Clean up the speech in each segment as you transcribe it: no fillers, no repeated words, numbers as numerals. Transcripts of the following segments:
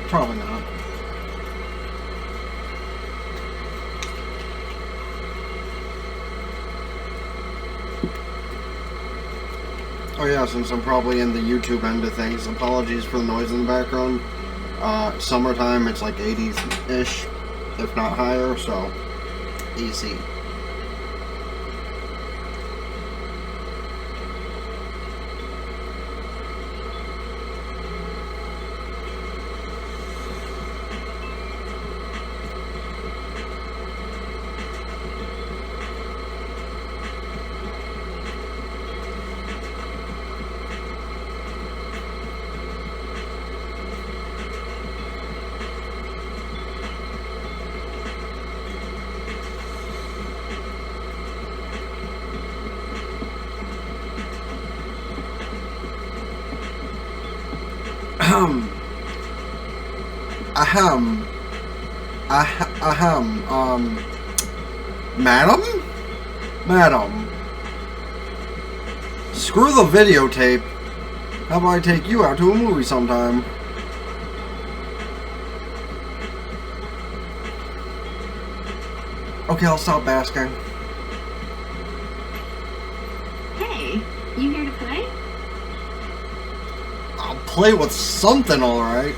Probably not. Oh yeah, since I'm probably in the YouTube end of things, apologies for the noise in the background. Summertime, it's like 80s-ish, if not higher, so easy. Ahem. Ahem. Ahem. Madam? Madam. Screw the videotape. How about I take you out to a movie sometime? Okay, I'll stop basking. Hey, you here to play? I'll play with something, alright.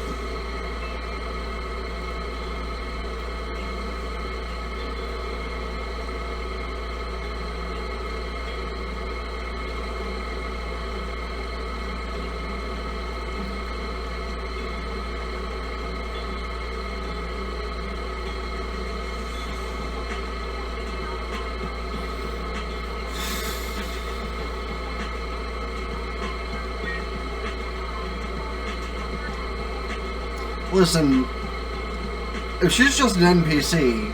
Listen, if she's just an NPC,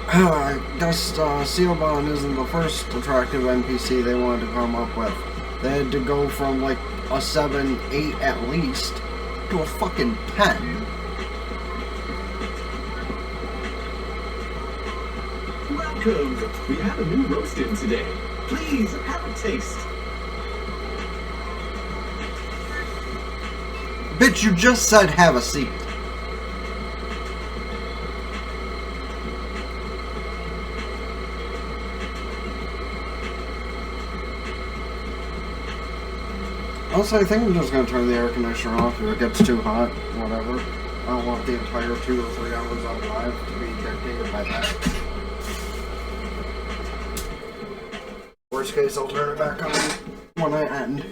I guess Seobon isn't the first attractive NPC they wanted to come up with. They had to go from like a 7, 8 at least to a fucking 10. Welcome! We have a new roast in today. Please have a taste. Bitch, you just said have a seat. Also, I think I'm just gonna turn the air conditioner off if it gets too hot, whatever. I don't want the entire 2 or 3 hours I'm live to be dictated by that. Worst case, I'll turn it back on when I end.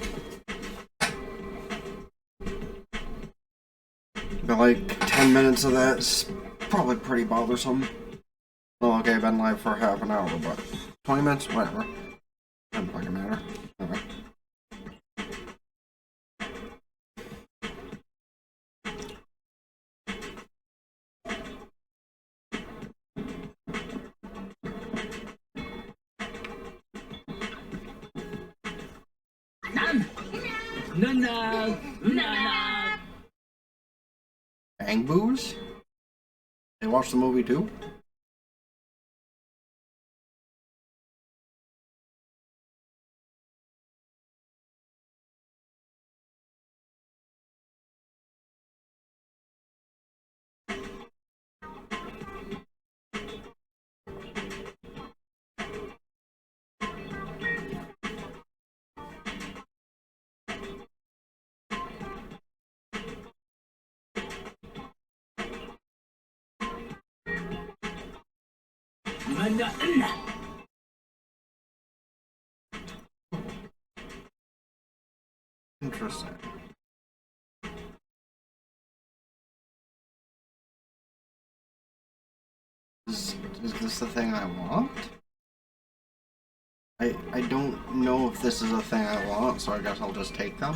But like 10 minutes of that is probably pretty bothersome. Well, okay, I've been live for half an hour, but 20 minutes? Whatever. Doesn't fucking matter. Okay. Bang Boos? They watched the movie too? Interesting. Is this the thing I want? I don't know if this is a thing I want, so I guess I'll just take them.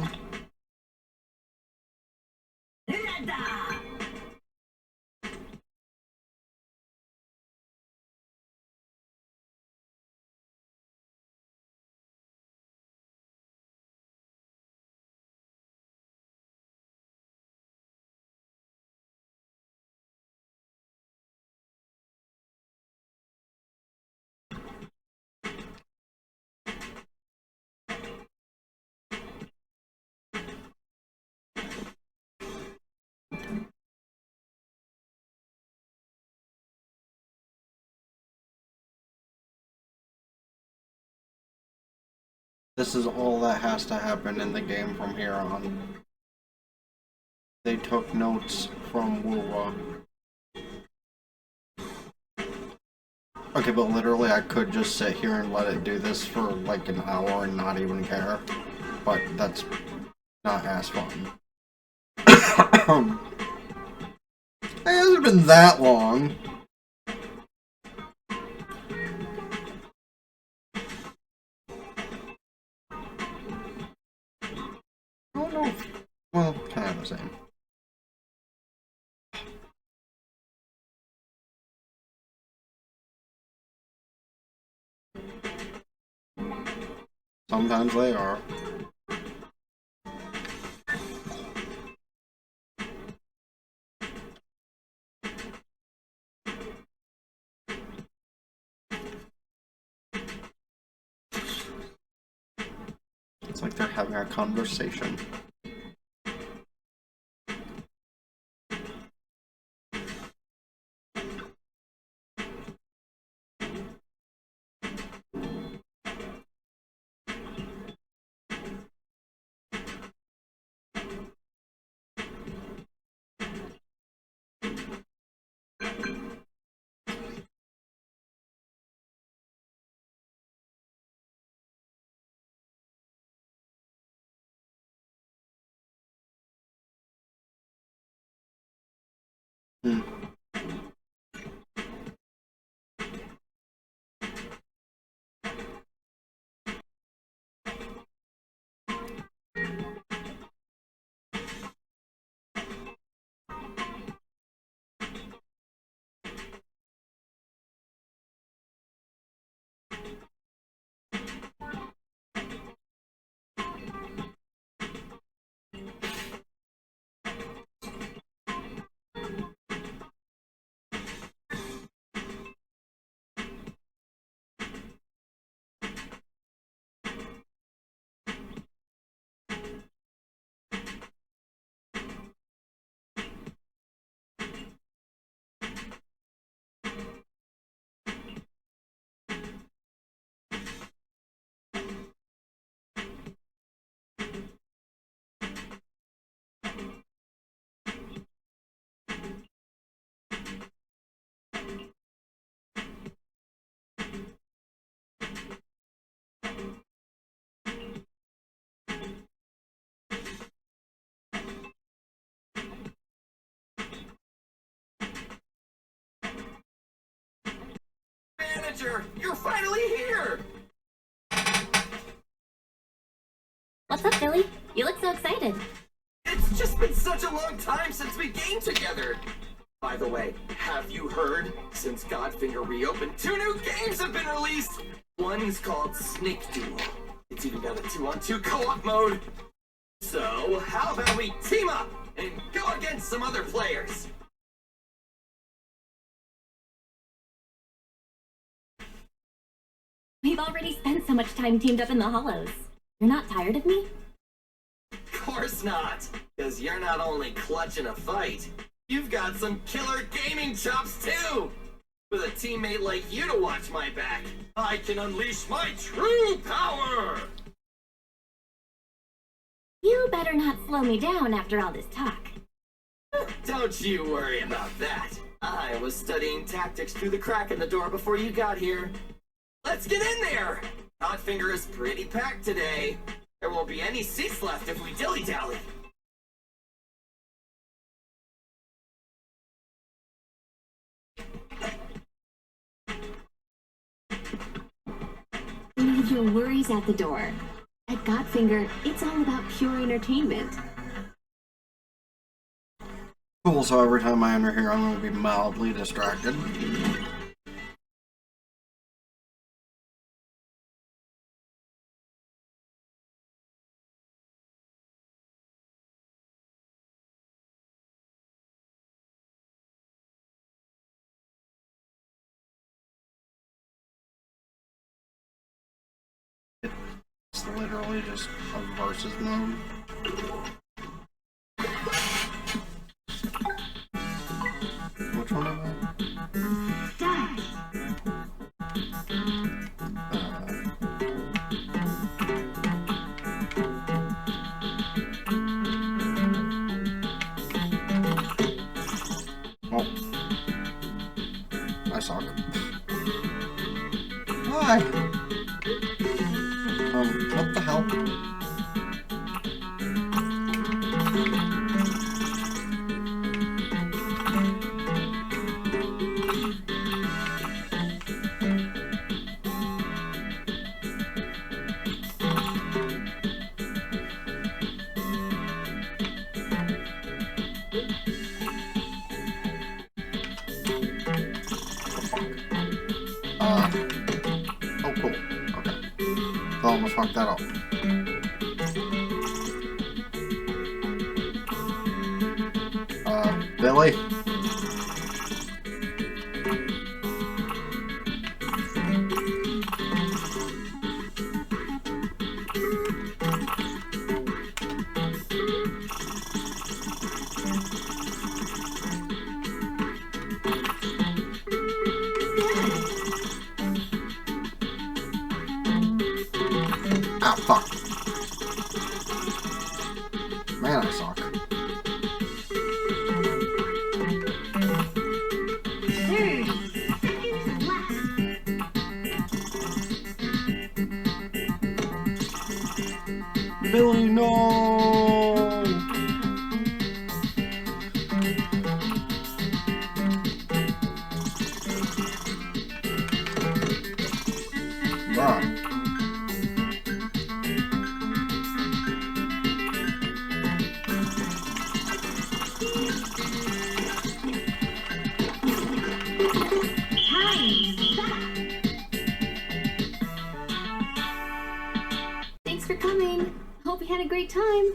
This is all that has to happen in the game from here on. They took notes from Wuwa. Okay, but literally I could just sit here and let it do this for like an hour and not even care. But that's not as fun. It hasn't been that long. I don't know. Well, kind of the same. Sometimes they are. It's like they're having a conversation. Hmm. Manager, you're finally here! What's up, Billy? You look so excited. It's just been such a long time since we gamed together! By the way, have you heard? Since Godfinger reopened, 2 new games have been released! One's called Snake Duel. It's even got a 2-on-2 co-op mode. So, how about we team up and go against some other players? We've already spent so much time teamed up in the hollows. You're not tired of me? Of course not, because you're not only clutch in a fight, you've got some killer gaming chops too! With a teammate like you to watch my back, I can unleash my true power! You better not slow me down after all this talk. Don't you worry about that. I was studying tactics through the crack in the door before you got here. Let's get in there! Godfinger is pretty packed today. There won't be any seats left if we dilly-dally. Leave your worries at the door. At Godfinger, it's all about pure entertainment. Cool, so every time I enter here, I'm going to be mildly distracted. It's literally just a versus mode. Oh. I suck. Hi! What the hell? Oh, cool. Okay. So I almost fucked that up. Billy? Ah, fuck. Man, I suck. Billy, no! Bruh. Thanks for coming. Hope you had a great time.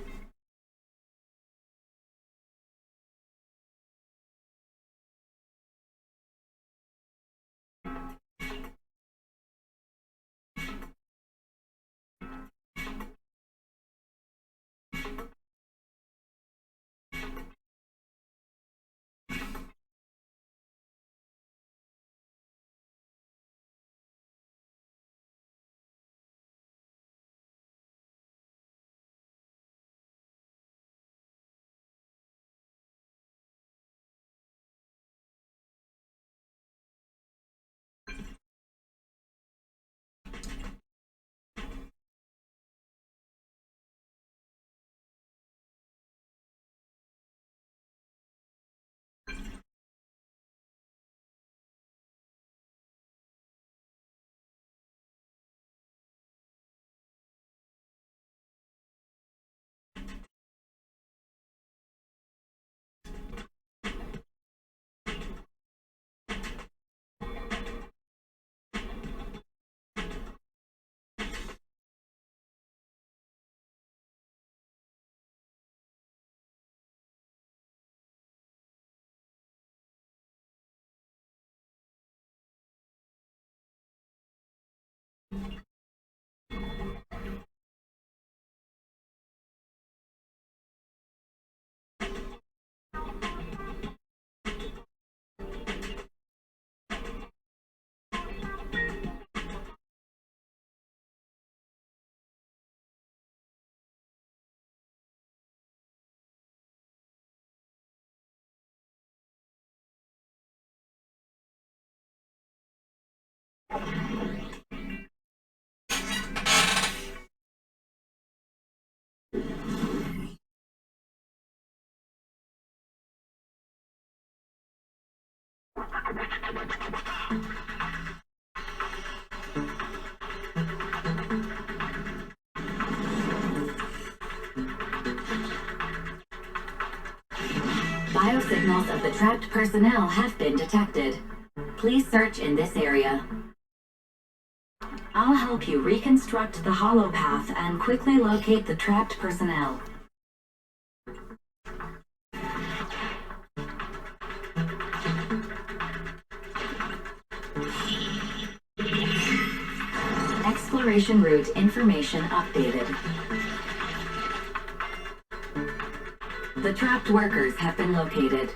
Biosignals of the trapped personnel have been detected. Please search in this area. I'll help you reconstruct the hollow path and quickly locate the trapped personnel. Exploration route information updated. The trapped workers have been located.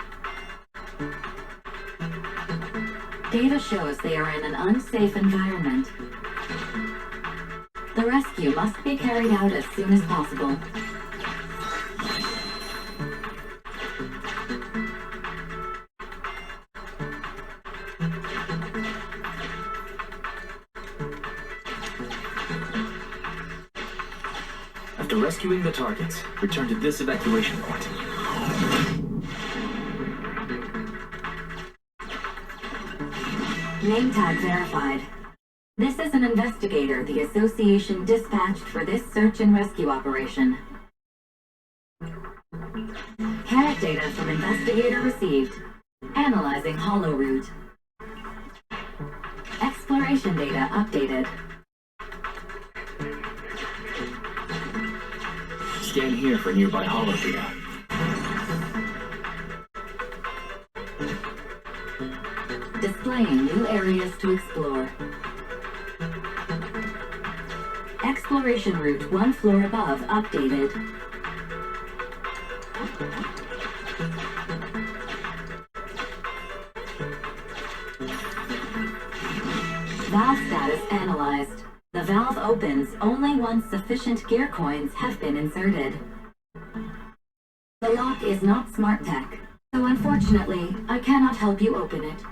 Data shows they are in an unsafe environment. The rescue must be carried out as soon as possible. After rescuing the targets, return to this evacuation point. Name tag verified. This is an investigator the Association dispatched for this search and rescue operation. Carrot data from investigator received. Analyzing hollow root. Exploration data updated. Scan here for nearby hollow data. Displaying new areas to explore. Exploration route 1 floor above updated. Valve status analyzed. The valve opens only once sufficient gear coins have been inserted. The lock is not smart tech, so unfortunately, I cannot help you open it.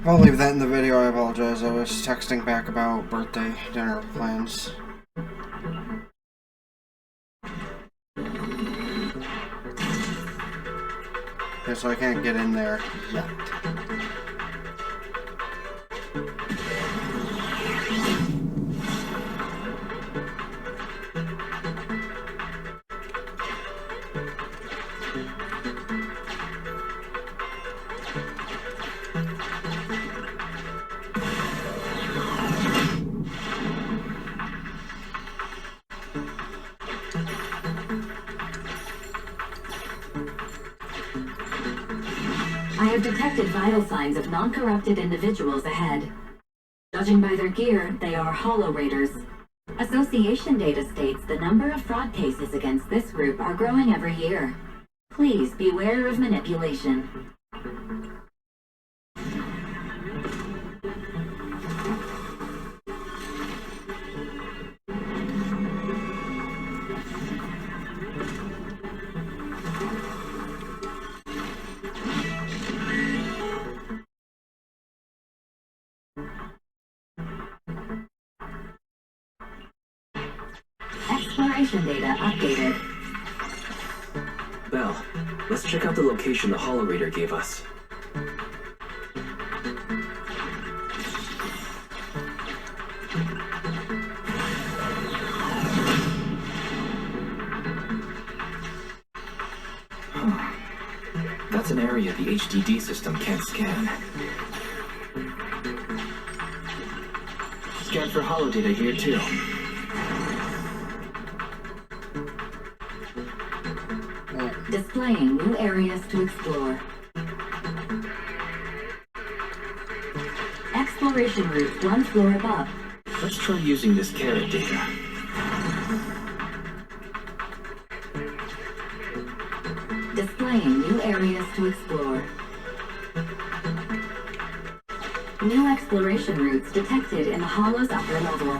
I'll leave that in the video, I apologize. I was texting back about birthday dinner plans. Okay, so I can't get in there yet. I have detected vital signs of non-corrupted individuals ahead. Judging by their gear, they are Hollow Raiders. Association data states the number of fraud cases against this group are growing every year. Please beware of manipulation. Exploration data updated. Belle, let's check out the location the Hollow Raider gave us. That's an area the HDD system can't scan. Scan for hollow data here too. Displaying new areas to explore. Exploration exploration route one floor above. Let's try using this carrot data. Displaying new areas to explore. New exploration routes detected in the hollow's upper level.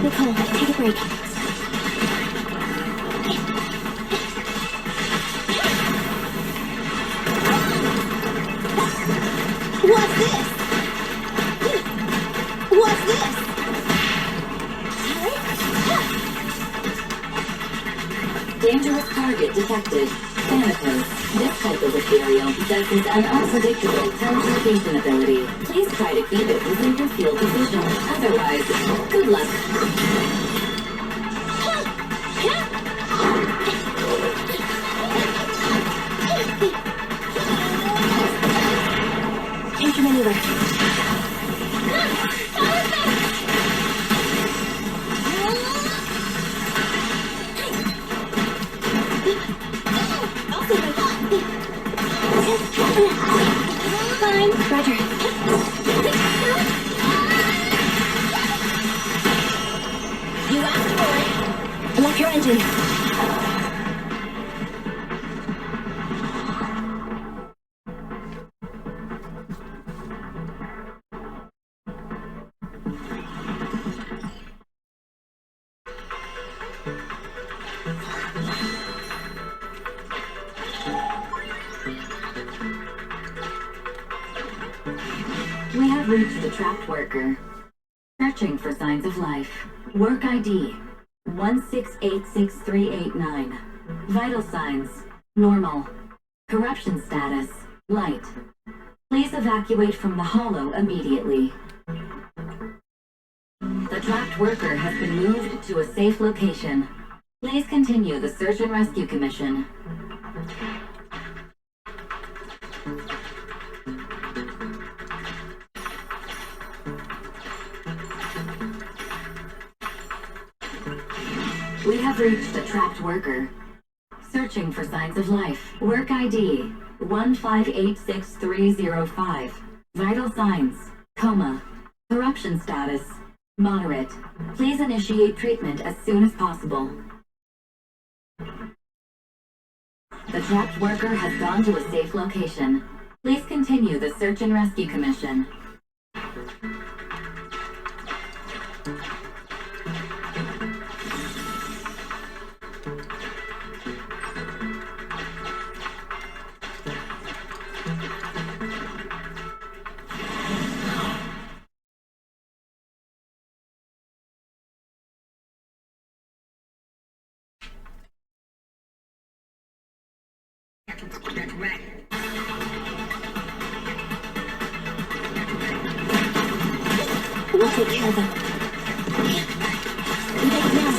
Nicole, take a break. What's this? What's this? Dangerous target detected. Thanatos. This type of ethereal possesses an unpredictable teleportation ability. Please try to keep it within your field of vision. Otherwise, good luck. Intermaneuver. Fine, Roger. You asked for it. Lock your engine. We have reached the trapped worker. Searching for signs of life. Work ID 1686389. Vital signs normal. Corruption status light. Please evacuate from the hollow immediately. The trapped worker has been moved to a safe location. Please continue the search and rescue commission. We have reached a trapped worker. Searching for signs of life. Work ID 1586305. Vital signs coma. Corruption status moderate. Please initiate treatment as soon as possible. The trapped worker has gone to a safe location. Please continue the search and rescue commission. We'll take care of them. We take it now.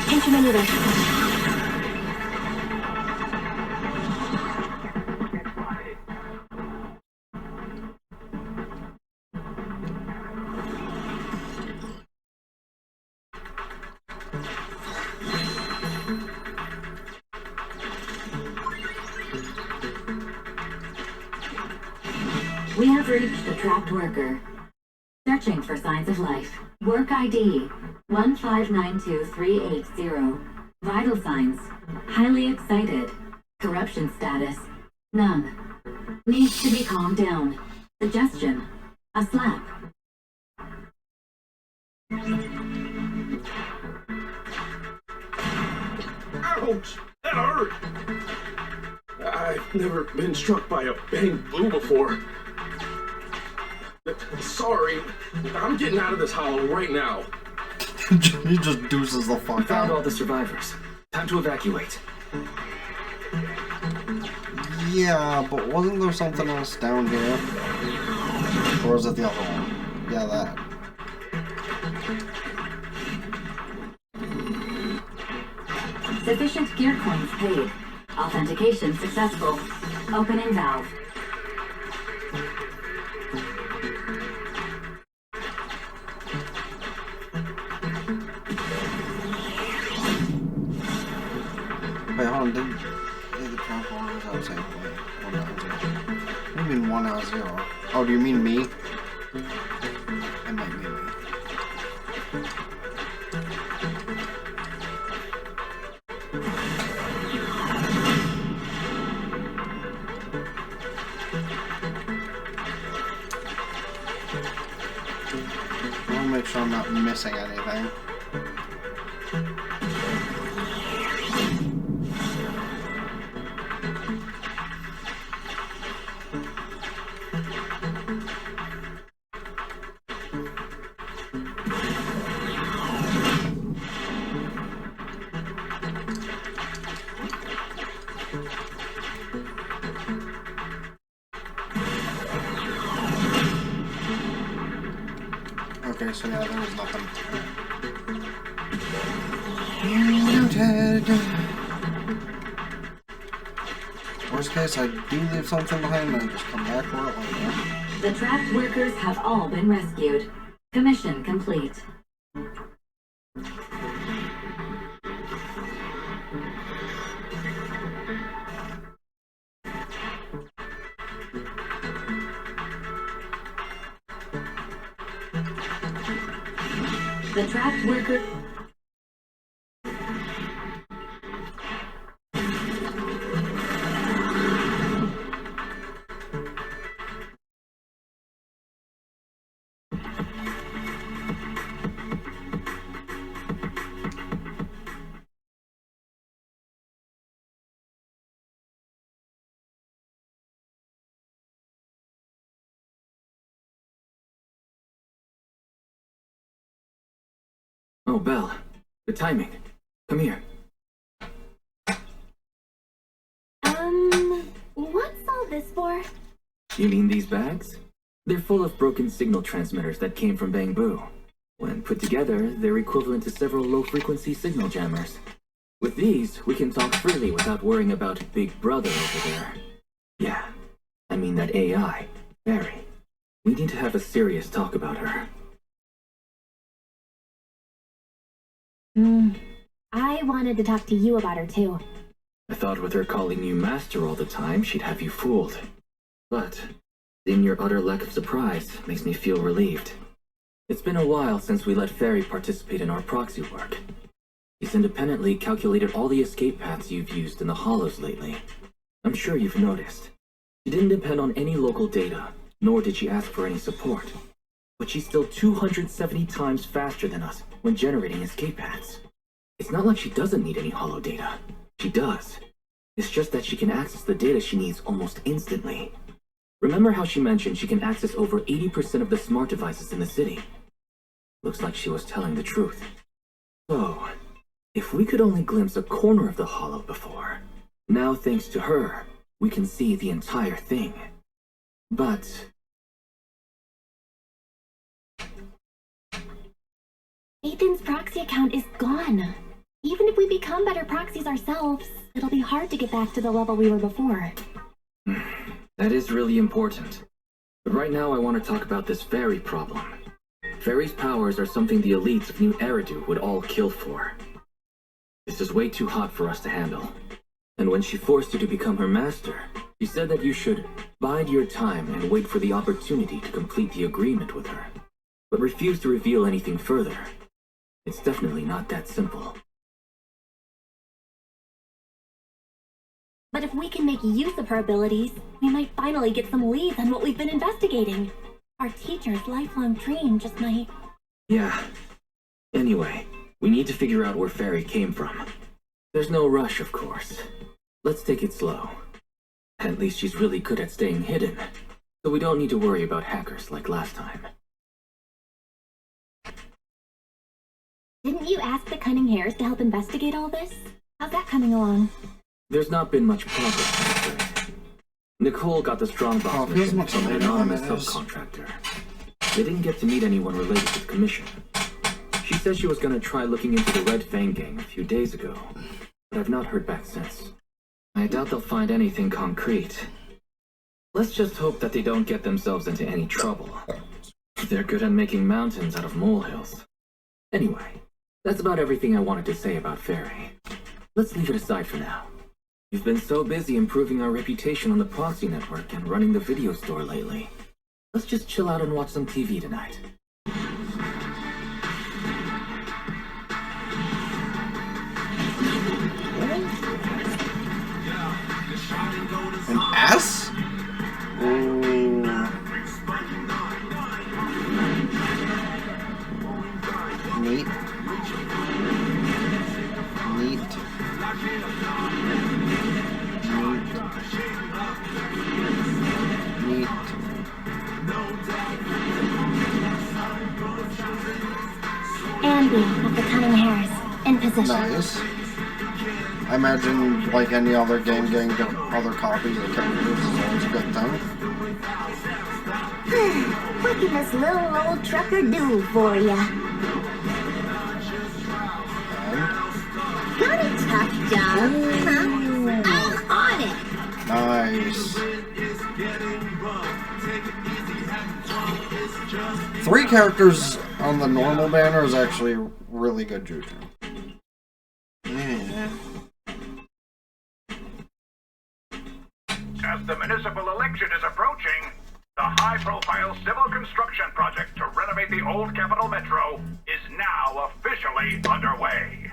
Intermaneuver. We have reached the trapped worker. Searching for signs of life. Work ID 1592380. Vital signs. Highly excited. Corruption status. None. Needs to be calmed down. Suggestion. A slap. Ouch! That hurt! I've never been struck by a bamboo before. Sorry, I'm getting out of this hollow right now. He just deuces the fuck We found all out. the survivors. Time to evacuate. Yeah, but wasn't there something else down here? Or is it the other one? Yeah, that. Sufficient gear coins paid. Authentication successful. Opening valve. Wait, hold on, did the transformer was out same way? What do you mean 1 out of 0? Oh, do you mean me? It might mean me. I want to make sure I'm not missing anything. Okay, so yeah, there was nothing. Noted. Worst case, I do leave something behind and just come back for it later. The trapped workers have all been rescued. Commission complete. The trapped worker... Oh, Belle. Good timing. Come here. What's all this for? You mean these bags? They're full of broken signal transmitters that came from Bamboo. When put together, they're equivalent to several low-frequency signal jammers. With these, we can talk freely without worrying about Big Brother over there. Yeah, I mean that AI, Barry. We need to have a serious talk about her. I wanted to talk to you about her too. I thought with her calling you master all the time, she'd have you fooled. But seeing your utter lack of surprise makes me feel relieved. It's been a while since we let Fairy participate in our proxy work. He's independently calculated all the escape paths you've used in the hollows lately. I'm sure you've noticed. She didn't depend on any local data, nor did she ask for any support. But she's still 270 times faster than us when generating escape paths. It's not like she doesn't need any hollow data. She does. It's just that she can access the data she needs almost instantly. Remember how she mentioned she can access over 80% of the smart devices in the city? Looks like she was telling the truth. So, if we could only glimpse a corner of the hollow before, now thanks to her, we can see the entire thing. But... Ethan's proxy account is gone. Even if we become better proxies ourselves, it'll be hard to get back to the level we were before. That is really important. But right now I want to talk about this fairy problem. Fairy's powers are something the elites of New Eridu would all kill for. This is way too hot for us to handle. And when she forced you to become her master, she said that you should bide your time and wait for the opportunity to complete the agreement with her, but refused to reveal anything further. It's definitely not that simple. But if we can make use of her abilities, we might finally get some leads on what we've been investigating. Our teacher's lifelong dream just might... Yeah. Anyway, we need to figure out where Fairy came from. There's no rush, of course. Let's take it slow. At least she's really good at staying hidden, so we don't need to worry about hackers like last time. Didn't you ask the Cunning Hares to help investigate all this? How's that coming along? There's not been much progress, I'm afraid. Nicole got the Strongbox feels mission much from an later anonymous than it is. subcontractor. They didn't get to meet anyone related to the commission. She said she was gonna try looking into the Red Fang gang a few days ago, but I've not heard back since. I doubt they'll find anything concrete. Let's just hope that they don't get themselves into any trouble. They're good at making mountains out of molehills. Anyway, that's about everything I wanted to say about Fairy. Let's leave it aside for now. You've been so busy improving our reputation on the proxy network and running the video store lately. Let's just chill out and watch some TV tonight. An S? Ooh. Neat. Neat. Neat. Andy of the Cunning Hares, in position. Nice. I imagine, like any other game, getting other copies of characters is always a good thing. What can this little old trucker do for ya? Got a tough job, huh? I'm on it. Nice. 3 characters on the normal banner is actually really good juju. Yeah. As the municipal election is approaching, the high-profile civil construction project to renovate the old Capital Metro is now officially underway.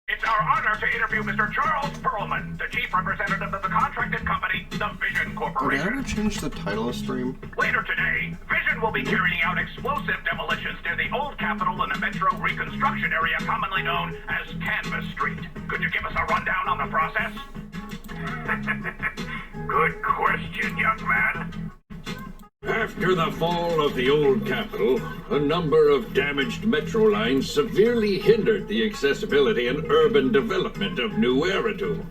It's our honor to interview Mr. Charles Perlman, the chief representative of the contracted company, the Vision Oh, did I Corporation. ever change the title of stream? Later today, Vision will be carrying out explosive demolitions near the old Capitol and the Metro reconstruction area commonly known as Canvas Street. Could you give us a rundown on the process? Good question, young man. After the fall of the old Capitol, a number of damaged metro lines severely hindered the accessibility and urban development of New Eridu.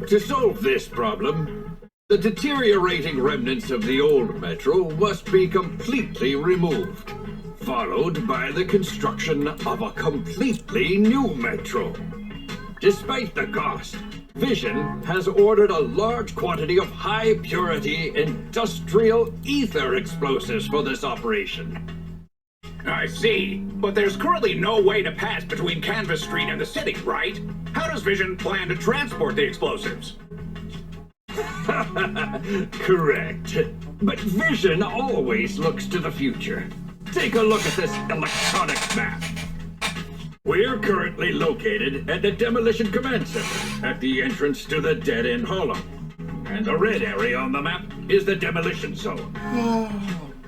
To solve this problem, the deteriorating remnants of the old metro must be completely removed, followed by the construction of a completely new metro. Despite the cost, Vision has ordered a large quantity of high-purity industrial ether explosives for this operation. I see, but there's currently no way to pass between Canvas Street and the city, right? How does Vision plan to transport the explosives? Correct. But Vision always looks to the future. Take a look at this electronic map. We're currently located at the Demolition Command Center, at the entrance to the Dead-End Hollow. And the red area on the map is the Demolition Zone.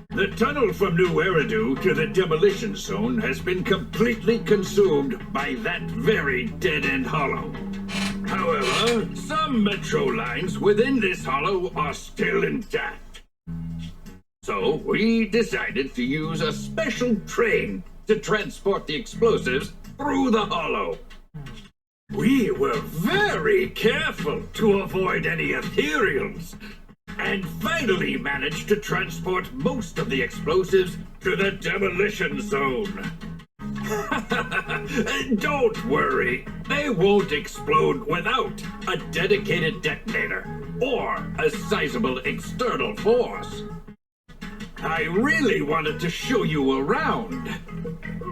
The tunnel from New Eridu to the Demolition Zone has been completely consumed by that very Dead-End Hollow. However, some metro lines within this hollow are still intact. So we decided to use a special train to transport the explosives through the hollow. We were very careful to avoid any ethereals, and finally managed to transport most of the explosives to the demolition zone. Don't worry, they won't explode without a dedicated detonator or a sizable external force. I really wanted to show you around.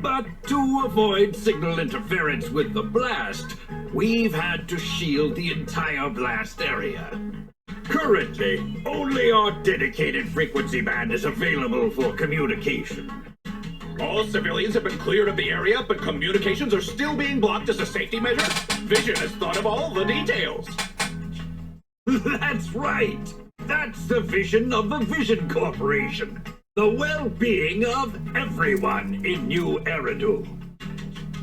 But to avoid signal interference with the blast, we've had to shield the entire blast area. Currently, only our dedicated frequency band is available for communication. All civilians have been cleared of the area, but communications are still being blocked as a safety measure? Vision has thought of all the details. That's right! That's the vision of the Vision Corporation. The well-being of everyone in New Eridu.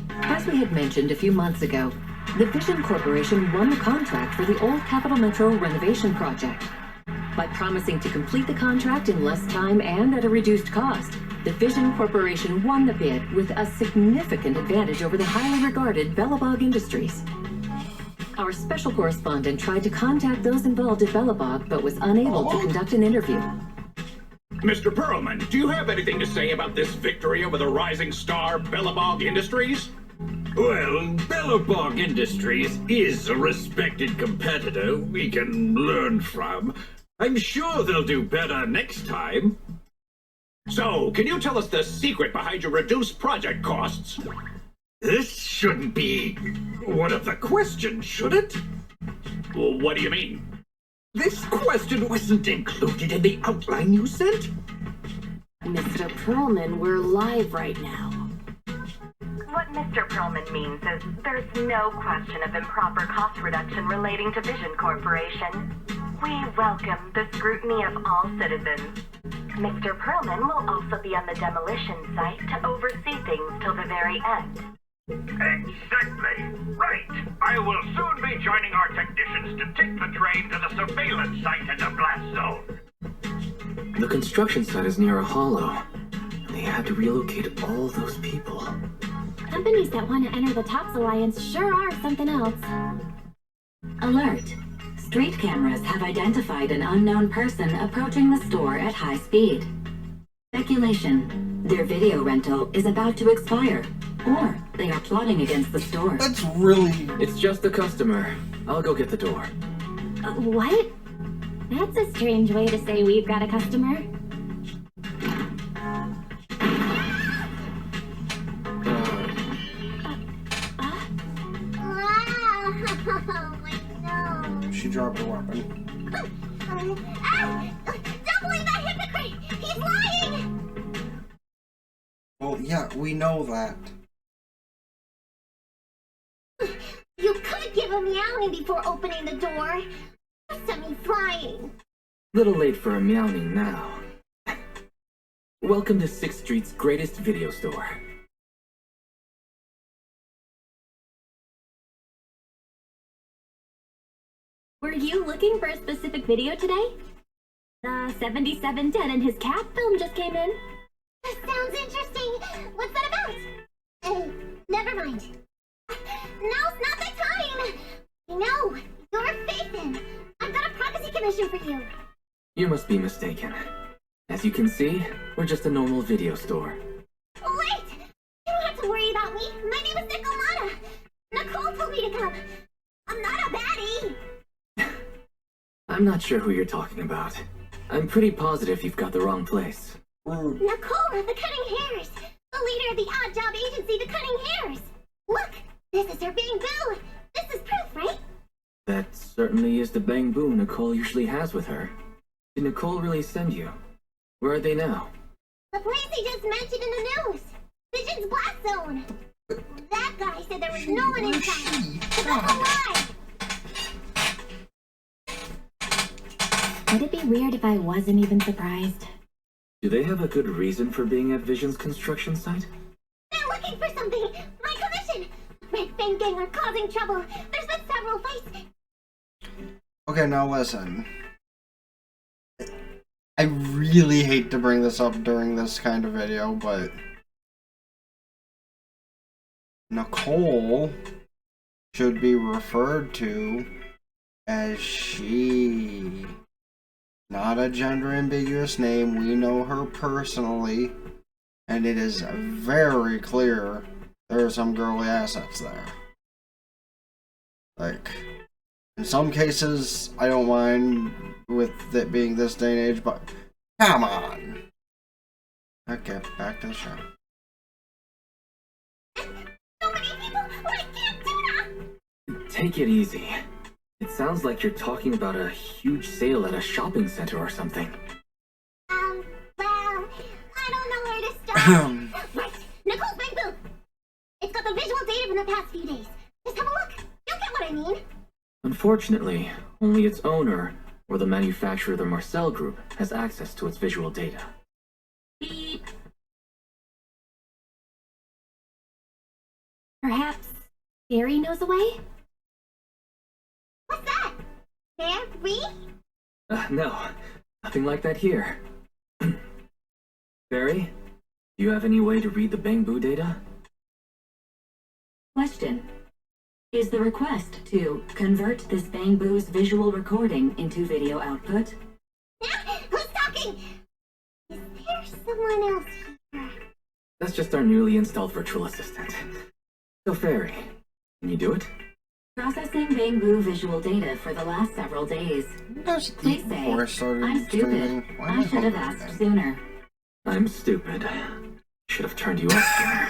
As we had mentioned a few months ago, the Vision Corporation won the contract for the old Capital Metro renovation project. By promising to complete the contract in less time and at a reduced cost, the Vision Corporation won the bid with a significant advantage over the highly regarded Bellabog Industries. Our special correspondent tried to contact those involved at Bellabog, but was unable to conduct an interview. Mr. Perlman, do you have anything to say about this victory over the rising star Bellabog Industries? Well, Bellabog Industries is a respected competitor we can learn from. I'm sure they'll do better next time. So, can you tell us the secret behind your reduced project costs? This shouldn't be one of the questions, should it? Well, what do you mean? This question wasn't included in the outline you sent? Mr. Perlman, we're live right now. What Mr. Perlman means is there's no question of improper cost reduction relating to Vision Corporation. We welcome the scrutiny of all citizens. Mr. Perlman will also be on the demolition site to oversee things till the very end. Exactly. Right. I will soon be joining our technicians to take the train to the surveillance site in the blast zone. The construction site is near a hollow. They had to relocate all those people. Companies that want to enter the TOPS Alliance sure are something else. Alert! Street cameras have identified an unknown person approaching the store at high speed. Speculation. Their video rental is about to expire. Or they are plotting against the store. That's really... It's just a customer. I'll go get the door. What? That's a strange way to say we've got a customer. She dropped her weapon. Don't believe that hypocrite! He's lying! Well, yeah, we know that. You could give a meowing before opening the door. You sent me flying. Little late for a meowing now. Welcome to 6th Street's greatest video store. Were you looking for a specific video today? The 7710 and his cat film just came in. That sounds interesting. What's that about? Never mind. Now's not the time. No, you're Phaethon. I've got a prophecy commission for you. You must be mistaken. As you can see, we're just a normal video store. Wait! You don't have to worry about me. My name is Nicolana. Nicole told me to come. I'm not a baddie. I'm not sure who you're talking about. I'm pretty positive you've got the wrong place. Nicola, the Cutting Hairs. The leader of the odd job agency, the Cutting Hairs. Look, this is her bamboo. This is proof, right? That certainly is the bang boo Nicole usually has with her. Did Nicole really send you? Where are they now? The place he just mentioned in the news. Vision's blast zone. That guy said there was no one inside. So that's a lie. Would it be weird if I wasn't even surprised? Do they have a good reason for being at Vision's construction site? They're looking for something. My commission. Red Fang Gang are causing trouble. There's been several fights. Okay, now listen. I really hate to bring this up during this kind of video, but Nicole should be referred to as she. Not a gender ambiguous name. We know her personally, and it is very clear there are some girly assets there. Like, in some cases, I don't mind with it being this day and age, but come on. Okay, back to the show. So many people, I can't do that! Take it easy. It sounds like you're talking about a huge sale at a shopping center or something. Well, I don't know where to start. Right, Nicole's Big Boo! It's got the visual data from the past few days. Just have a look. You'll get what I mean. Unfortunately, only its owner, or the manufacturer of the Marcel Group, has access to its visual data. Beep. Perhaps Barry knows a way? What's that? Barry? No, nothing like that here. Barry, do you have any way to read the Bangbu data? Question. Is the request to convert this Bangbu's visual recording into video output? Who's talking? Is there someone else here? That's just our newly installed virtual assistant. So, Fairy, can you do it? Processing Bangbu visual data for the last several days. They say Before I started I'm stupid. streaming, why am I should have hungry asked again? sooner. I'm stupid. Should have turned you off sooner.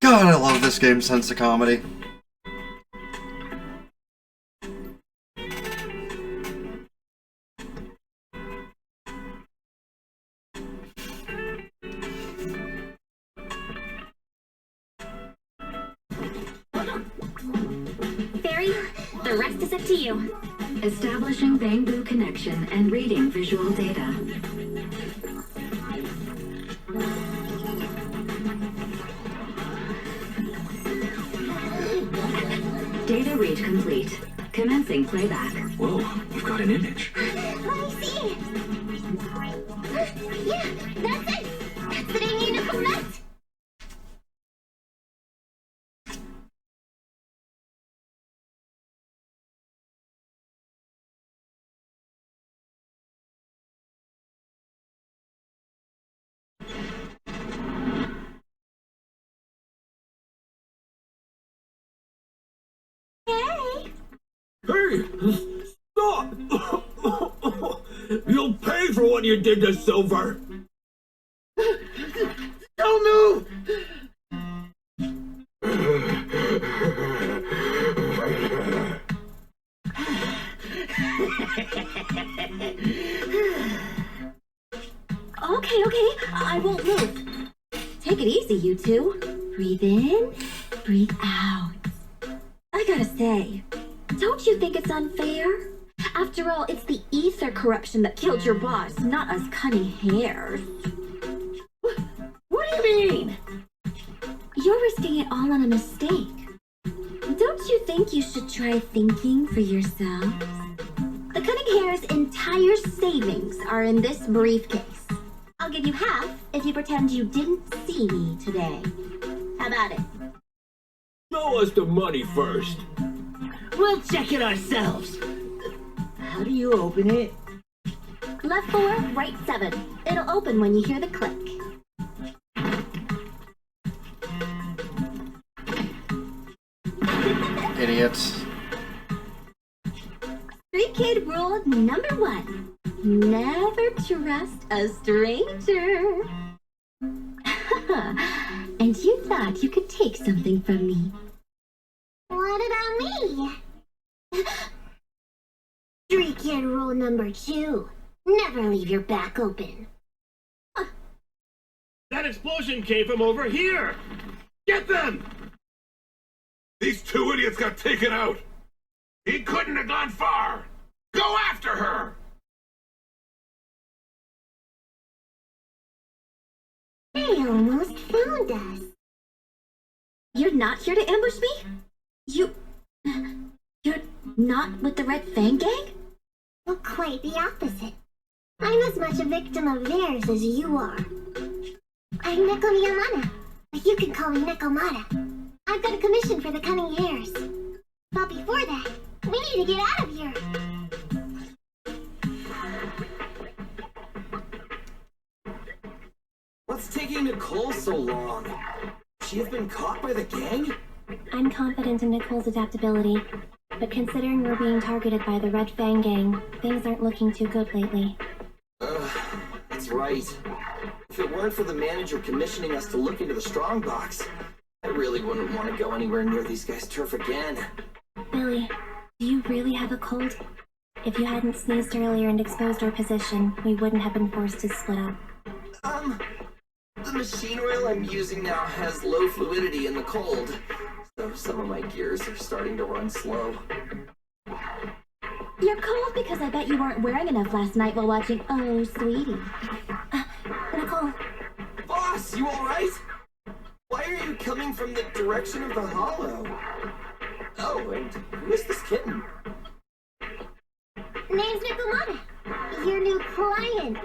God, I love this game's sense of comedy. Barry, the rest is up to you. Establishing Bangbu connection and reading visual data. Data read complete. Commencing playback. Whoa, you've got an image. Let me see. Yeah, that's it. That's the name you Nicole met. Hey! Stop! You'll pay for what you did to Silver! Don't move! Okay, I won't move. Take it easy, you two. Breathe in, breathe out. I gotta say, don't you think it's unfair? After all, it's the ether corruption that killed your boss, not us cutting hairs. What do you mean? You're risking it all on a mistake. Don't you think you should try thinking for yourselves? The cutting hair's entire savings are in this briefcase. I'll give you half if you pretend you didn't see me today. How about it? Show us the money first. We'll check it ourselves. How do you open it? Left 4, right 7. It'll open when you hear the click. Idiots. Street Kid rule number 1. Never trust a stranger. And you thought you could take something from me. What about me? Street Kid rule number 2. Never leave your back open. That explosion came from over here! Get them! These two idiots got taken out. He couldn't have gone far. Go after her! They almost found us. You're not here to ambush me? You're not with the Red Fang Gang? Well, quite the opposite. I'm as much a victim of theirs as you are. I'm Neko Miyamana, but you can call me Nekomata. I've got a commission for the cunning hairs. But before that, we need to get out of here. What's taking Nicole so long? She has been caught by the gang? I'm confident in Nicole's adaptability. But considering we're being targeted by the Red Fang gang, things aren't looking too good lately. That's right. If it weren't for the manager commissioning us to look into the strongbox, I really wouldn't want to go anywhere near these guys' turf again. Billy, do you really have a cold? If you hadn't sneezed earlier and exposed our position, we wouldn't have been forced to split up. The machine oil I'm using now has low fluidity in the cold, so some of my gears are starting to run slow. You're cold because I bet you weren't wearing enough last night while watching Oh, Sweetie. Nicole. Boss, you alright? Why are you coming from the direction of the hollow? Oh, and who is this kitten? Name's Nicolata. Your new client.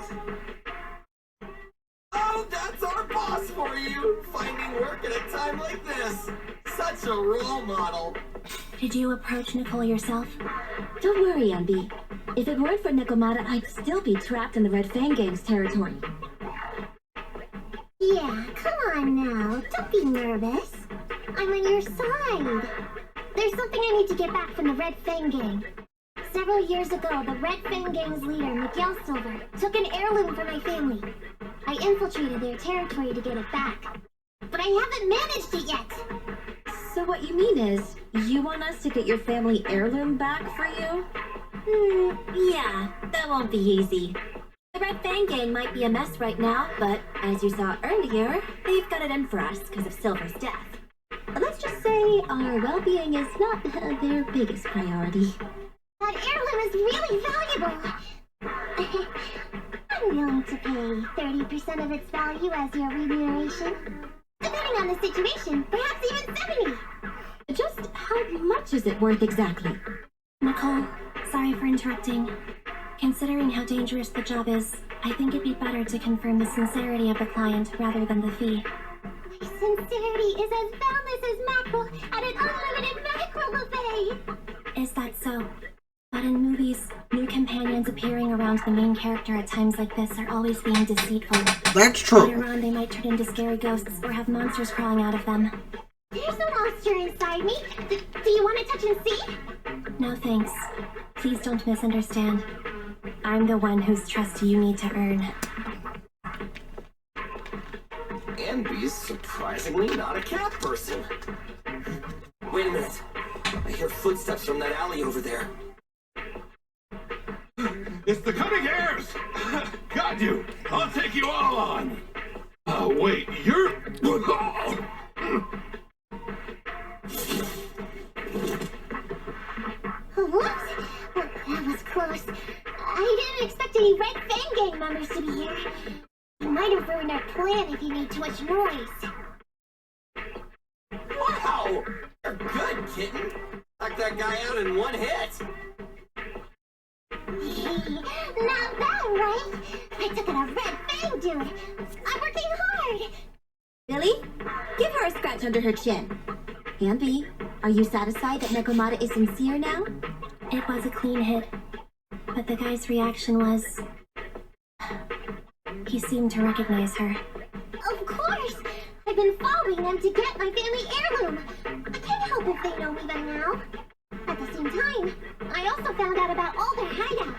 Oh, that's our boss for you! Finding work at a time like this! Such a role model! Did you approach Nicole yourself? Don't worry, MB. If it weren't for Nicolata, I'd still be trapped in the Red Fang gang's territory. Yeah, come on now. Don't be nervous. I'm on your side. There's something I need to get back from the Red Fang gang. Several years ago, the Red Fang gang's leader, Miguel Silver, took an heirloom from my family. I infiltrated their territory to get it back. But I haven't managed it yet. So what you mean is, you want us to get your family heirloom back for you? Yeah, that won't be easy. The Red Fang gang might be a mess right now, but as you saw earlier, they've got it in for us because of Silver's death. Let's just say our well-being is not their biggest priority. That heirloom is really valuable. I'm willing to pay 30% of its value as your remuneration. Depending on the situation, perhaps even 70. Just how much is it worth exactly? Nicole, sorry for interrupting. Considering how dangerous the job is, I think it'd be better to confirm the sincerity of the client rather than the fee. My sincerity is as boundless as mackerel at an unlimited mackerel buffet. Is that so? But in movies, new companions appearing around the main character at times like this are always being deceitful. That's true. Later on, they might turn into scary ghosts or have monsters crawling out of them. There's a monster inside me. Do you want to touch and see? No thanks. Please don't misunderstand. I'm the one whose trust you need to earn. Anby's surprisingly not a cat person. Wait a minute. I hear footsteps from that alley over there. It's the Cunning Hares! Got you! I'll take you all on! Wait, you're... Whoops! That was close. I didn't expect any Red Fang gang members to be here. You might have ruined our plan if you made too much noise. Wow! You're good, kitten! Knocked that guy out in one hit! Not bad, right? I took out a Red Fang dude. I'm working hard. Billy, give her a scratch under her chin. Amby, are you satisfied that Nekomata is sincere now? It was a clean hit, but the guy's reaction was... he seemed to recognize her. Of course! I've been following them to get my family heirloom. I can't help if they know me by now. At the same time, I also found out about all their hideouts.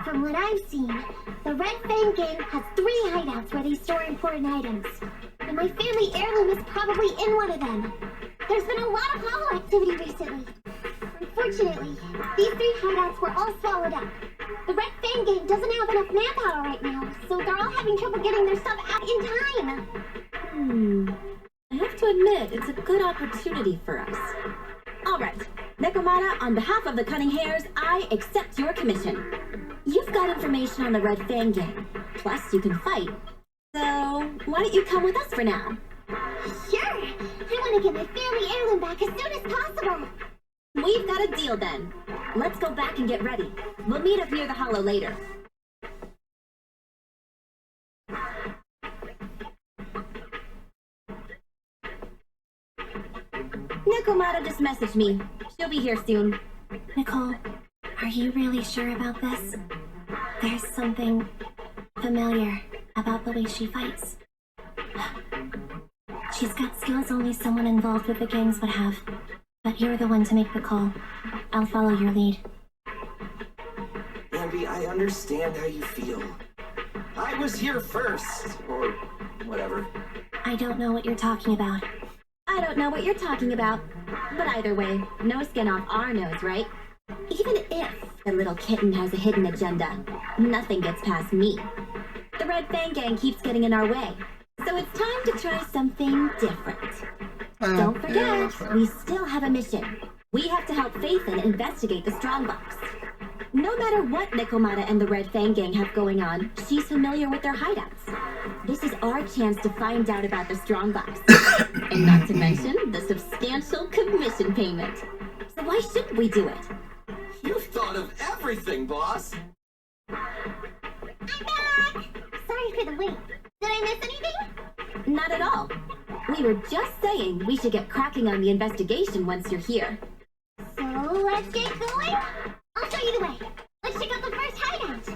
From what I've seen, the Red Fang gang has 3 hideouts where they store important items. And my family heirloom is probably in one of them. There's been a lot of hollow activity recently. Unfortunately, these 3 hideouts were all swallowed up. The Red Fang gang doesn't have enough manpower right now, so they're all having trouble getting their stuff out in time. I have to admit, it's a good opportunity for us. All right, Nekomata, on behalf of the Cunning Hares, I accept your commission. You've got information on the Red Fang gang, plus you can fight. So, why don't you come with us for now? Sure! I want to get my family heirloom back as soon as possible. We've got a deal then. Let's go back and get ready. We'll meet up near the hollow later. Nekomata just messaged me. She'll be here soon. Nicole, are you really sure about this? There's something familiar about the way she fights. She's got skills only someone involved with the gangs would have. But you're the one to make the call. I'll follow your lead. Ambi, I understand how you feel. I was here first, or whatever. I don't know what you're talking about. I don't know what you're talking about. But either way, no skin off our nose, right? Even if the little kitten has a hidden agenda, nothing gets past me. The Red Fang Gang keeps getting in our way, so it's time to try something different. Don't forget, we still have a mission. We have to help Faithin investigate the Strongbox. No matter what Nikomata and the Red Fang Gang have going on, she's familiar with their hideouts. This is our chance to find out about the Strongbox. And not to mention the substantial commission payment. So why shouldn't we do it? You've thought of everything, boss! I'm back! Sorry for the wait. Did I miss anything? Not at all. We were just saying we should get cracking on the investigation once you're here. So let's get going? I'll show you the way. Let's check out the first hideout.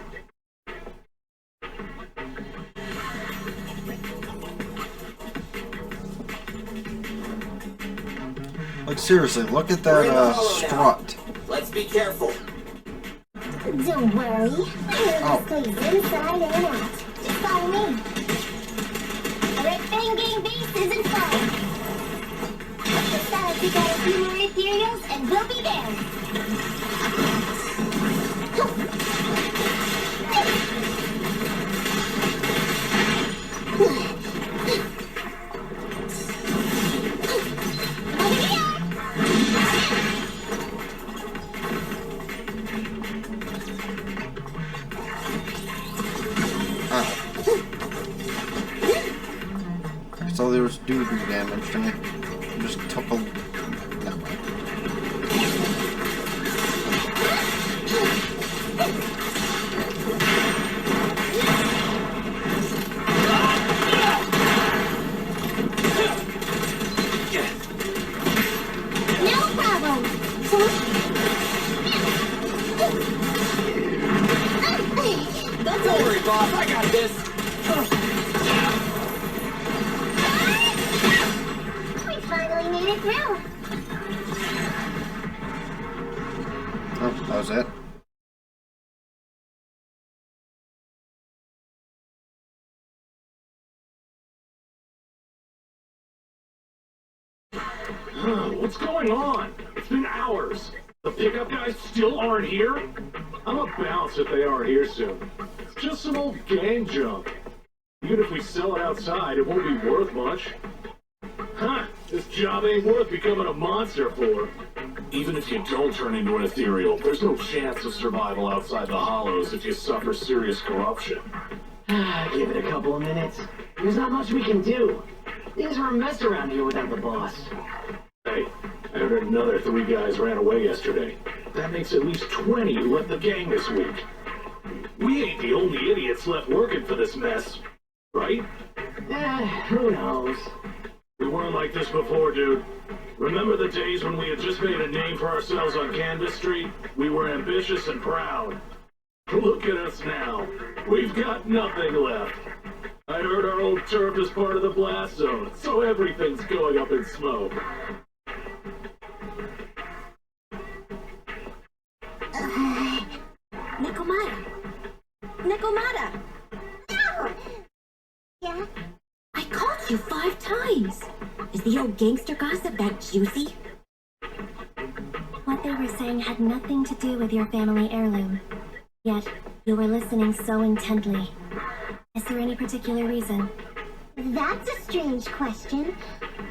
Like, seriously, look at We're in the that hollow strut. now. Let's be careful. Don't worry. Oh. This stays inside and out. Just follow me. The Red Fang Gang base is in flight. Just gotta pick out a few more ethereals and we'll be there. So there was doo-doo damage to me. Just took a... Never mind. No problem. Don't worry, boss. I got this. We finally made it through. Oh, that was it? What's going on? It's been hours. The pickup guys still aren't here? I'm a bounce if they aren't here soon. It's just some old gang junk. Even if we sell it outside, it won't be worth much. Huh, this job ain't worth becoming a monster for. Even if you don't turn into an ethereal, there's no chance of survival outside the hollows if you suffer serious corruption. Give it a couple of minutes. There's not much we can do. Things are a mess around here without the boss. Hey, I heard another 3 guys ran away yesterday. That makes at least 20 who left the gang this week. We ain't the only idiots left working for this mess, right? Who knows? We weren't like this before, dude. Remember the days when we had just made a name for ourselves on Canvas Street? We were ambitious and proud. Look at us now. We've got nothing left. I heard our old turf is part of the blast zone, so everything's going up in smoke. Nikomata! No! Yeah? I called you 5 times! Is the old gangster gossip that juicy? What they were saying had nothing to do with your family heirloom. Yet, you were listening so intently. Is there any particular reason? That's a strange question.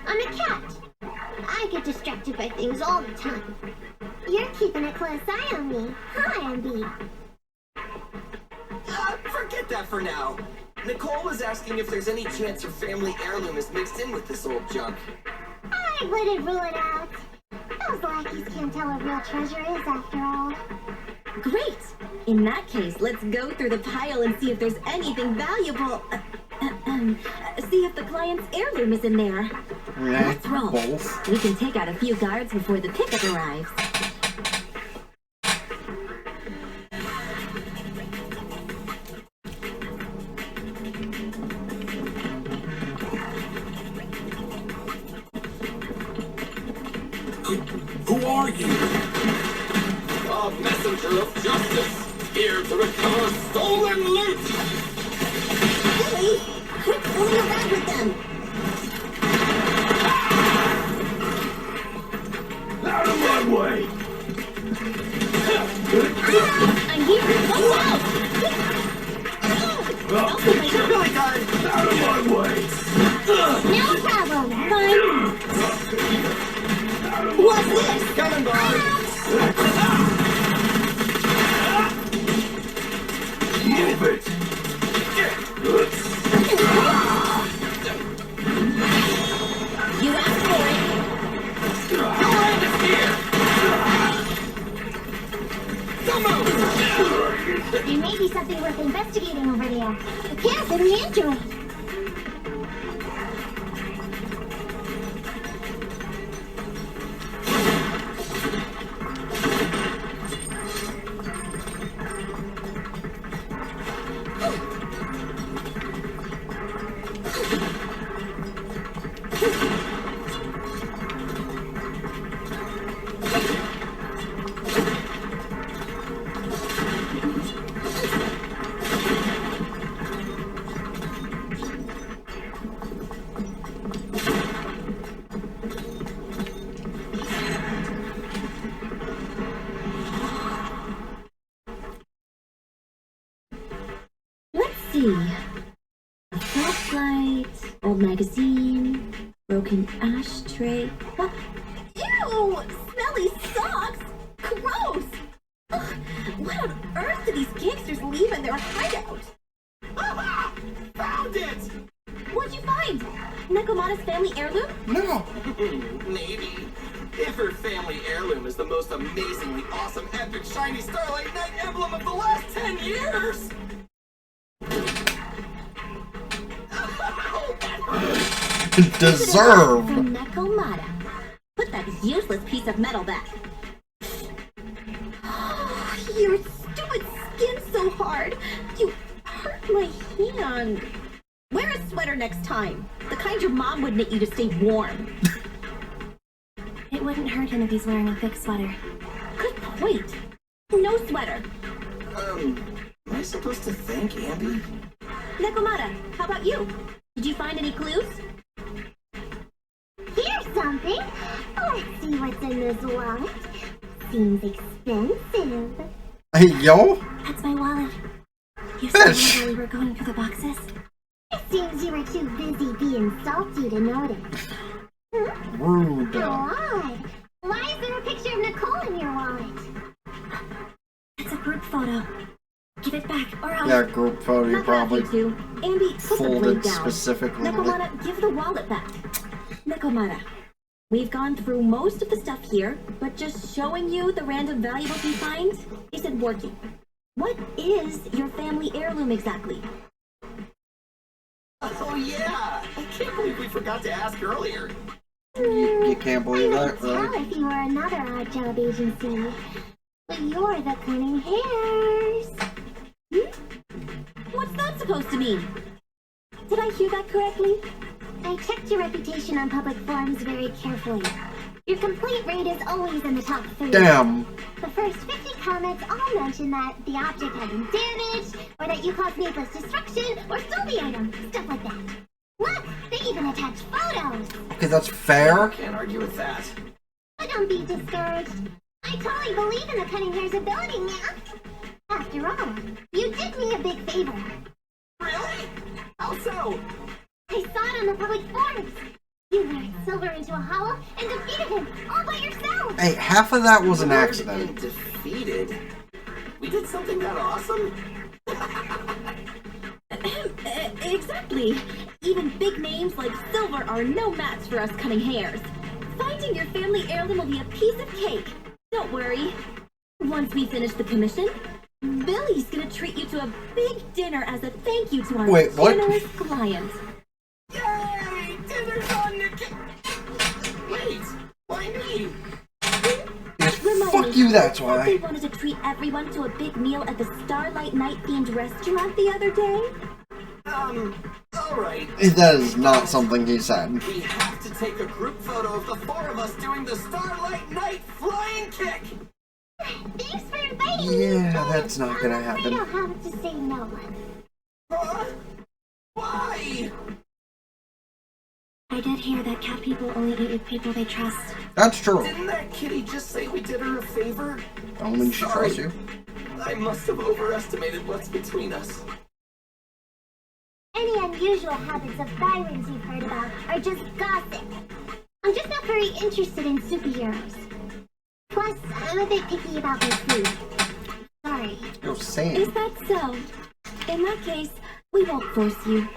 I'm a cat. I get distracted by things all the time. You're keeping a close eye on me, huh, Ambi? Forget that for now. Nicole was asking if there's any chance her family heirloom is mixed in with this old junk. I wouldn't rule it out. Those lackeys can't tell what real treasure is, after all. Great! In that case, let's go through the pile and see if there's anything valuable. See if the client's heirloom is in there. Let's roll. Both. We can take out a few guards before the pickup arrives. Who are you? a messenger of justice, here to recover stolen loot! Billy, quit fooling around with them! Out of my way! I'm here! Watch out! Really, guys? Out of my way! No problem. Fine. What's this? Coming, boss! Move it! You asked for it. There may be something worth investigating over there. A cat and an android. Let's see. A flashlight, old magazine, broken ashtray. What? Ew! Smelly socks! Gross! Ugh, what on earth did these gangsters leave in their hideout? Aha! Found it! What'd you find? Nekomata's family heirloom? No. Maybe. If her family heirloom is the most amazingly awesome, epic, shiny Starlight Knight emblem of the last 10 years! Deserved. From Nekomata. Put that useless piece of metal back. Your stupid skin's so hard. You hurt my hand. Wear a sweater next time. The kind your mom would knit you to stay warm. It wouldn't hurt him if he's wearing a thick sweater. Good point. No sweater. Am I supposed to thank Ambi? Nekomata, how about you? Did you find any clues? Here's something. Let's see what's in this wallet. Seems expensive. Hey, yo. That's my wallet. You Bitch. saw while we were going through the boxes? It seems you were too busy being salty to notice. Rude. How odd. Why is there a picture of Nicole in your wallet? It's a group photo. Give it back, or else... Yeah, group photo. You Not probably happy to. Ambi, put the blade folded down. specifically. Nekomata, give the wallet back. Nekomata, we've gone through most of the stuff here, but just showing you the random valuables we find isn't working. What is your family heirloom exactly? Oh yeah! I can't believe we forgot to ask earlier. You can't believe I that, would tell really? if you were another odd job agency. But you're the Cunning Hairs. What's that supposed to mean? Did I hear that correctly? I checked your reputation on public forums very carefully. Your complaint rate is always in the top 3. Damn. The first 50 comments all mention that the object had been damaged, or that you caused needless destruction, or stole the item, stuff like that. Look, they even attach photos. Okay, that's fair. Can't argue with that. But don't be discouraged. I totally believe in the Cunning Hair's ability, man. After all, you did me a big favor. Really? How so? I saw it on the public forums. You lured Silver into a hollow and defeated him all by yourself. Hey, half of that was an Lured accident. and defeated? We did something that awesome? Exactly. Even big names like Silver are no match for us Cunning Hairs. Finding your family heirloom will be a piece of cake. Don't worry. Once we finish the commission, Billy's gonna treat you to a big dinner as a thank you to our Wait, what? generous client. Yay! Dinner's on Nick. Wait, why me? Remind Fuck me, you, that's They why. wanted to treat everyone to a big meal at the Starlight Night themed restaurant the other day. Alright. That is not something he said. We have to take a group photo of the 4 of us doing the Starlight Night flying kick! Thanks for inviting me. Yeah, that's not gonna happen. I'm afraid I'll have to say no. Why? I did hear that cat people only eat with people they trust. That's true. Didn't that kitty just say we did her a favor? Don't mean she trusts you. I must have overestimated what's between us. Any unusual habits of Byron's you've heard about are just gossip. I'm just not very interested in superheroes. Plus, I'm a bit picky about my food. Sorry. You're saying. Is that so? In that case, we won't force you.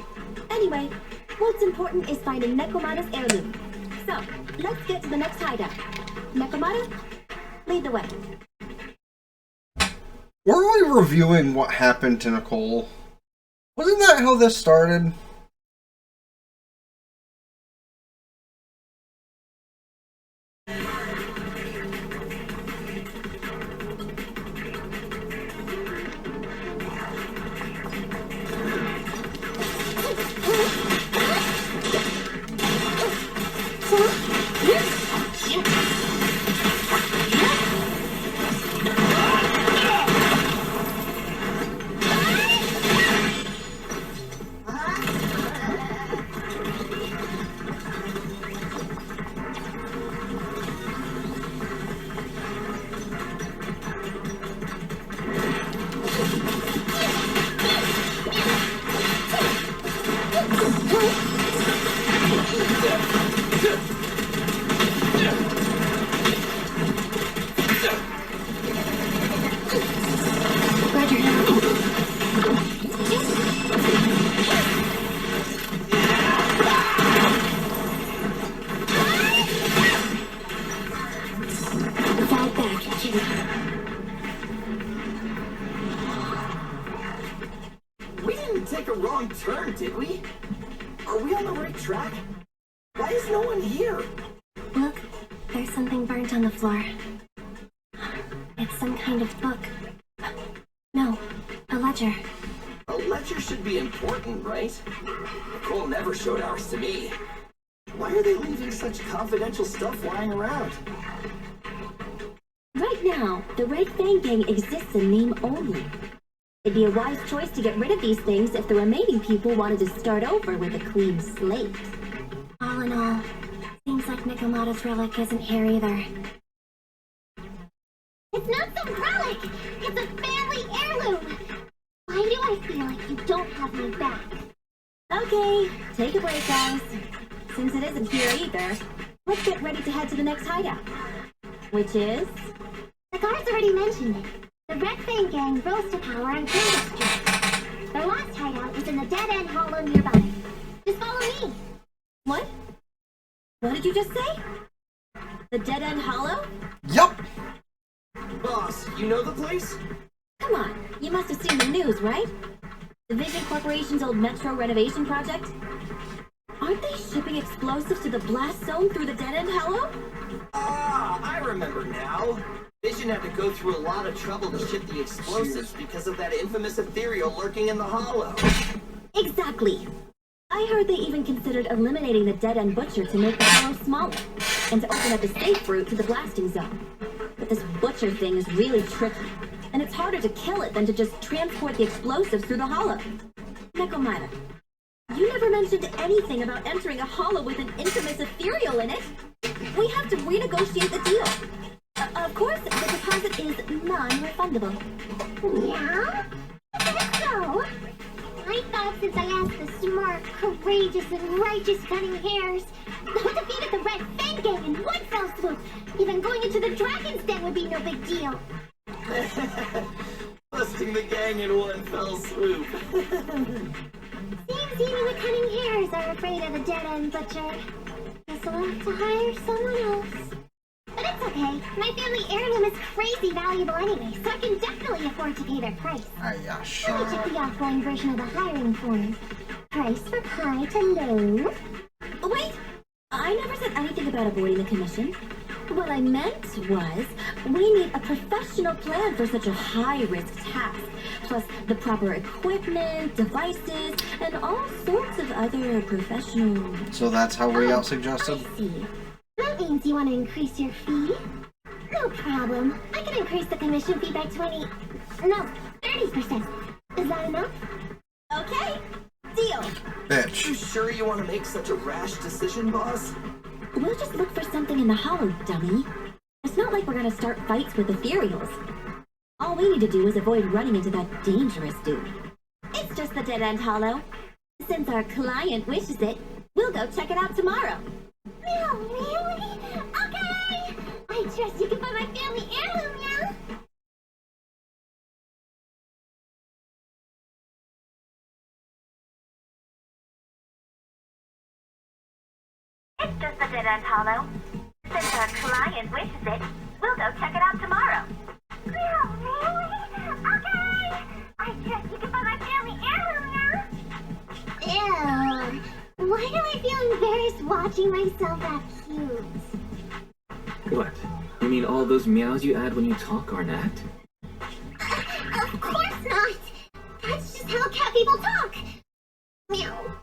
Anyway, what's important is finding Nekomata's heirloom. So, let's get to the next hideout. Nekomata, lead the way. Were we reviewing what happened to Nicole? Wasn't that how this started? We didn't take a wrong turn, did we? Are we on the right track? Why is no one here? Look, there's something burnt on the floor. It's some kind of book. No, a ledger. A ledger should be important, right? Nicole never showed ours to me. Why are they leaving such confidential stuff lying around? Right now, the Red Fang Gang exists in name only. It'd be a wise choice to get rid of these things if the remaining people wanted to start over with a clean slate. All in all, seems like Nekomata's relic isn't here either. It's not some relic! It's a family heirloom! Why do I feel like you don't have my back? Okay, take a break, guys. Since it isn't here either, let's get ready to head to the next hideout. Which is? The guards already mentioned it. The Red Fang Gang rose to power on Candace Street. Their last hideout is in the dead-end hollow nearby. Just follow me. What? What did you just say? The Dead-End Hollow? Yup! Boss, you know the place? Come on, you must have seen the news, right? The Vision Corporation's old metro renovation project? Aren't they shipping explosives to the blast zone through the Dead-End Hollow? Ah, I remember now. Vision had to go through a lot of trouble to ship the explosives because of that infamous ethereal lurking in the hollow. Exactly. I heard they even considered eliminating the Dead-End Butcher to make the hollow smaller, and to open up a safe route to the blasting zone. But this Butcher thing is really tricky, and it's harder to kill it than to just transport the explosives through the hollow. Nekomata, you never mentioned anything about entering a hollow with an infamous ethereal in it. We have to renegotiate the deal. Of course, the deposit is non-refundable. Yeah? That's so. I thought since I asked the smart, courageous, and righteous Cunning Hares who defeated the Red Fang Gang in one fell swoop, even going into the Dragon's Den would be no big deal. Busting the gang in one fell swoop. Seems even the Cunning Hares are afraid of the Dead-End Butcher. Guess we'll have to hire someone else. But it's okay. My family heirloom is crazy valuable anyway, so I can definitely afford to pay their price. Yeah, sure. Let me check the offline version of the hiring form. Price from high to low. Wait! I never said anything about avoiding the commission. What I meant was, we need a professional plan for such a high-risk task, plus the proper equipment, devices, and all sorts of other professional... So that's how we out suggested? I see. That means you want to increase your fee? No problem. I can increase the commission fee by 30%. Is that enough? Okay, deal. Bitch. You sure you want to make such a rash decision, boss? We'll just look for something in the hollow, dummy. It's not like we're gonna start fights with ethereals. All we need to do is avoid running into that dangerous dude. It's just the dead-end hollow. Since our client wishes it, we'll go check it out tomorrow. No, really? Okay! I trust you can find my family heirloom, yeah? It's just a dead-end hollow. Since our client wishes it, we'll go check it out tomorrow. No, really? Okay! I trust you can find my family heirloom, yeah? Ew. Why do I feel embarrassed watching myself act cute? What? You mean all those meows you add when you talk aren't act? Of course not! That's just how cat people talk! Meow.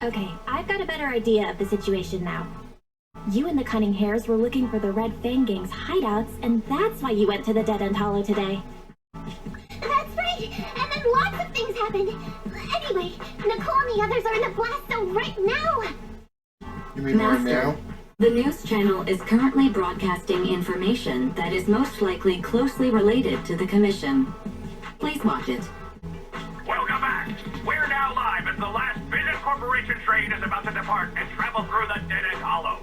Okay, I've got a better idea of the situation now. You and the Cunning Hares were looking for the Red Fang Gang's hideouts, and that's why you went to the Dead-End Hollow today. That's right! And then lots of things happened! Anyway, Nicole and the others are in the blast zone right now! You mean right Master, now? the news channel is currently broadcasting information that is most likely closely related to the Commission. Please watch it. Welcome back. We're now live as the last Vision Corporation train is about to depart and travel through the Dead-End Hollow.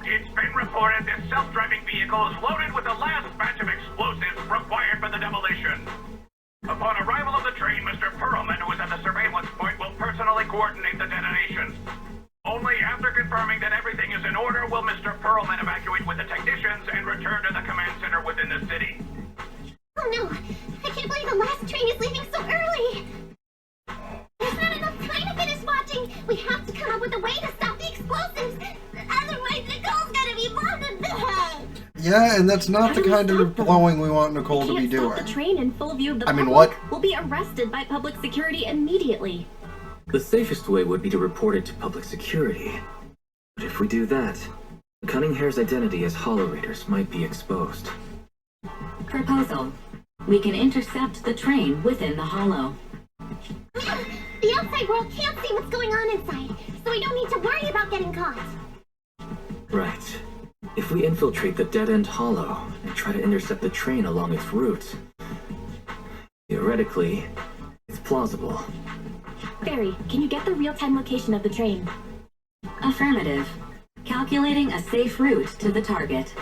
It's been reported this self-driving vehicle is loaded with the last batch of explosives required for the demolition. Upon arrival of the train, Mr. Perlman, who is at the surveillance point, will personally coordinate the detonation. Only after confirming that everything is in order will Mr. Perlman evacuate with the technicians and return to the command center within the city. Oh no! I can't believe the last train is leaving so early! There's not enough time to finish watching! We have to come up with a way to stop the explosives! Otherwise, Nicole's gonna be bothered! Yeah, and that's not the kind of blowing we want Nicole to be Can't stop doing. the train in full view of the I mean, public. what? We'll be arrested by public security immediately. The safest way would be to report it to public security. But if we do that, the Cunning Hare's identity as Hollow Raiders might be exposed. Proposal. We can intercept the train within the hollow. The outside world can't see what's going on inside, so we don't need to worry about getting caught. Right. If we infiltrate the dead-end hollow and try to intercept the train along its route, theoretically, it's plausible. Barry, can you get the real-time location of the train? Affirmative. Calculating a safe route to the target.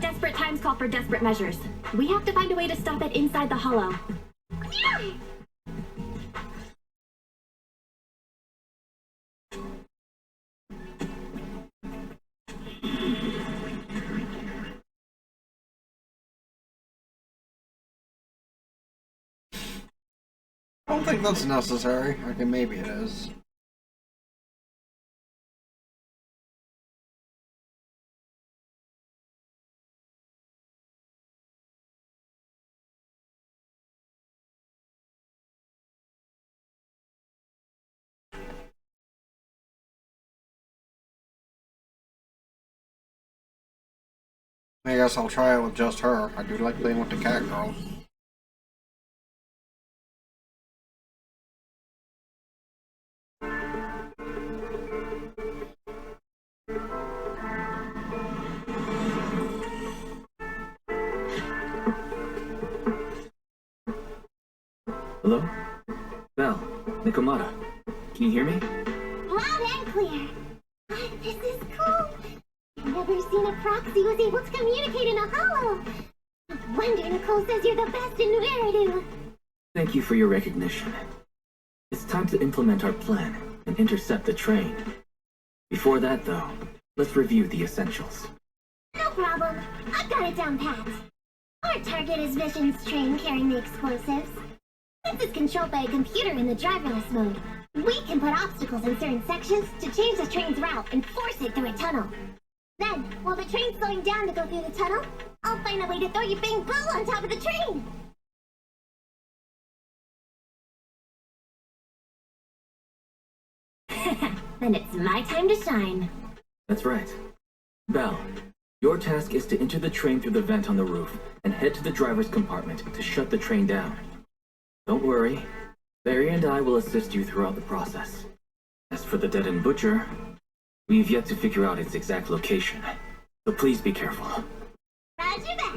Desperate times call for desperate measures. We have to find a way to stop it inside the hollow. I don't think that's necessary. Okay, maybe it is. I guess I'll try it with just her. I do like playing with the cat girl. Hello? Val, Nikomata, can you hear me? Loud and clear. This is cool. I've never seen a proxy was able to communicate in a hollow. No wonder Nicole says you're the best in Veridu. Thank you for your recognition. It's time to implement our plan and intercept the train. Before that, though, let's review the essentials. No problem. I've got it down pat. Our target is Vision's train carrying the explosives. Since it's controlled by a computer in the driverless mode, we can put obstacles in certain sections to change the train's route and force it through a tunnel. Then, while the train's slowing down to go through the tunnel, I'll find a way to throw your bang boo on top of the train! Then it's my time to shine. That's right. Val, Your task is to enter the train through the vent on the roof and head to the driver's compartment to shut the train down. Don't worry, Barry and I will assist you throughout the process. As for the dead-end butcher, we've yet to figure out its exact location, so please be careful. Roger that.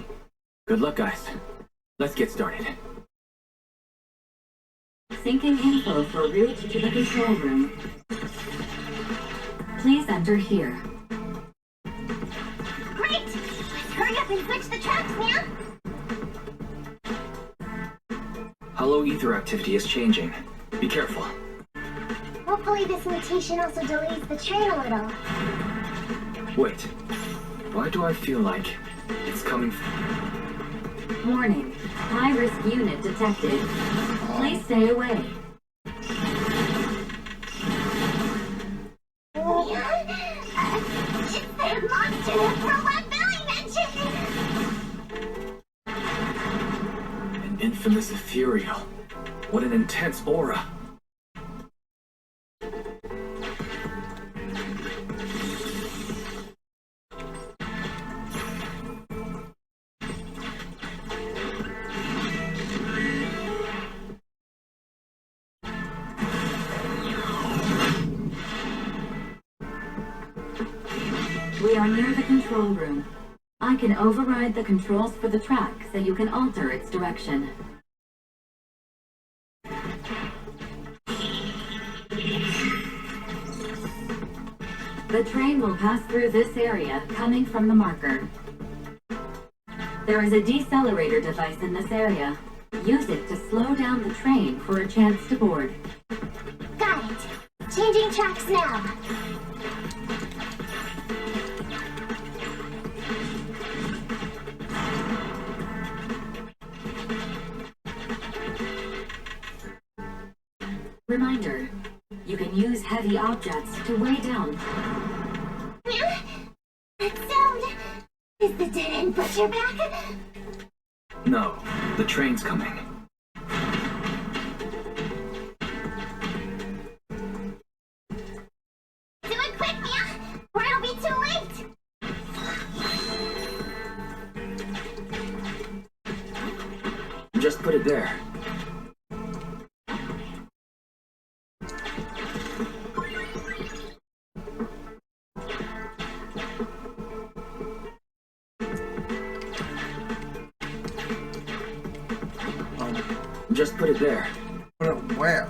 Good luck, guys. Let's get started. Syncing info for route to the control room. Please enter here. Great! Let's hurry up and switch the tracks, man! Hollow ether activity is changing. Be careful. Hopefully this mutation also delays the train a little. Wait. Why do I feel like it's coming Warning. High-risk unit detected. Please stay away. It's that monster that Robot Billy mentioned! An infamous ethereal. What an intense aura. We are near the control room. I can override the controls for the track so you can alter its direction. The train will pass through this area, coming from the marker. There is a decelerator device in this area. Use it to slow down the train for a chance to board. Got it. Changing tracks now. Reminder, you can use heavy objects to weigh down. That sound... Is the dead-end butcher back? No, the train's coming. Do it quick, Mia! Or it'll be too late! Just put it there. Just put it there. Put it where?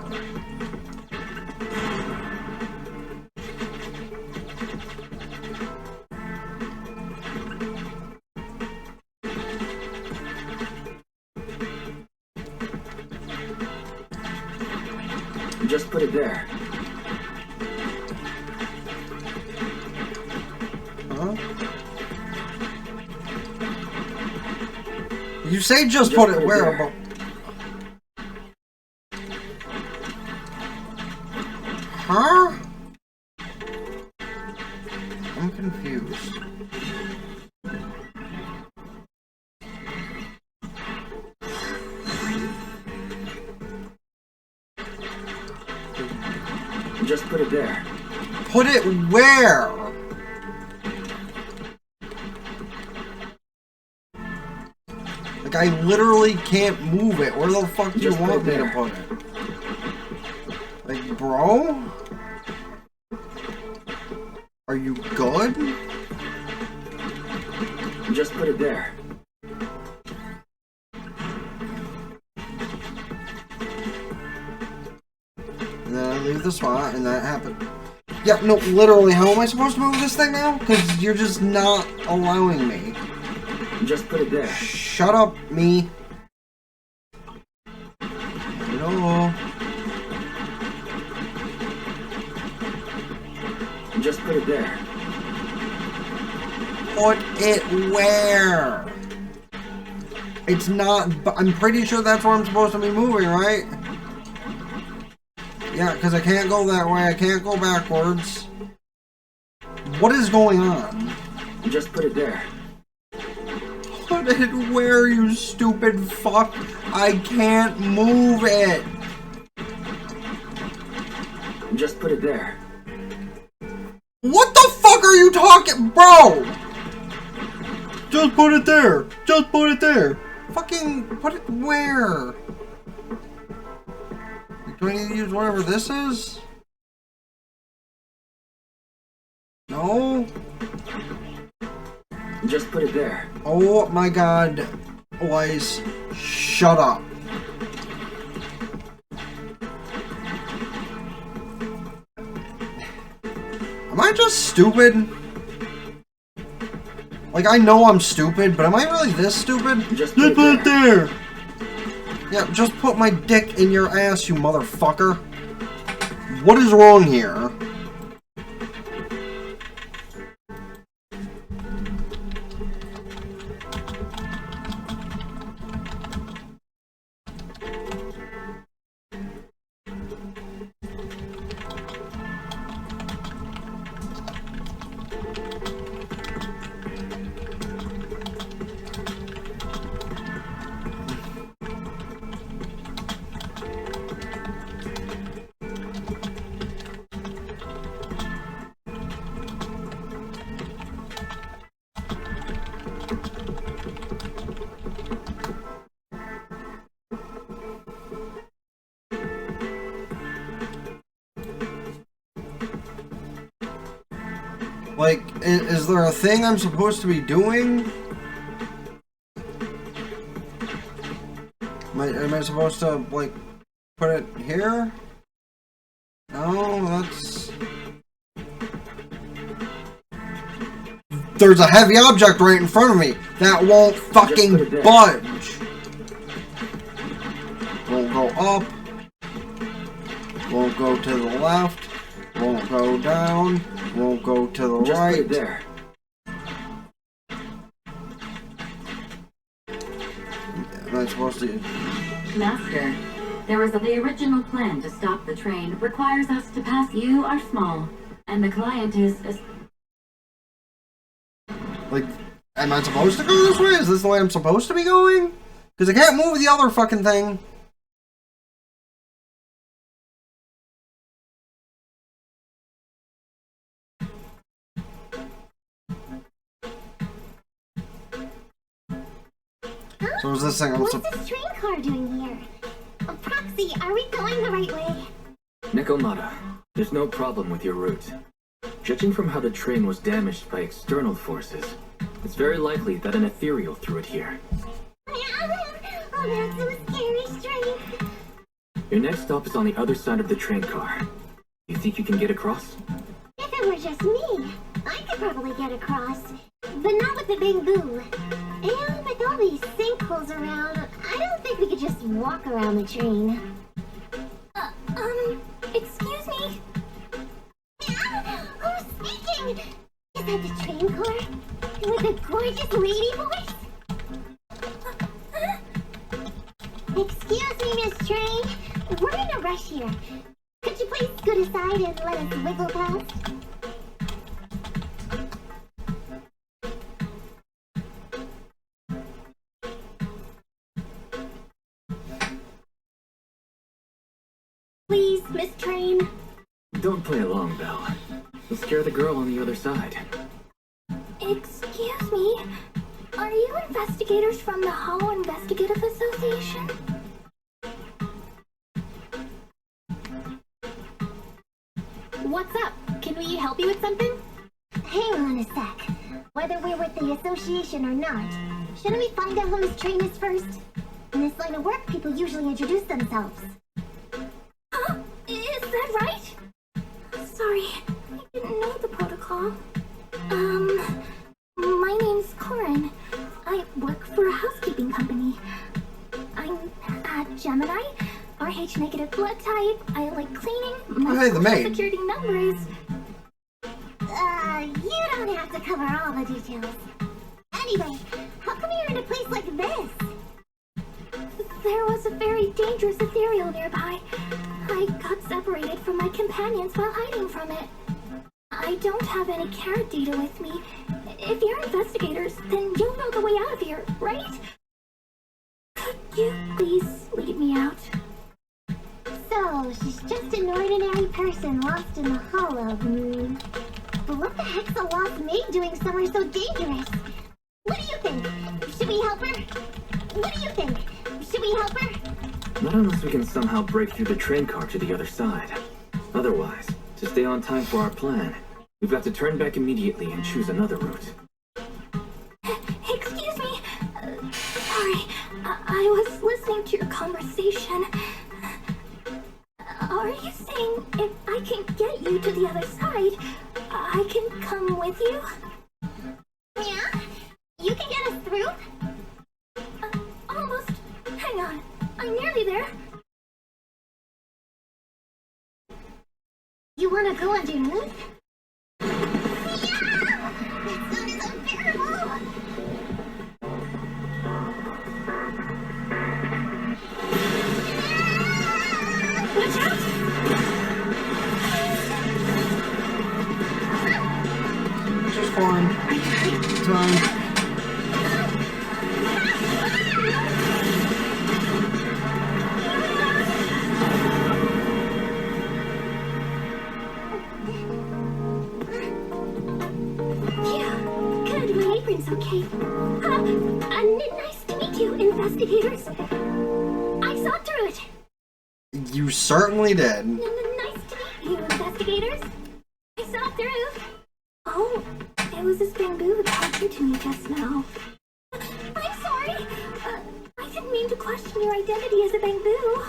Just put it there. Huh? You say just put it where, but... Huh? I'm confused. Just put it there. Put it where? Like, I literally can't move it. Where the fuck do you want me to put it? Like, bro? Are you good? Just put it there. And then I leave the spot, and that happened. Yeah, no, literally, how am I supposed to move this thing now? Because you're just not allowing me. Just put it there. Shut up, me. No. Just put it there. Put it where? It's not... I'm pretty sure that's where I'm supposed to be moving, right? Yeah, because I can't go that way. I can't go backwards. What is going on? Just put it there. Put it where, you stupid fuck? I can't move it. Just put it there. What the fuck are you talking, bro? Just put it there! Just put it there! Fucking put it where? Do I need to use whatever this is? No? Just put it there. Oh my god. Weiss, shut up. Am I just stupid? Like, I know I'm stupid, but am I really this stupid? Just put it there! Yeah, just put my dick in your ass, you motherfucker. What is wrong here? Like, is there a thing I'm supposed to be doing? Am I supposed to, like, put it here? No, that's... There's a heavy object right in front of me that won't fucking budge. Won't go up. Won't go to the left. Won't go down. Won't go to the Just right. Put it there. Am I supposed to... Master, the original plan to stop the train requires us to pass you are small, and the client is... Like, am I supposed to go this way? Is this the way I'm supposed to be going? Because I can't move the other fucking thing. So is this thing What's this train car doing here? Proxy, are we going the right way? Nikomata, there's no problem with your route. Judging from how the train was damaged by external forces, it's very likely that an ethereal threw it here. Oh, that's so scary, Strength. Your next stop is on the other side of the train car. You think you can get across? If it were just me, I could probably get across. But not with the big boo. And with all these sinkholes around, I don't think we could just walk around the train. Excuse me? Who's speaking? Is that the train car? With a gorgeous lady voice? Excuse me, Miss Train. We're in a rush here. Could you please scoot aside and let us wiggle past? Please, Miss Train. Don't play along, Belle. You'll scare the girl on the other side. Excuse me. Are you investigators from the Hollow Investigative Association? What's up? Can we help you with something? Hang on a sec. Whether we're with the association or not, shouldn't we find out who Miss Train is first? In this line of work, people usually introduce themselves. Huh? Is that right? Sorry, I didn't know the protocol. My name's Corin. I work for a housekeeping company. I'm a Gemini, RH negative blood type. I like cleaning. My Hey, the maid. social security number is... you don't have to cover all the details. Anyway, how come you're in a place like this? There was a very dangerous ethereal nearby. I got separated from my companions while hiding from it. I don't have any carrot data with me. If you're investigators, then you'll know the way out of here, right? Could you please lead me out? So, she's just an ordinary person lost in the hollow. But what the heck's a lost maid doing somewhere so dangerous? What do you think? Should we help her? What do you think? Should we help her? Not unless we can somehow break through the train car to the other side. Otherwise, to stay on time for our plan, we've got to turn back immediately and choose another route. Excuse me. Sorry. I was listening to your conversation. Are you saying if I can get you to the other side, I can come with you? Yeah? You can get us through? Almost. Hang on. I'm nearly there. You wanna go underneath? Yeah! That sound is unbearable! Watch out! Just fine. Time. Apron's okay. Nice to meet you, investigators. I saw through it. You certainly did. Nice to meet you, investigators. I saw through. Oh, it was this bamboo that talked to me just now. I'm sorry. I didn't mean to question your identity as a bamboo.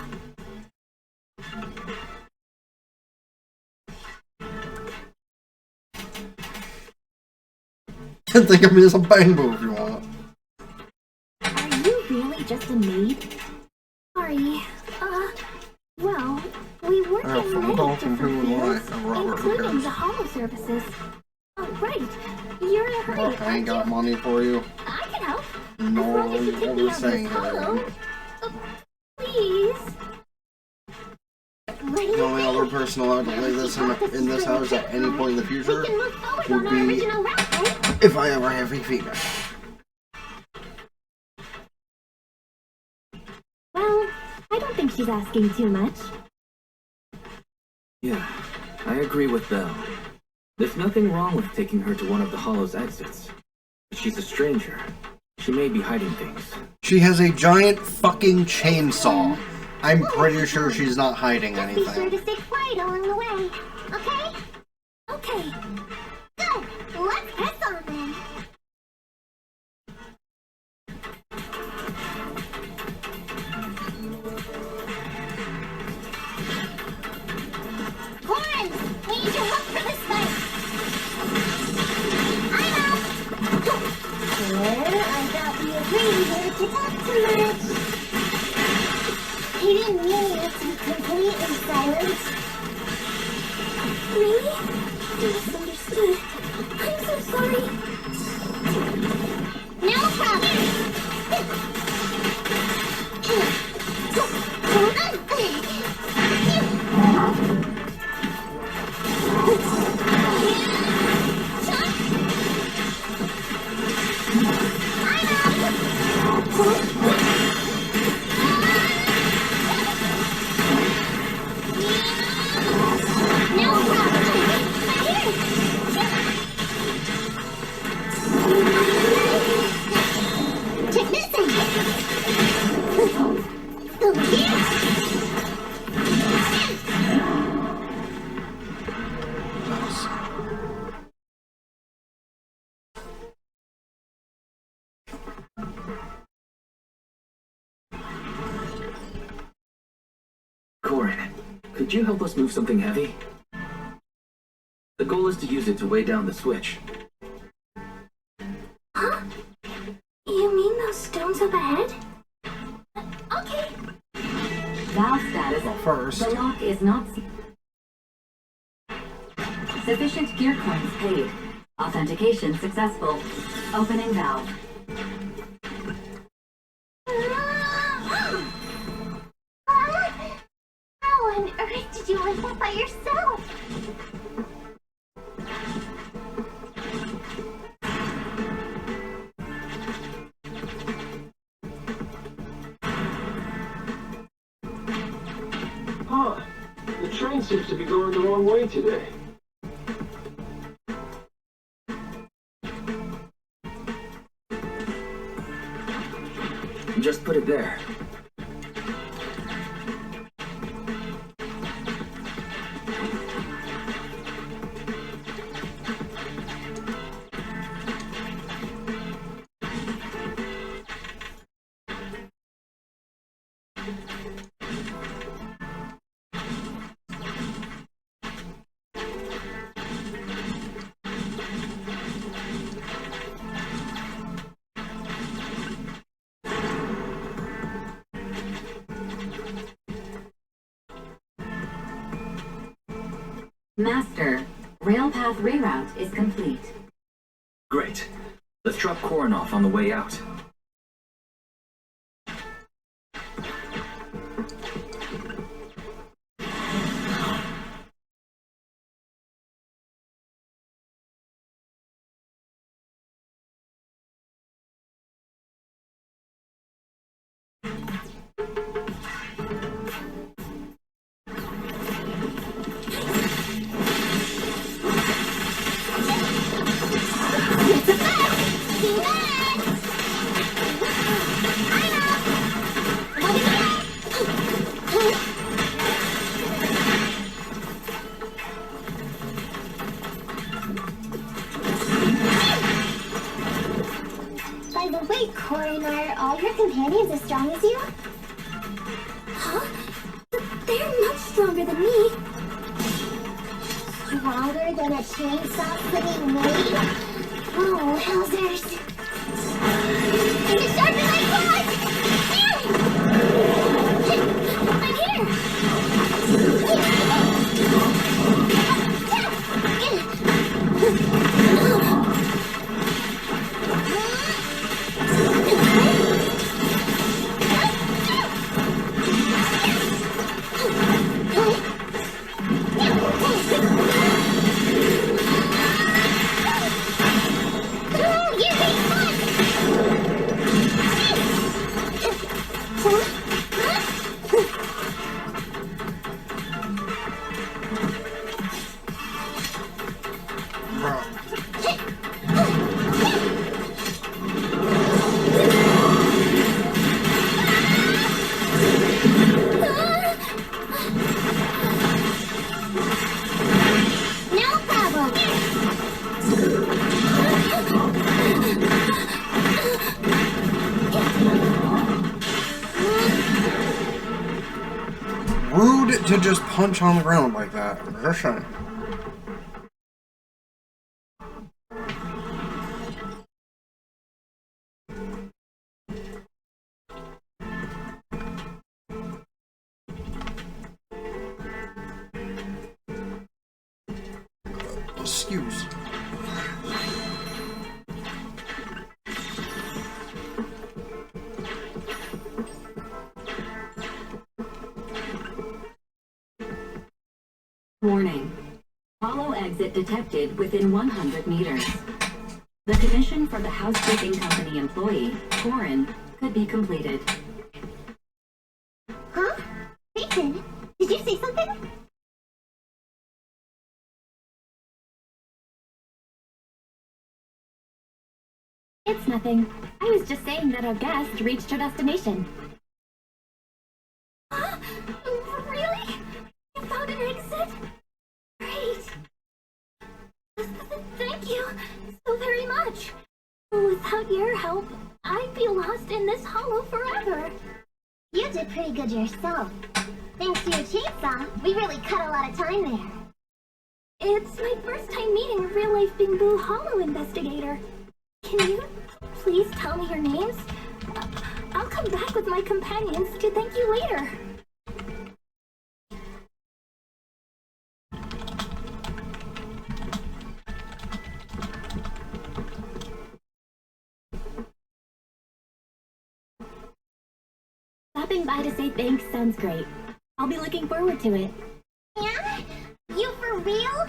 Think of me as a bamboo if you want. Are you really just a maid? Sorry. Well, we work in many different fields, including the holo services. Oh, right. You're in a hurry. Look, I ain't got money for you. I can help. No, as long as you take me out of saying this holo. Please. The only other person allowed to play this in this house at any point in the future would be if I ever have a female. Well, I don't think she's asking too much. Yeah, I agree with Belle. There's nothing wrong with taking her to one of the Hollow's exits. But she's a stranger. She may be hiding things. She has a giant fucking chainsaw. I'm pretty sure she's not hiding anything. Be sure to stay quiet along the way, okay? Okay. Good. Let's press on then. Lauren, we need your help for this fight. I'm out. Well, I thought we agreed not to talk too much. He didn't mean you to be completely silent. Really? Misunderstood. I'm so sorry. No problem. Corin, could you help us move something heavy? The goal is to use it to weigh down the switch. Huh? You mean those stones up ahead? Okay. Valve status. Well, first. The lock is not... Sufficient gear coins paid. Authentication successful. Opening valve. How on earth did you lift that by yourself? Huh. The train seems to be going the wrong way today. Just put it there. Master, rail path reroute is complete. Great. Let's drop Corin off on the way out. By the way, Corin, are all your companions as strong as you? Huh? They're much stronger than me. Stronger than a chainsaw clicking blade? Oh, wowzers. Is it sharp as I thought? Rude to just punch on the ground like that. Just saying. Excuse. Warning. Hollow exit detected within 100 meters. The commission for the housekeeping company employee, Corin, could be completed. Huh? Ethan, did you say something? It's nothing. I was just saying that our guest reached her destination. Huh? Really? You found an exit? Great. Thank you so very much. Without your help, I'd be lost in this hollow forever. You did pretty good yourself. Thanks to your chainsaw, we really cut a lot of time there. It's my first time meeting a real-life Bingbu Hollow investigator. Can you please tell me your names? I'll come back with my companions to thank you later. Stopping by to say thanks sounds great. I'll be looking forward to it. Yeah? You for real?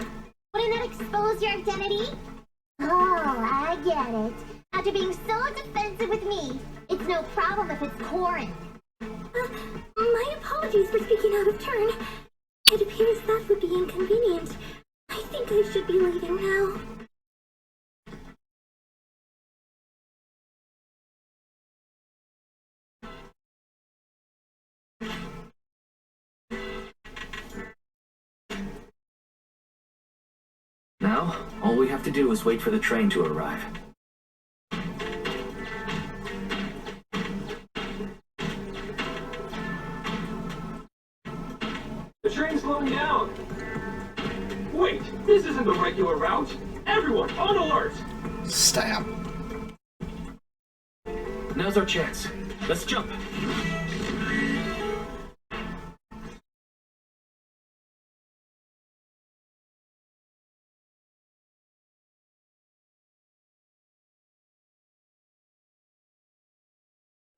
Wouldn't that expose your identity? Oh, I get it. After being so defensive with me, it's no problem if it's Corin. My apologies for speaking out of turn. It appears that would be inconvenient. I think I should be leaving now. Now, all we have to do is wait for the train to arrive. The train's slowing down. Wait, this isn't the regular route. Everyone, on alert! Stab. Now's our chance. Let's jump.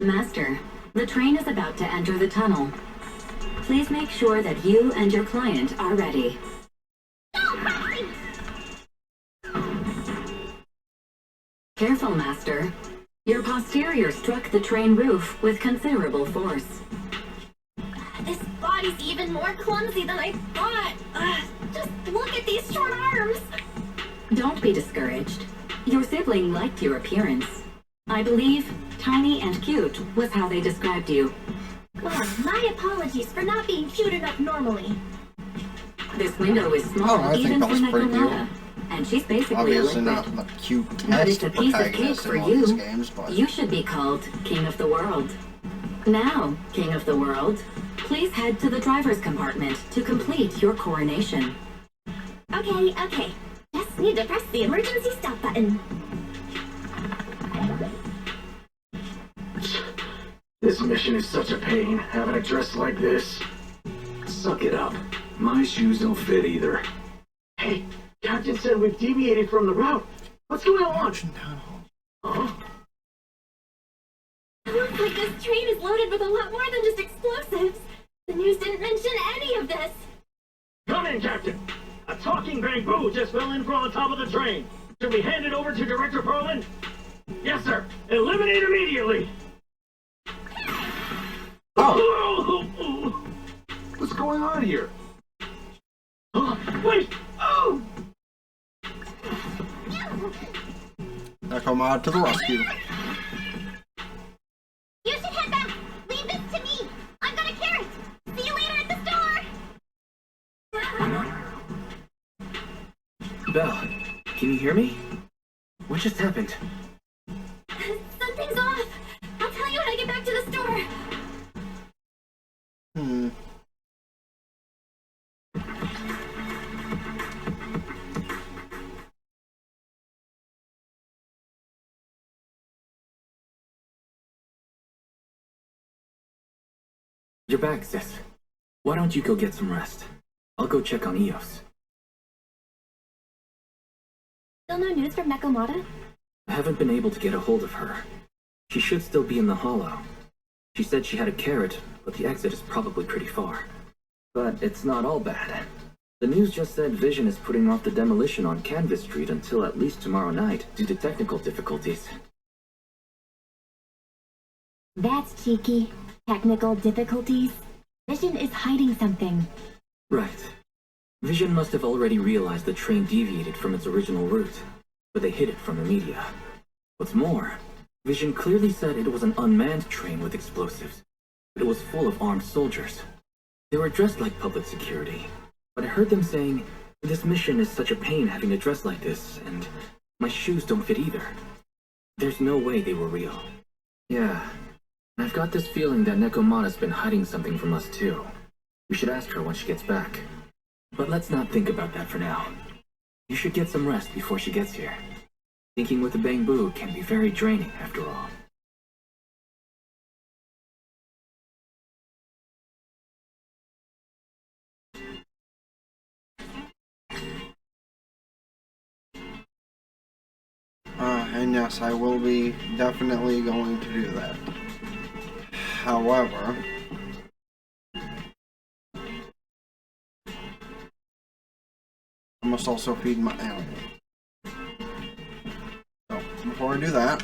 Master, the train is about to enter the tunnel. Please make sure that you and your client are ready. Careful, Master. Your posterior struck the train roof with considerable force. This body's even more clumsy than I thought. Just look at these short arms. Don't be discouraged. Your sibling liked your appearance. I believe tiny and cute was how they described you. Well, my apologies for not being cute enough normally. This window is small I think even that for was pretty Nakamata, and she's basically Obviously a not liquid. the cute But it's test a piece of cake protagonist for in all these you. games, but You should be called King of the World. Now, King of the World, please head to the driver's compartment to complete your coronation. Okay. Just need to press the emergency stop button. This mission is such a pain, having it dressed like this. Suck it up. My shoes don't fit either. Hey, Captain said we've deviated from the route. What's going on? Huh? It looks like this train is loaded with a lot more than just explosives. The news didn't mention any of this. Come in, Captain. A talking bamboo just fell in from on top of the train. Should we hand it over to Director Perlman? Yes, sir. Eliminate immediately. Oh. What's going on here? Wait! Oh! Nakamata to the rescue. You should head back. Leave this to me. I've got a carrot. See you later at the store. Belle, can you hear me? What just happened? Something's off. I'll tell you when I get back to the store. You're back, sis. Why don't you go get some rest? I'll go check on Eos. Still no news from Nakamata? I haven't been able to get a hold of her. She should still be in the hollow. She said she had a carrot, but the exit is probably pretty far. But it's not all bad. The news just said Vision is putting off the demolition on Canvas Street until at least tomorrow night due to technical difficulties. That's cheeky. Technical difficulties. Vision is hiding something. Right. Vision must have already realized the train deviated from its original route, but they hid it from the media. What's more, Vision clearly said it was an unmanned train with explosives, but it was full of armed soldiers. They were dressed like public security, but I heard them saying, "This mission is such a pain having to dress like this, and my shoes don't fit either." There's no way they were real. Yeah, I've got this feeling that Nekomata's been hiding something from us too. We should ask her when she gets back. But let's not think about that for now. You should get some rest before she gets here. Thinking with a bamboo can be very draining after all. And yes, I will be definitely going to do that. However, I must also feed my animal. So, before I do that,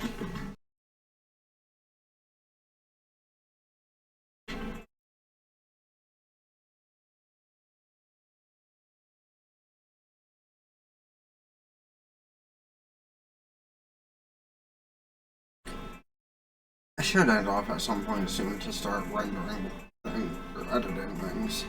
I should end off at some point soon to start rendering things or editing things.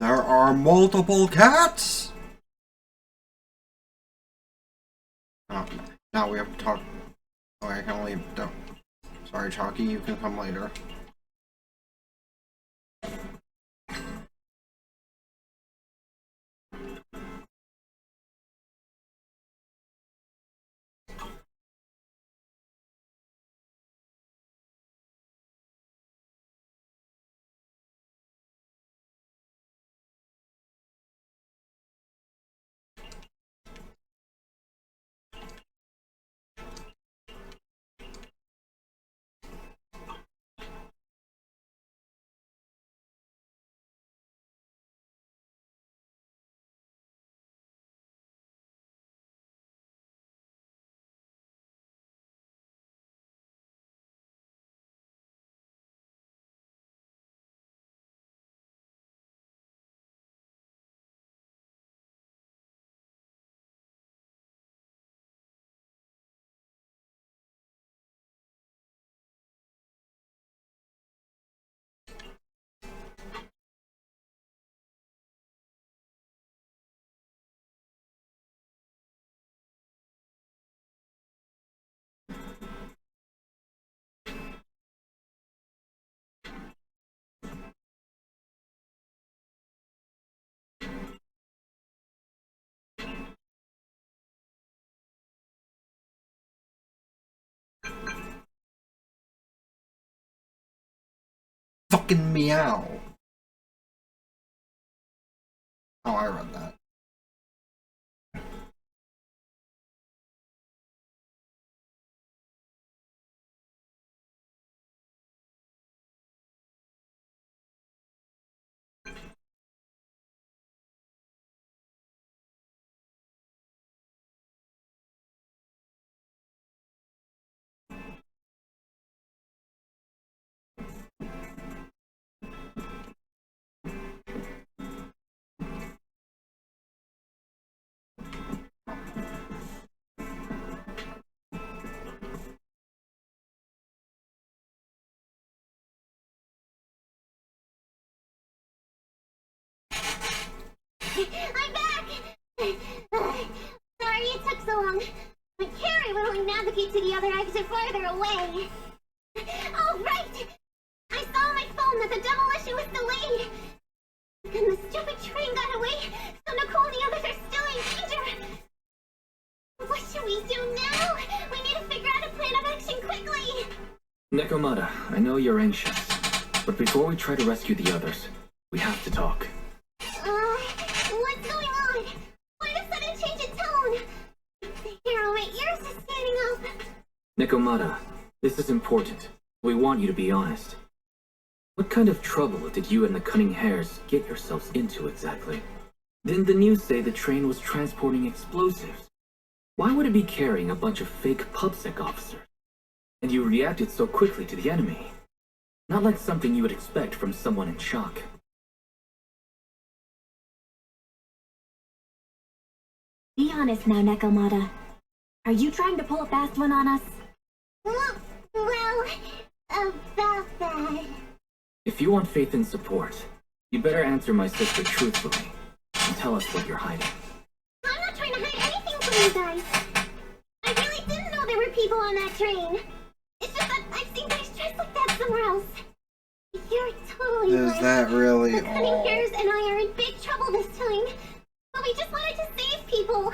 There are multiple cats? Oh, now we have to talk. Oh, I can leave. Don't. Sorry, Chalky, you can come later. Fucking meow. Oh, I read that. I'm back! Sorry it took so long. But Carrie would only navigate to the other exit farther away. Oh, right! I saw on my phone that the demolition was delayed. And the stupid train got away, so Nicole and the others are still in danger. What should we do now? We need to figure out a plan of action quickly. Nekomata, I know you're anxious, but before we try to rescue the others, we have to talk. What's going on? Why the sudden change in tone? The hair on my ears is standing up. Nekomata, this is important. We want you to be honest. What kind of trouble did you and the Cunning Hares get yourselves into exactly? Didn't the news say the train was transporting explosives? Why would it be carrying a bunch of fake PubSec officers? And you reacted so quickly to the enemy. Not like something you would expect from someone in shock. Be honest now, Nekomata. Are you trying to pull a fast one on us? Well, about that. If you want faith and support, you better answer my sister truthfully and tell us what you're hiding. I'm not trying to hide anything from you guys. I really didn't know there were people on that train. It's just that I've seen guys dressed like that somewhere else. You're totally right. Is that really The Cunning all? Hares and I are in big trouble this time. But we just wanted to save people.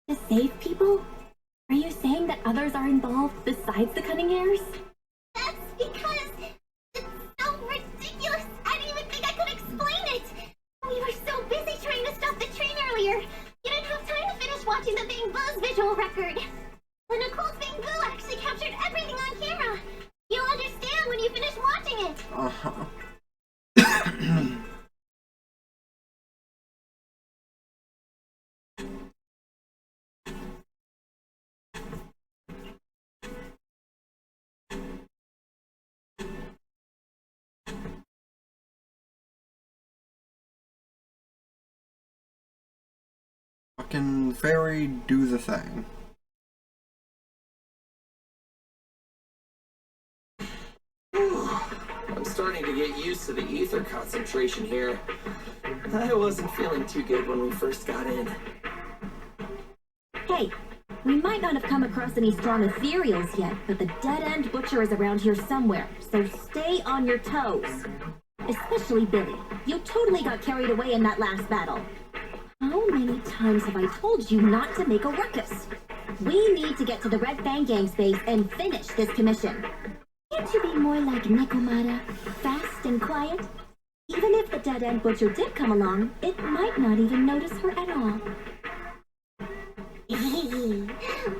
To save people? Are you saying that others are involved besides the Cunning Hares? That's because it's so ridiculous. I didn't even think I could explain it. We were so busy trying to stop the train earlier. You didn't have time to finish watching the Bang Buzz visual record. But Nicole's Bang Boo actually captured everything on camera. You'll understand when you finish watching it. Uh-huh. Fucking fairy, do the thing. get used to the ether concentration here. I wasn't feeling too good when we first got in. Hey, we might not have come across any strong ethereals yet, but the dead-end butcher is around here somewhere, so stay on your toes. Especially Billy. You totally got carried away in that last battle. How many times have I told you not to make a ruckus? We need to get to the Red Fang Gang's base and finish this commission. Can't you be more like Nekomata, fast and quiet? Even if the dead-end butcher did come along, it might not even notice her at all.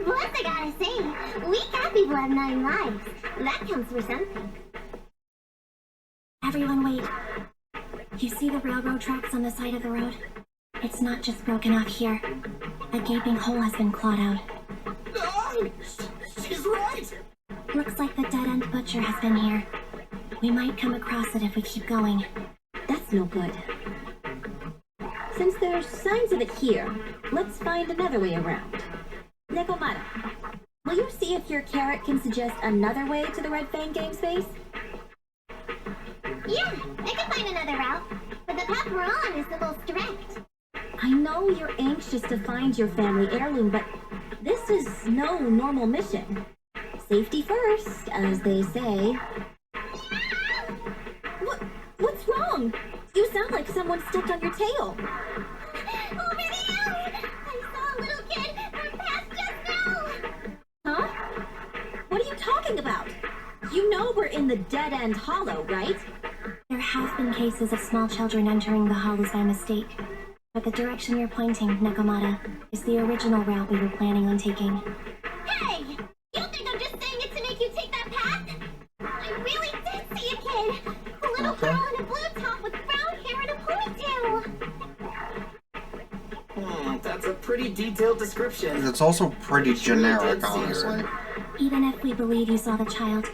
What I gotta say, we got people have 9 lives. That counts for something. Everyone wait. You see the railroad tracks on the side of the road? It's not just broken off here. A gaping hole has been clawed out. Oh, she's right! Looks like the dead-end butcher has been here. We might come across it if we keep going. That's no good. Since there's signs of it here, let's find another way around. Nekomata, will you see if your carrot can suggest another way to the Red Fang Gang's base? Yeah, I can find another route, but the path we're on is the most direct. I know you're anxious to find your family heirloom, but this is no normal mission. Safety first, as they say. What's wrong? You sound like someone stepped on your tail. Over there! I saw a little kid run past just now! Huh? What are you talking about? You know we're in the dead-end hollow, right? There have been cases of small children entering the hollows by mistake. But the direction you're pointing, Nekomata, is the original route we were planning on taking. Hey! You don't think I'm just saying it to make you take that path? I really did see a kid! A little girl in a blue top with brown hair and a ponytail! That's a pretty detailed description. It's also pretty generic, did see her. honestly. Even if we believe you saw the child,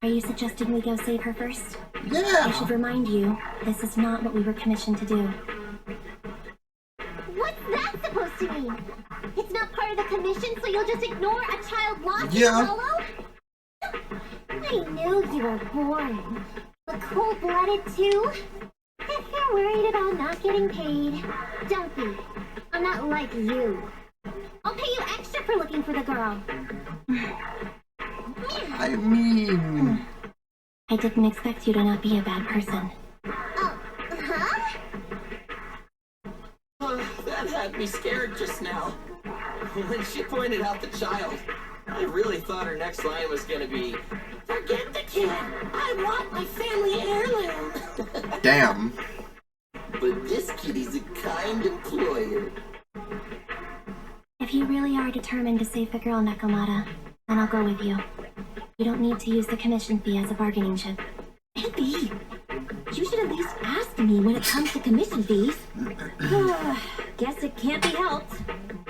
are you suggesting we go save her first? Yeah! I should remind you, this is not what we were commissioned to do. What's that supposed to mean? It's not part of the commission, so you'll just ignore a child lost Yeah. in hollow? I knew you were boring. But cold-blooded, too? If you're worried about not getting paid, don't be. I'm not like you. I'll pay you extra for looking for the girl. I mean... I didn't expect you to not be a bad person. Oh, huh? That had me scared just now. When she pointed out the child, I really thought her next line was gonna be, "Forget the kid! I want my family heirloom!" Damn. But this kitty's a kind employer. If you really are determined to save the girl, Nekomata, then I'll go with you. You don't need to use the commission fee as a bargaining chip. Eddie, you should at least ask me when it comes to commission fees. Guess it can't be helped.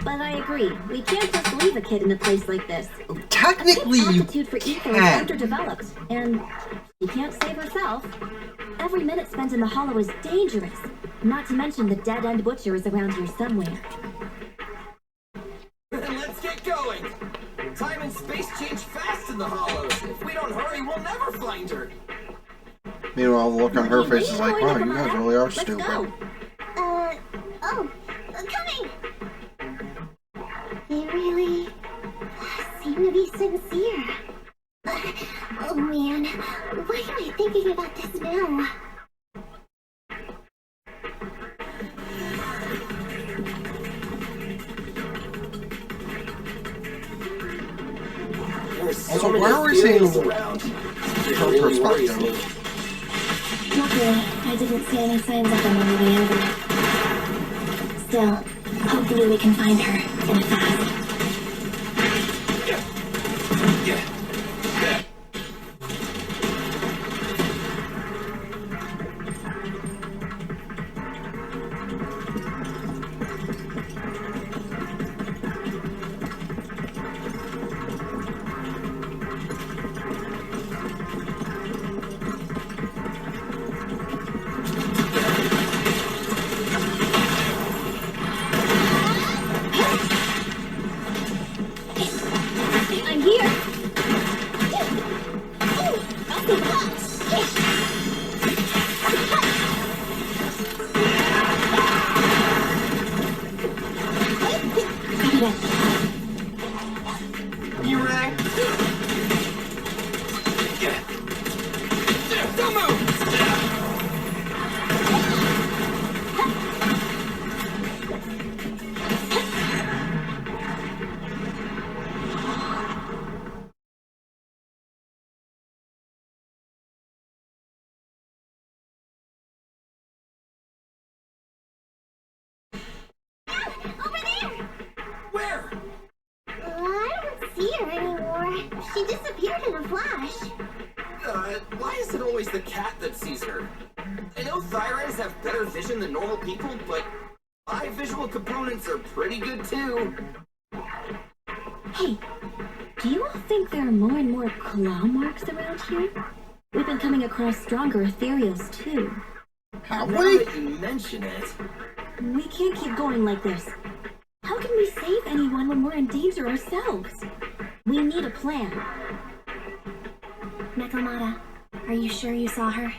But I agree, we can't just leave a kid in a place like this. Technically, A kid's you aptitude for ether is can. underdeveloped, and she can't save herself. Every minute spent in the hollow is dangerous. Not to mention the dead-end butcher is around here somewhere. Then let's get going! Time and space change fast in the hollows. If we don't hurry, we'll never find her. Meanwhile, the look on her face is Where like, are wow, you you going, guys Nekomata? really are Let's stupid. go. Coming! They really seem to be sincere. Oh man, why am I thinking about this now? Also, why are we seeing around? her Really worries me. perspective? Luckily, I didn't see any signs of them on the way over. Still, hopefully we can find her, and fast. She disappeared in a flash. Why is it always the cat that sees her? I know Thyrans have better vision than normal people, but my visual components are pretty good too. Hey, do you all think there are more and more claw marks around here? We've been coming across stronger ethereals too. Have Now we? that you mention it, We can't keep going like this. How can we save anyone when we're in danger ourselves? We need a plan. Nekomata, are you sure you saw her?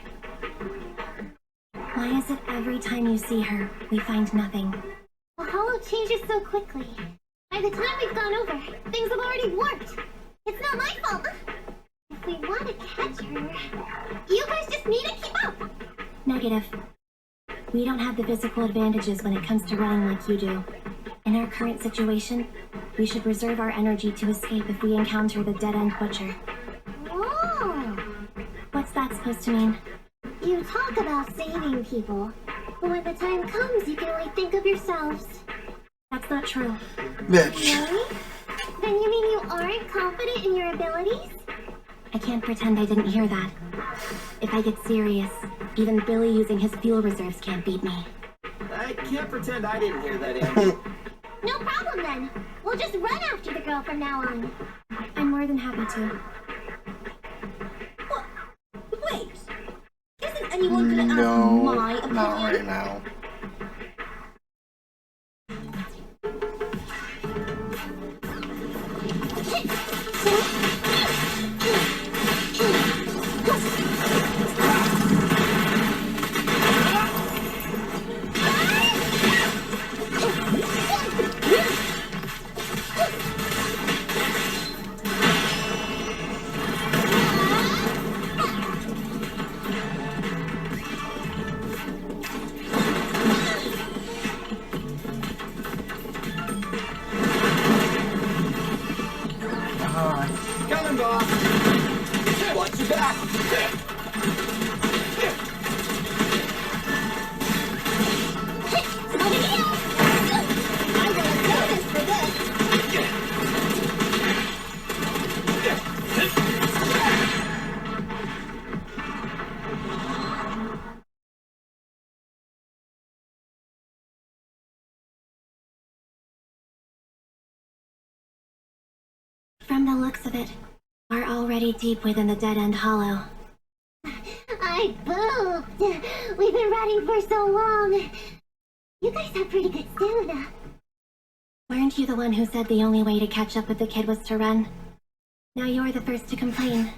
Why is it every time you see her, we find nothing? The hollow changes so quickly. By the time we've gone over, things have already warped. It's not my fault. If we want to catch her, you guys just need to keep up. Negative. We don't have the physical advantages when it comes to running like you do. In our current situation, we should reserve our energy to escape if we encounter the dead-end butcher. Whoa! What's that supposed to mean? You talk about saving people, but when the time comes, you can only think of yourselves. That's not true. Bitch. Really? Then you mean you aren't confident in your abilities? I can't pretend I didn't hear that. If I get serious, even Billy using his fuel reserves can't beat me. I can't pretend I didn't hear that, Andy. No problem then. We'll just run after the girl from now on. I'm more than happy to. Wait! Isn't anyone gonna ask No, my opinion? not right now. Coming, boss! Watch your back! I'm gonna do this for this. From the looks of it, we're already deep within the dead-end hollow. I pooped. We've been running for so long. You guys have pretty good stamina. Weren't you the one who said the only way to catch up with the kid was to run? Now you're the first to complain.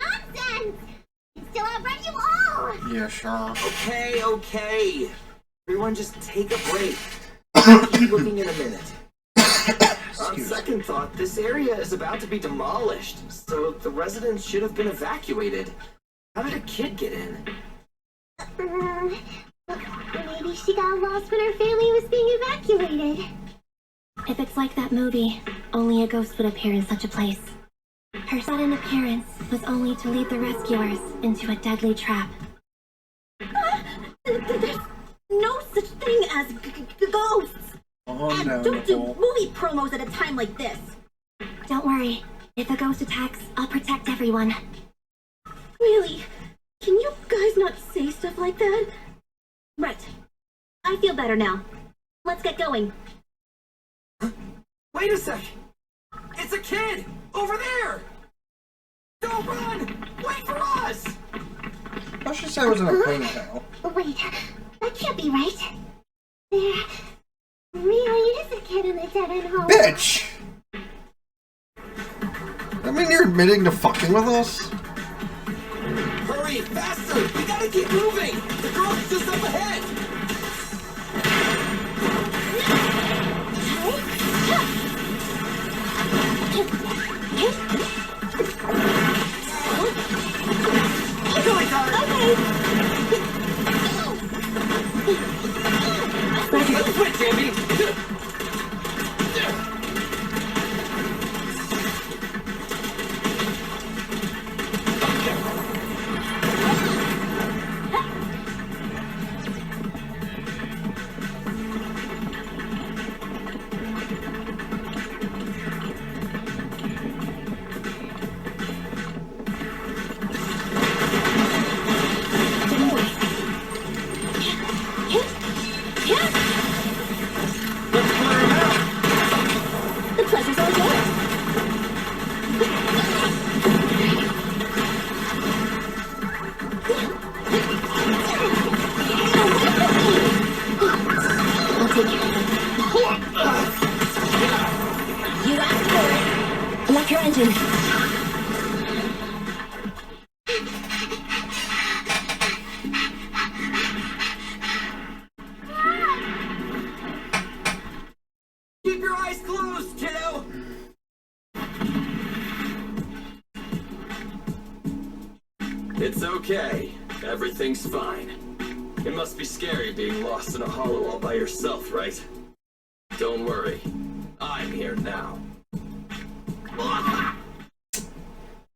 Nonsense! Can still outrun you all! Yeah, sure. Okay. Everyone just take a break. I'll keep looking in a minute. On second thought, this area is about to be demolished, so the residents should have been evacuated. How did a kid get in? Maybe she got lost when her family was being evacuated. If it's like that movie, only a ghost would appear in such a place. Her sudden appearance was only to lead the rescuers into a deadly trap. There's no such thing as ghosts! Oh And no, don't do Nicole. movie promos at a time like this! Don't worry, if a ghost attacks, I'll protect everyone. Really? Can you guys not say stuff like that? Right. I feel better now. Let's get going. Wait a sec! It's a kid! Over there! Don't run! Wait for us! I should say it was in a ponytail. Wait, that can't be right. There really is a kid in the dead-end hole. Bitch! I mean, you're admitting to fucking with us? Hurry, faster! We gotta keep moving! The girl's just up ahead! Switch, Andy! okay. Everything's fine. It must be scary being lost in a hollow all by yourself, right? Don't worry. I'm here now.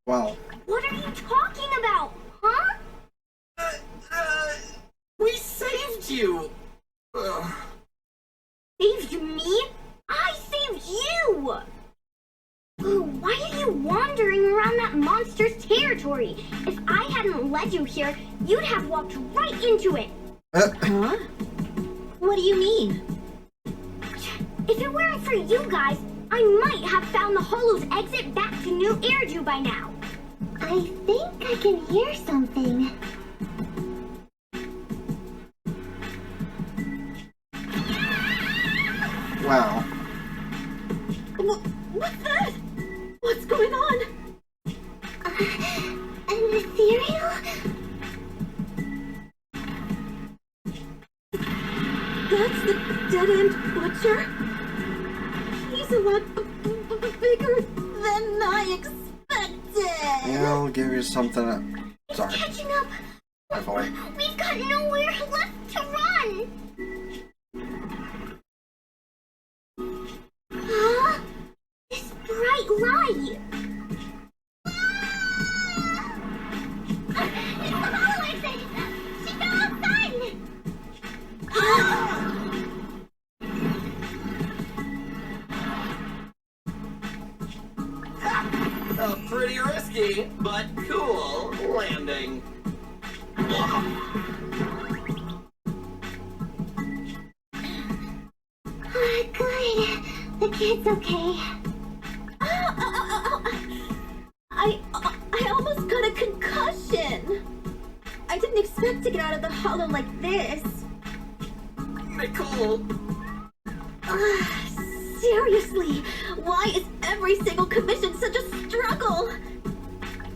Wow. What are you talking about, huh? We saved you! Saved me? I saved you! Oh, why are you wandering around that monster's territory? If I hadn't led you here, you'd have walked right into it. Huh? What do you mean? If it weren't for you guys, I might have found the Hollow's exit back to New Erdu by now. I think I can hear something. Wow. What's that? What's going on? An ethereal? That's the dead-end butcher? He's a lot bigger than I expected. Yeah, I'll give you something. Sorry. Catching up. My fault. We've got nowhere left to run. Huh? This bright light. It's the hollow exit. She fell outside. A pretty risky, but cool landing. Good. The kid's okay. I almost got a concussion. I didn't expect to get out of the hollow like this. Nicole! Seriously, why is every single commission such a struggle?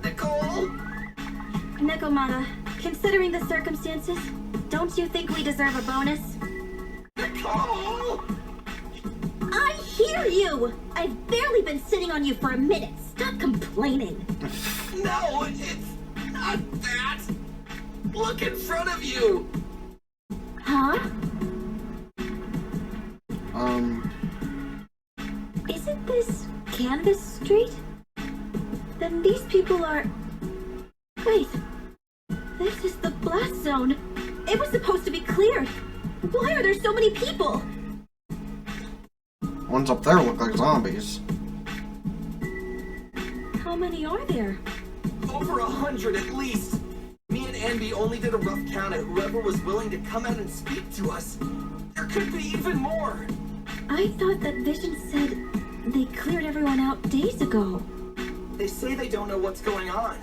Nicole! Nekomata, considering the circumstances, don't you think we deserve a bonus? Nicole! I hear you! I've barely been sitting on you for a minute. Stop complaining. No, it's not that! Look in front of you! Huh? Isn't this Canvas Street? Then these people are... Wait. This is the blast zone. It was supposed to be cleared. Why are there so many people? Ones up there look like zombies. How many are there? Over 100 at least! Me and Anby only did a rough count at whoever was willing to come out and speak to us. There could be even more! I thought that Vision said they cleared everyone out days ago. They say they don't know what's going on.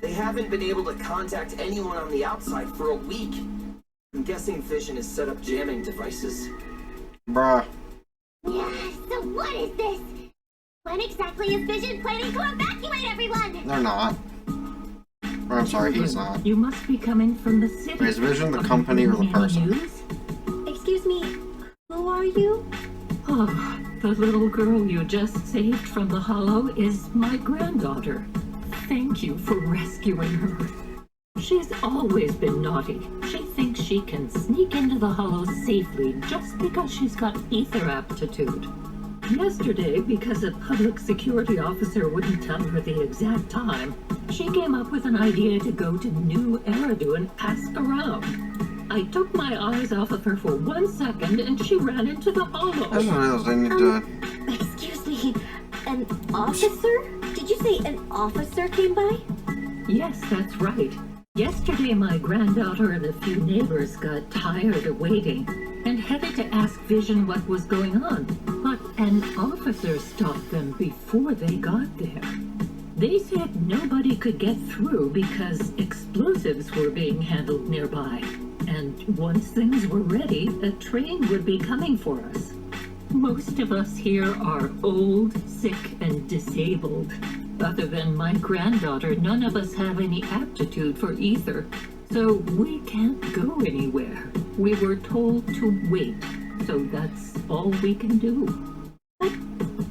They haven't been able to contact anyone on the outside for a week. I'm guessing Vision has set up jamming devices. Bruh. Yeah, so what is this? When exactly is Vision planning to evacuate everyone? They're not. Or, I'm sorry, he's not. You must be coming from the city. Is Vision the company or the person? Excuse me, who are you? Oh, the little girl you just saved from the hollow is my granddaughter. Thank you for rescuing her. She's always been naughty. She thinks she can sneak into the hollow safely just because she's got ether aptitude. Yesterday, because a public security officer wouldn't tell her the exact time, she came up with an idea to go to New Erdu and ask around. I took my eyes off of her for 1 second and she ran into the hollow. I didn't realize they need to... Excuse me, an officer? Did you say an officer came by? Yes, that's right. Yesterday, my granddaughter and a few neighbors got tired of waiting and headed to ask Vision what was going on. But an officer stopped them before they got there. They said nobody could get through because explosives were being handled nearby. And once things were ready, a train would be coming for us. Most of us here are old, sick, and disabled. Other than my granddaughter, none of us have any aptitude for ether, so we can't go anywhere. We were told to wait, so that's all we can do. But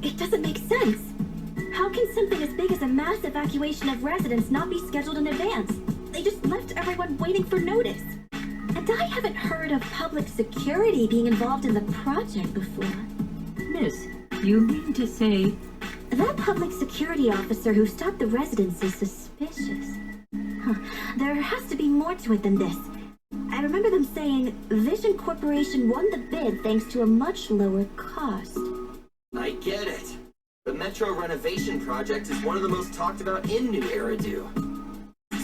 it doesn't make sense. How can something as big as a mass evacuation of residents not be scheduled in advance? They just left everyone waiting for notice. And I haven't heard of public security being involved in the project before. Miss, you mean to say... That public security officer who stopped the residents is suspicious. There has to be more to it than this. I remember them saying Vision Corporation won the bid thanks to a much lower cost. I get it. The Metro renovation project is one of the most talked about in New Eridu.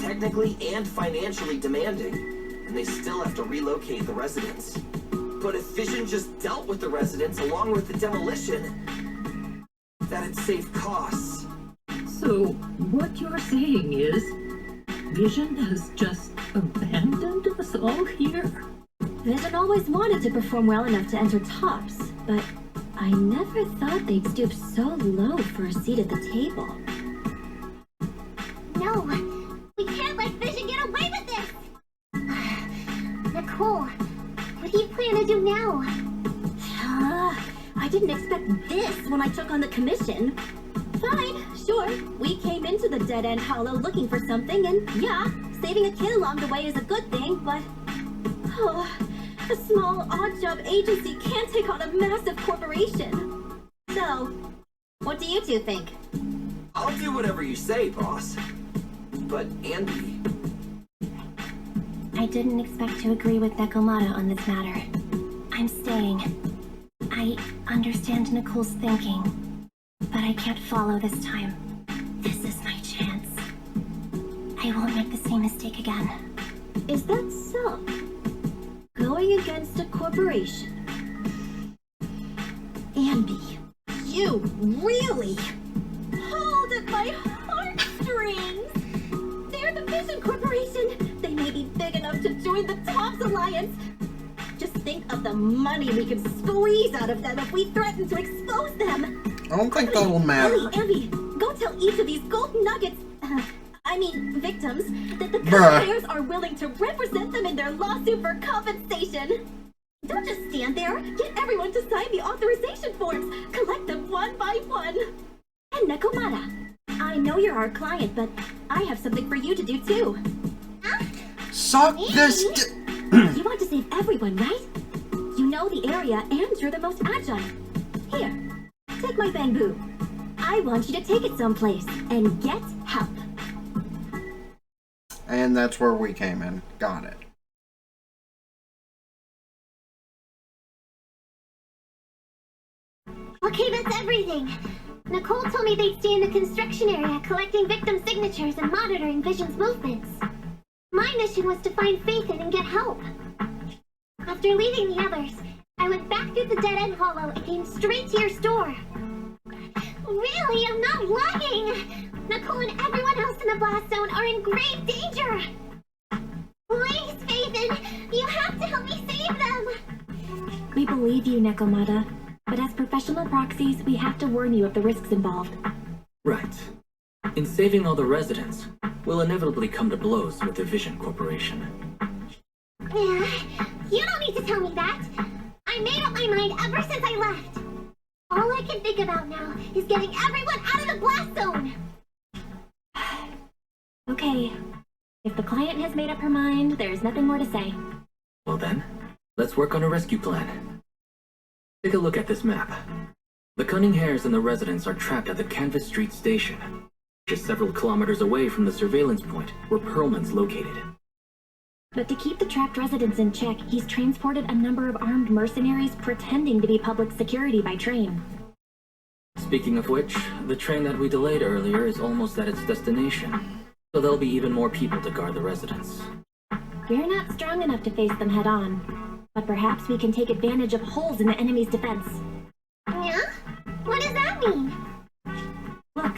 Technically and financially demanding, and they still have to relocate the residents. But if Vision just dealt with the residents along with the demolition, that'd save costs. So, what you're saying is, Vision has just abandoned us all here? Vision always wanted to perform well enough to enter tops, but I never thought they'd stoop so low for a seat at the table. No, we can't let Vision get away with this! Nicole, what do you plan to do now? I didn't expect this when I took on the commission. Fine, sure, we came into the dead-end hollow looking for something, and yeah, saving a kid along the way is a good thing, but... Oh, a small, odd-job agency can't take on a massive corporation. So, what do you two think? I'll do whatever you say, boss. But Andy... I didn't expect to agree with Nekomata on this matter. I'm staying. I understand Nicole's thinking, but I can't follow this time. This is my chance. I won't make the same mistake again. Is that so? Going against a corporation? Andy, you really pulled at my heartstrings! They're the Vision Corporation! They may be big enough to join the Tops Alliance! Just think of the money we could squeeze out of them if we threaten to expose them! I don't think that'll matter. Andy, go tell each of these gold nuggets, victims, that the players are willing to represent them in their lawsuit for compensation. Don't just stand there. Get everyone to sign the authorization forms. Collect them one by one. And Nekomata, I know you're our client, but I have something for you to do too. Suck this You want to save everyone, right? You know the area and you're the most agile. Here, take my bamboo. I want you to take it someplace and get help. And that's where we came in. Got it. Okay, that's everything. Nicole told me they'd stay in the construction area collecting victim signatures and monitoring Vision's movements. My mission was to find Faithin and get help. After leaving the others, I went back through the dead-end hollow and came straight to your store. Really, I'm not lying! Nicole and everyone else in the blast zone are in grave danger! Please, Faithin, you have to help me save them! We believe you, Nekomata, but as professional proxies, we have to warn you of the risks involved. Right. In saving all the residents, we'll inevitably come to blows with the Vision Corporation. Yeah, you don't need to tell me that. I made up my mind ever since I left. All I can think about now is getting everyone out of the blast zone. Okay. If the client has made up her mind, there's nothing more to say. Well then, let's work on a rescue plan. Take a look at this map. The Cunning Hares and the residents are trapped at the Canvas Street station, just several kilometers away from the surveillance point where Perlman's located. But to keep the trapped residents in check, he's transported a number of armed mercenaries pretending to be public security by train. Speaking of which, the train that we delayed earlier is almost at its destination, so there'll be even more people to guard the residents. We're not strong enough to face them head-on, but perhaps we can take advantage of holes in the enemy's defense. Yeah? What does that mean? Look,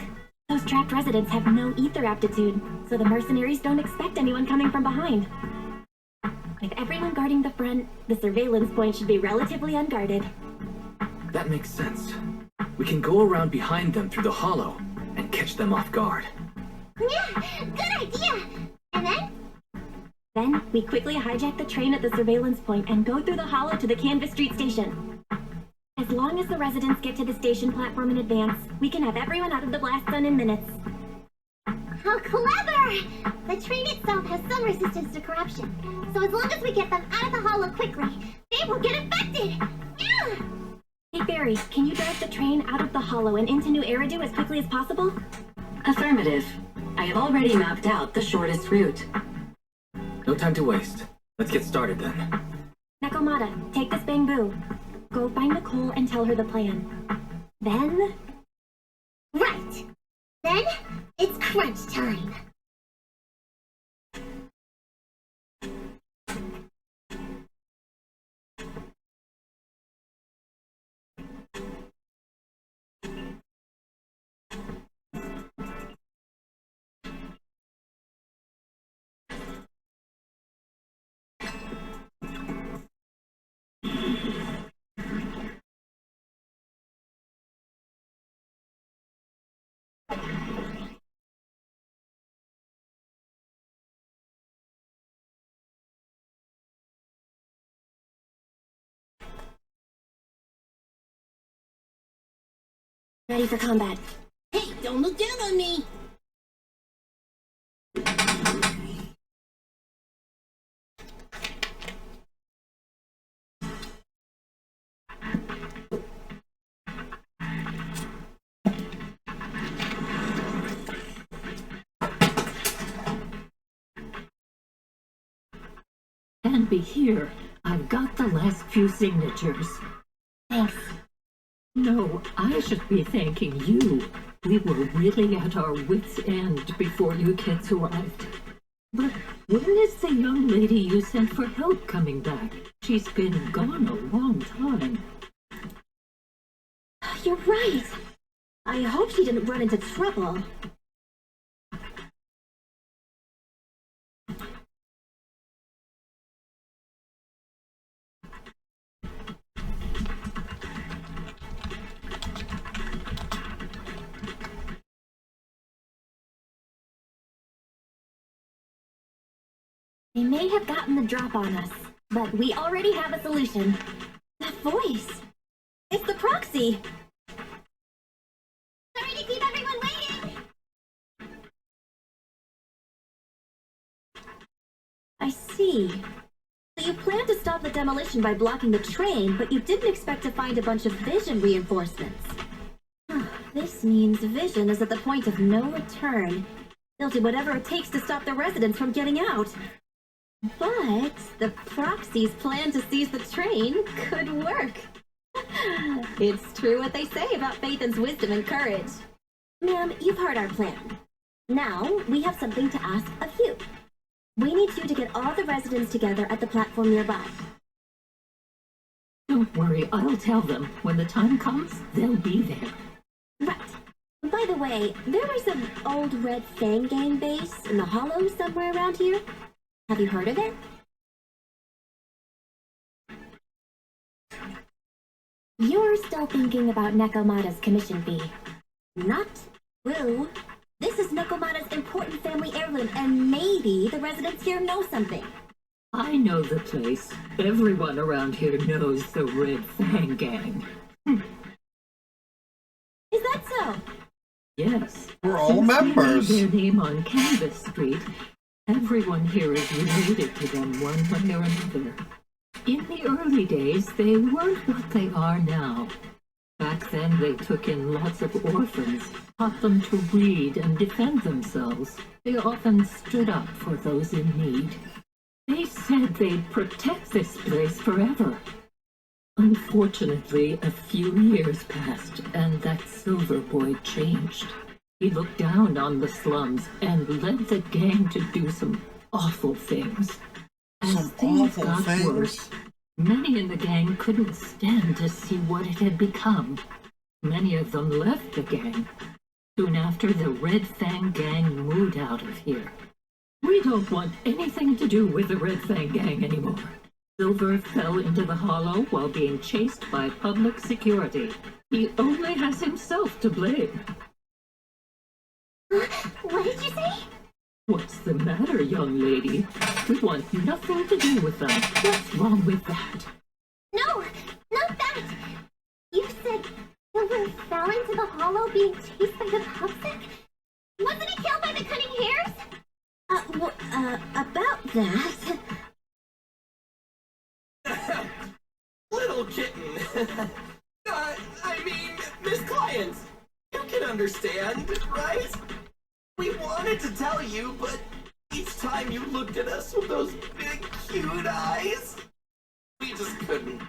those trapped residents have no ether aptitude, so the mercenaries don't expect anyone coming from behind. With everyone guarding the front, the surveillance point should be relatively unguarded. That makes sense. We can go around behind them through the hollow and catch them off guard. Yeah, good idea! And then? Then, we quickly hijack the train at the surveillance point and go through the hollow to the Canvas Street station. As long as the residents get to the station platform in advance, we can have everyone out of the blast zone in minutes. How clever! The train itself has some resistance to corruption, so as long as we get them out of the hollow quickly, they will get affected! Yeah! Hey Barry, can you drive the train out of the hollow and into New Eridu as quickly as possible? Affirmative. I have already mapped out the shortest route. No time to waste. Let's get started then. Nekomata, take this bamboo. Go find Nicole and tell her the plan. Then... Right! Then, it's crunch time! Ready for combat. Hey, don't look down on me! And be here. I've got the last few signatures. Thanks. No, I should be thanking you. We were really at our wits' end before you kids arrived. But when is the young lady you sent for help coming back? She's been gone a long time. You're right. I hope she didn't run into trouble. They may have gotten the drop on us, but we already have a solution. That voice! It's the proxy! Sorry to keep everyone waiting! I see. So you planned to stop the demolition by blocking the train, but you didn't expect to find a bunch of vision reinforcements. This means Vision is at the point of no return. They'll do whatever it takes to stop the residents from getting out. But the proxy's plan to seize the train could work. It's true what they say about Phaethon's wisdom and courage. Ma'am, you've heard our plan. Now, we have something to ask of you. We need you to get all the residents together at the platform nearby. Don't worry, I'll tell them. When the time comes, they'll be there. Right. By the way, there was an old Red Fang Gang base in the hollow somewhere around here. Have you heard of it? You're still thinking about Nekomata's commission fee. Not true. This is Nekomata's important family heirloom, and maybe the residents here know something. I know the place. Everyone around here knows the Red Fang Gang. Is that so? Yes. We're all members. Their name on Canvas Street. Everyone here is related to them one way or another. In the early days, they weren't what they are now. Back then, they took in lots of orphans, taught them to read and defend themselves. They often stood up for those in need. They said they'd protect this place forever. Unfortunately, a few years passed, and that Silver Boy changed. He looked down on the slums and led the gang to do some awful things. As things got worse, many in the gang couldn't stand to see what it had become. Many of them left the gang. Soon after, the Red Fang Gang moved out of here. We don't want anything to do with the Red Fang Gang anymore. Silver fell into the hollow while being chased by public security. He only has himself to blame. What did you say? What's the matter, young lady? We want nothing to do with them. What's wrong with that? No, not that! You said Silver fell into the hollow being chased by the public? Wasn't he killed by the cunning About that... Little kitten. I mean, Miss Client. You can understand, right? We wanted to tell you, but each time you looked at us with those big, cute eyes, we just couldn't.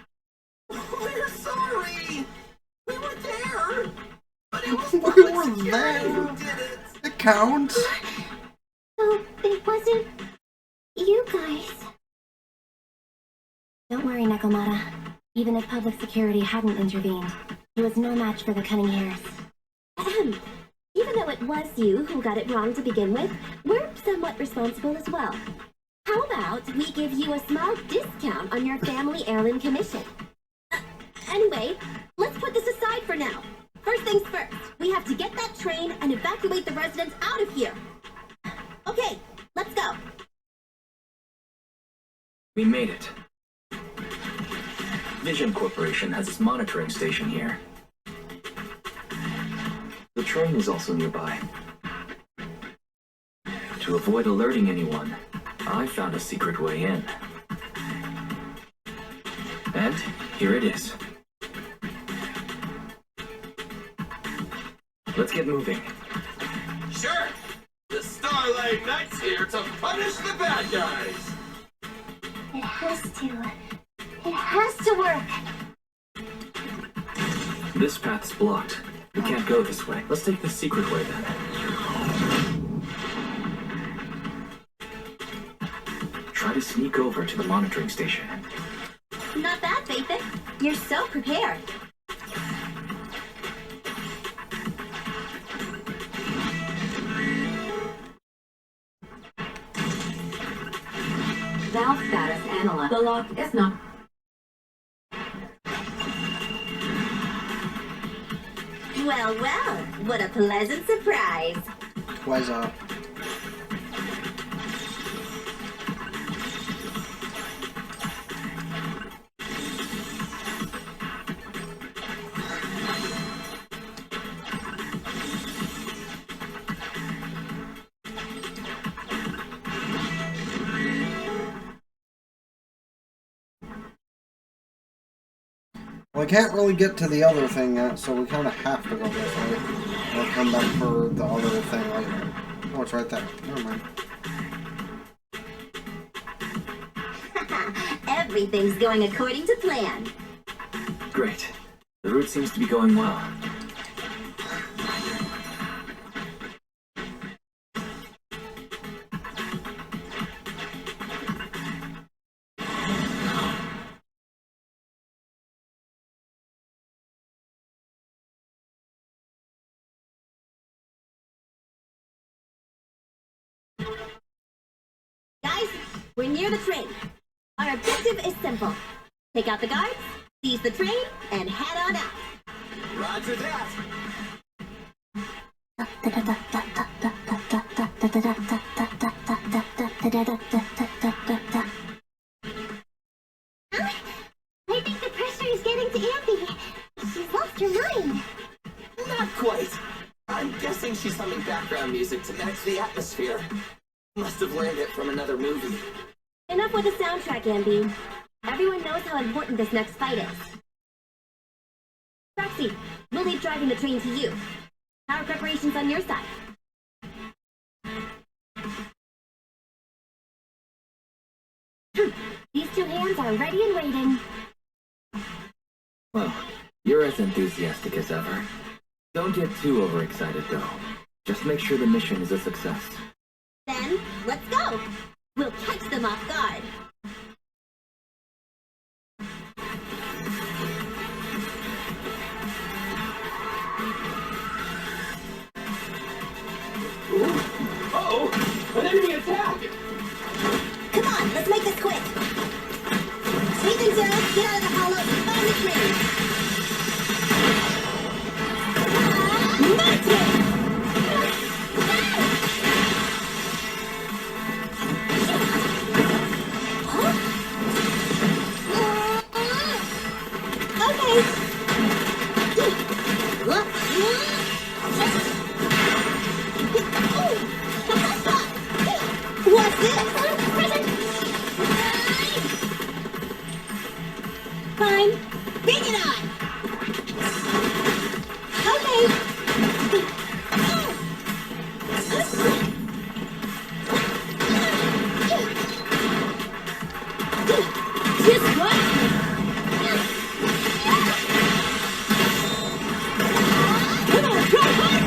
We're sorry. We were there, but it was public security who did it. It counts. So, it wasn't you guys. Don't worry, Nekomata. Even if public security hadn't intervened, he was no match for the cunning hares. Ahem. Even though it was you who got it wrong to begin with, we're somewhat responsible as well. How about we give you a small discount on your family heirloom commission? Anyway, let's put this aside for now. First things first, we have to get that train and evacuate the residents out of here. Okay, let's go. We made it. Vision Corporation has its monitoring station here. The train is also nearby. To avoid alerting anyone, I found a secret way in. And here it is. Let's get moving. Sure. The Starlight Knight's here to punish the bad guys. It has to. It has to work. This path's blocked. We can't go this way. Let's take the secret way then. Try to sneak over to the monitoring station. Not bad, Faithin. You're so prepared. Valve status analyzed. The lock is not... Well, well, what a pleasant surprise. What's up? Well, I can't really get to the other thing yet, so we kind of have to go this way. We'll come back for the other thing later. Oh, it's right there. Never mind. Everything's going according to plan. Great. The route seems to be going well. Guys, we're near the train. Our objective is simple. Take out the guards, seize the train, and head on out. Roger that. I think the pressure is getting to Ambi. She's lost her mind. Not quite. I'm guessing she's humming background music to match the atmosphere. Must have learned it from another movie. Enough with the soundtrack, Ambi. Everyone knows how important this next fight is. Roxy, we'll leave driving the train to you. How are preparations on your side? These two hands are ready and waiting. Well, you're as enthusiastic as ever. Don't get too overexcited, though. Just make sure the mission is a success. Then, let's go! We'll catch them off guard. Uh-oh! An enemy attack! Come on, let's make this quick! Sweep and Zero, get out of the hollow and find the train! Martin! What's this? Fine. Bring it on! Okay. Just what? Come on, go hard!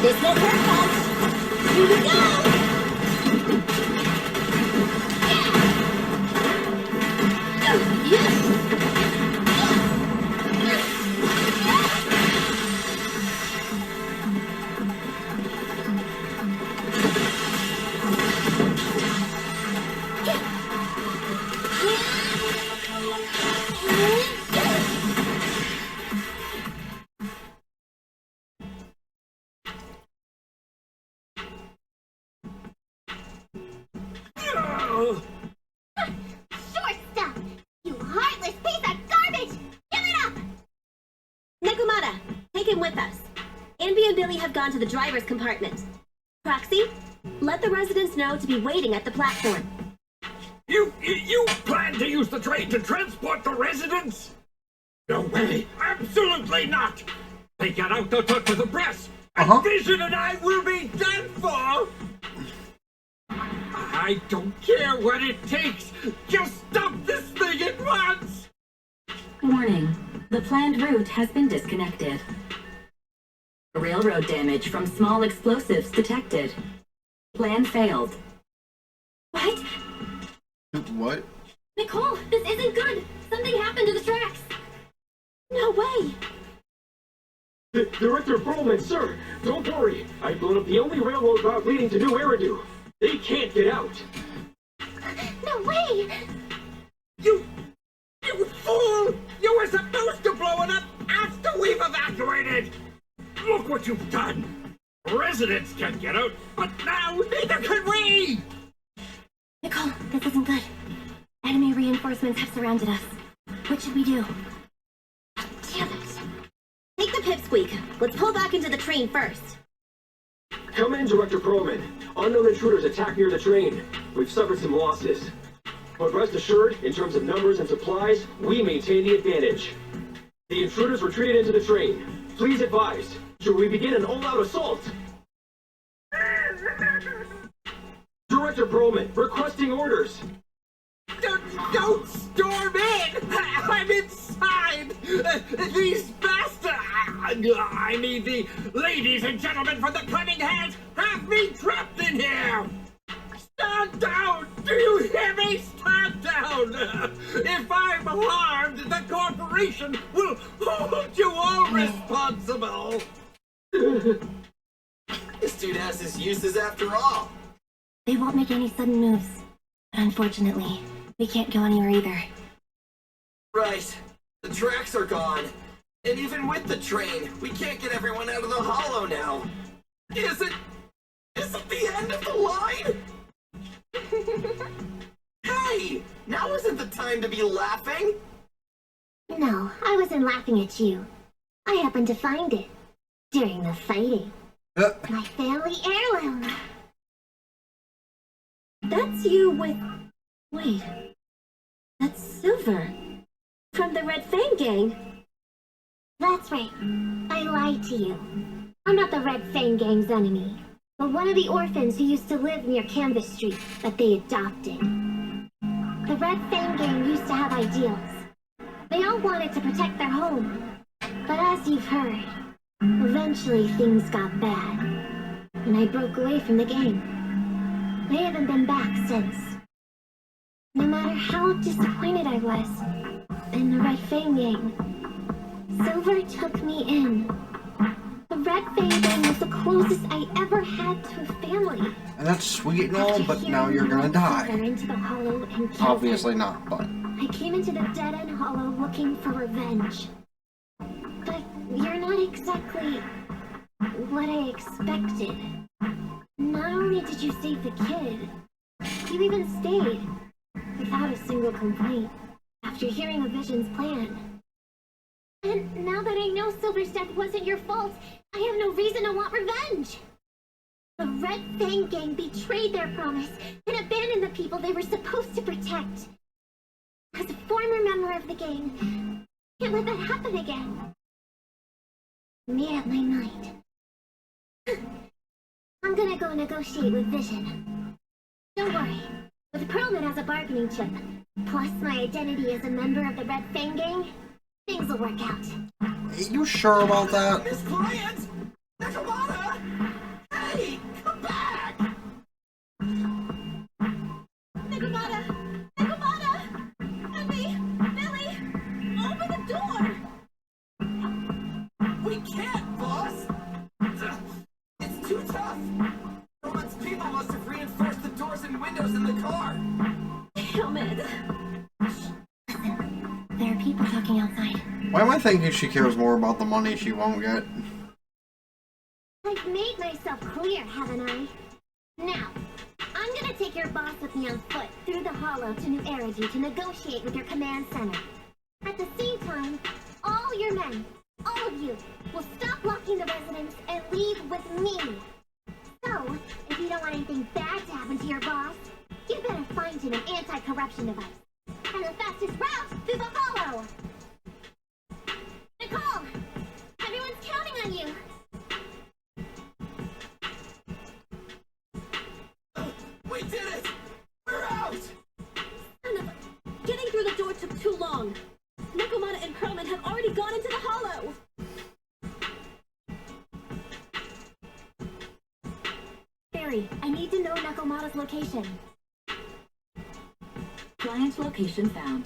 This won't hurt much. Here we go! Short stuff! You heartless piece of garbage! Give it up! Nekomata, take him with us. Anby and Billy have gone to the driver's compartment. Proxy, let the residents know to be waiting at the platform. You plan to use the train to transport the residents? No way! Absolutely not! They get out, they'll talk to the press! And Vision and I will be done for! I don't care what it takes! Just stop this thing at once! Warning. The planned route has been disconnected. Railroad damage from small explosives detected. Plan failed. What? What? Nicole, this isn't good! Something happened to the tracks! No way! Director Perlman, sir, don't worry. I've blown up the only railroad route leading to New Eridu. They can't get out. No way! You fool! You were supposed to blow it up after we've evacuated! Look what you've done! Residents can get out, but now neither can we! Nicole, this isn't good. Enemy reinforcements have surrounded us. What should we do? Damn it. Take the pipsqueak. Let's pull back into the train first. Come in, Director Perlman. Unknown intruders attacked near the train. We've suffered some losses. But rest assured, in terms of numbers and supplies, we maintain the advantage. The intruders retreated into the train. Please advise, should we begin an all-out assault? Director Perlman, requesting orders. Don't storm in! I'm inside! These bastards! I mean, the ladies and gentlemen from the Cunning Hands have me trapped in here! Stand down! Do you hear me? Stand down! If I'm harmed, the corporation will hold you all responsible! This dude has his uses after all. They won't make any sudden moves. But unfortunately, we can't go anywhere either. Right. The tracks are gone. And even with the train, we can't get everyone out of the hollow now. Is it the end of the line? Hey! Now isn't the time to be laughing! No, I wasn't laughing at you. I happened to find it. During the fighting. My family heirloom. That's you with... Wait. That's Silver. From of the Red Fang Gang. That's right. I lied to you. I'm not the Red Fang Gang's enemy, but one of the orphans who used to live near Canvas Street that they adopted. The Red Fang Gang used to have ideals. They all wanted to protect their home. But as you've heard, eventually things got bad, and I broke away from the gang. I haven't been back since. No matter how disappointed I was in the Red Fang Gang, Silver took me in. The Red Fang Gang was the closest I ever had to a family. And that's sweet and all, but now you're gonna die. Into the hollow and Obviously not, but... I came into the dead-end hollow looking for revenge. But you're not exactly what I expected. Not only did you save the kid, you even stayed, without a single complaint, after hearing a Vision's plan. And now that I know Silver's death wasn't your fault, I have no reason to want revenge! The Red Fang Gang betrayed their promise and abandoned the people they were supposed to protect. As a former member of the gang, I can't let that happen again. Made up my mind. I'm gonna go negotiate with Vision. Don't worry. With Perlman as a bargaining chip, plus my identity as a member of the Red Fang Gang, things will work out. Are you sure about that? Miss Client! Nakamata! Hey! Come back! Nakamata! Nakamata! Emmy! Billy! Open the door! We can't, boss! It's too tough! Roman's people must have reinforced the doors and windows in the car! Damn it! There are people talking outside. Why am I thinking she cares more about the money she won't get? I've made myself clear, haven't I? Now, I'm gonna take your boss with me on foot through the hollow to New Eridu to negotiate with your command center. At the same time, all your men, all of you, will stop blocking the residents and leave with me. So, if you don't want anything bad to happen to your boss, you better find him an anti-corruption device. And the fastest route through the hollow! Nicole! Everyone's counting on you! We did it! We're out! Son of a... Getting through the door took too long. Nakamata and Perlman have already gone into the hollow! Barry, I need to know Nakamata's location. Client location found.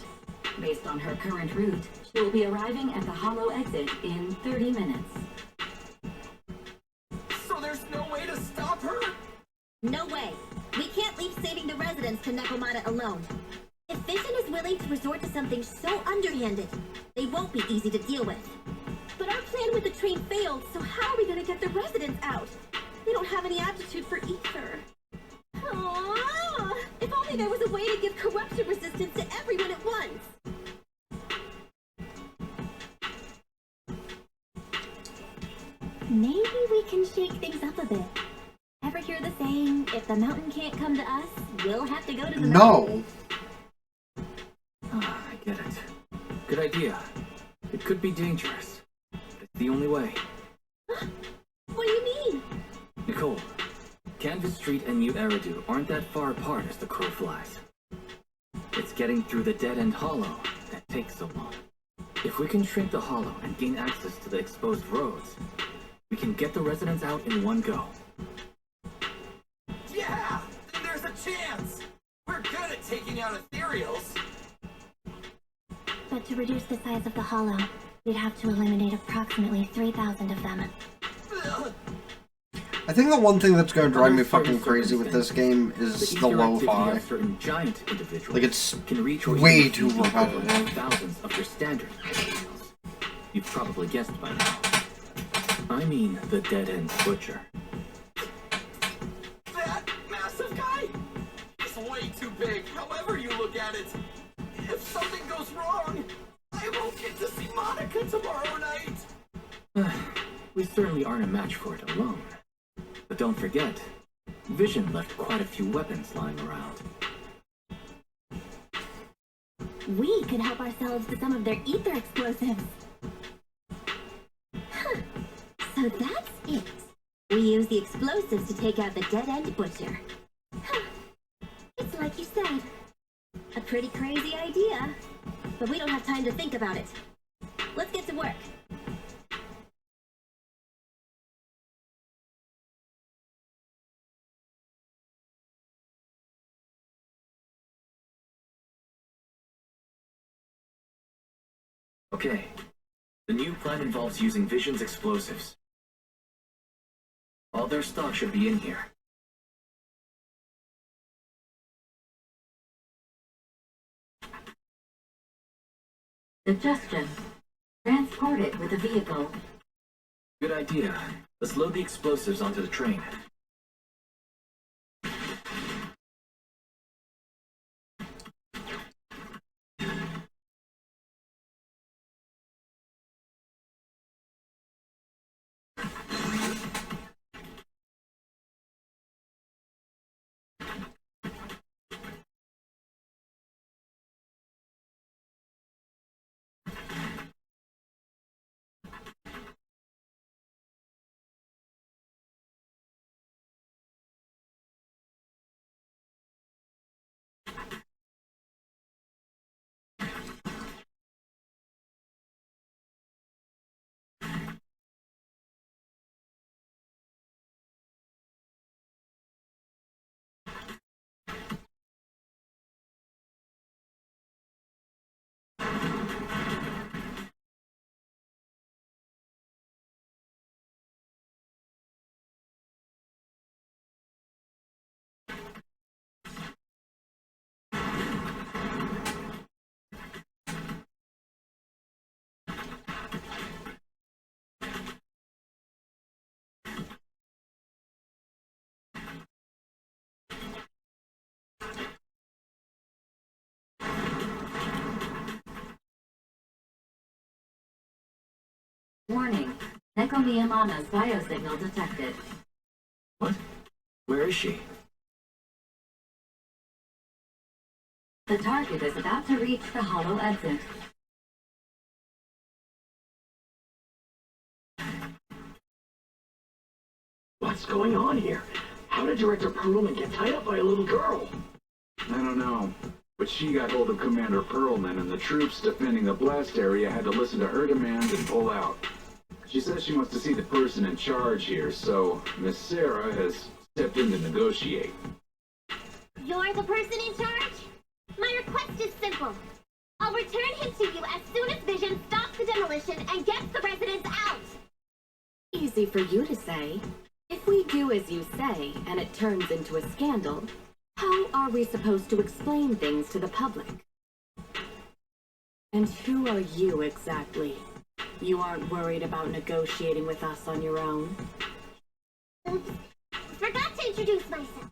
Based on her current route, she will be arriving at the hollow exit in 30 minutes. So there's no way to stop her? No way. We can't leave saving the residents to Nakamata alone. If Vision is willing to resort to something so underhanded, they won't be easy to deal with. But our plan with the train failed, so how are we gonna get the residents out? They don't have any aptitude for either. Aww, if only there was a way to give corruption resistance to everyone at once. Maybe we can shake things up a bit. Ever hear the saying, if the mountain can't come to us, we'll have to go to the mountain? No! I get it. Good idea. It could be dangerous. But it's the only way. What do you mean? Nicole, Canvas Street and New Eridu aren't that far apart as the crow flies. It's getting through the dead-end hollow that takes so long. If we can shrink the hollow and gain access to the exposed roads, we can get the residents out in one go. Yeah! Then there's a chance! We're good at taking out ethereals! But to reduce the size of the hollow, we'd have to eliminate approximately 3,000 of them. I think the one thing that's gonna drive me fucking crazy with this game is the lo-fi. Certain giant individuals like, it's can reach way too repetitive. Thousands of your standard individuals. You've probably guessed by now. I mean the dead-end butcher. That massive guy? He's way too big, however you look at it. If something goes wrong, I won't get to see Monica tomorrow night. We certainly aren't a match for it alone. But don't forget, Vision left quite a few weapons lying around. We could help ourselves to some of their ether explosives. Huh. So that's it. We use the explosives to take out the dead-end butcher. Huh. It's like you said. A pretty crazy idea. But we don't have time to think about it. Let's get to work. Okay. The new plan involves using Vision's explosives. All their stock should be in here. Suggestion. Transport it with a vehicle. Good idea. Let's load the explosives onto the train. Warning. Neko Miyamana's biosignal detected. What? Where is she? The target is about to reach the hollow exit. What's going on here? How did Director Perlman get tied up by a little girl? I don't know, but she got hold of Commander Perlman, and the troops defending the blast area had to listen to her demands and pull out. She says she wants to see the person in charge here, so Miss Sarah has stepped in to negotiate. You're the person in charge? My request is simple. I'll return him to you as soon as Vision stops the demolition and gets the residents out. Easy for you to say. If we do as you say, and it turns into a scandal, how are we supposed to explain things to the public? And who are you exactly? You aren't worried about negotiating with us on your own? Oops. Forgot to introduce myself.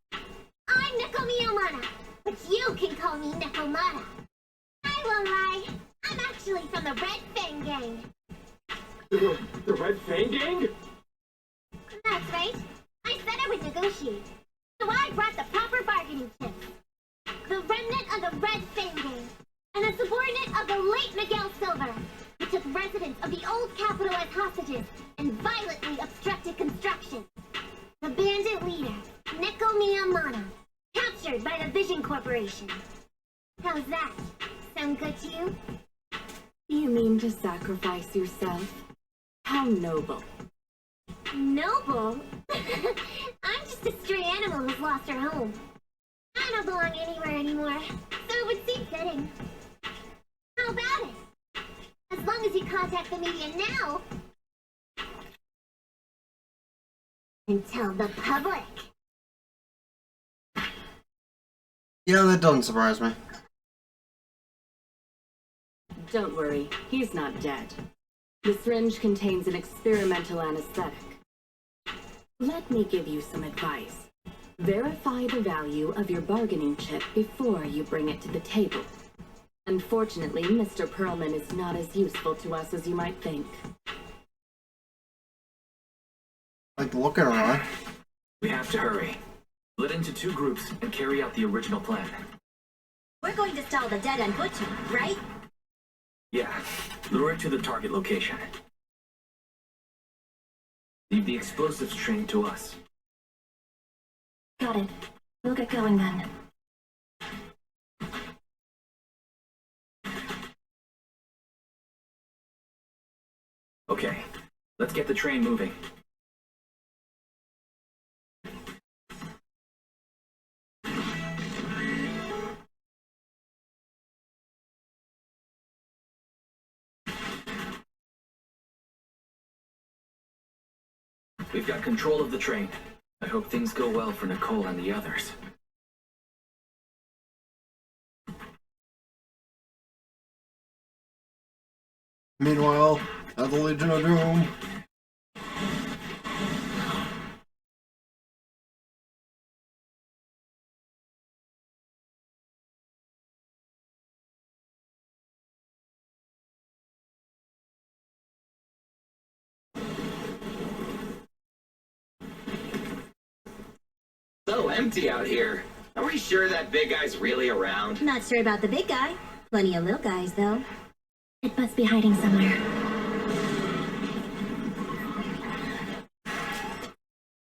I'm Neko Miyamana, but you can call me Nekomata. I won't lie. I'm actually from the Red Fang Gang. The Red Fang Gang? That's right. I said I would negotiate. So I brought the proper bargaining chips. The remnant of the Red Fang Gang, and a subordinate of the late Miguel Silver, who took residents of the old capital as hostages and violently obstructed construction. The bandit leader, Neko Miyamana, captured by the Vision Corporation. How's that? Sound good to you? You mean to sacrifice yourself? How noble. Noble? I'm just a stray animal who's lost her home. I don't belong anywhere anymore, so it would seem fitting. How about it? As long as you contact the media now, and tell the public. Yeah, that doesn't surprise me. Don't worry, he's not dead. The syringe contains an experimental anesthetic. Let me give you some advice. Verify the value of your bargaining chip before you bring it to the table. Unfortunately, Mr. Perlman is not as useful to us as you might think. Like, look at her eye. We have to hurry. Split into 2 groups and carry out the original plan. We're going to stall the dead-end butcher, right? Yeah, lure it to the target location. Leave the explosives train to us. Got it. We'll get going then. Okay, let's get the train moving. We've got control of the train. I hope things go well for Nicole and the others. Meanwhile, at the Legion of Doom. So empty out here. Are we sure that big guy's really around? Not sure about the big guy. Plenty of little guys, though. It must be hiding somewhere.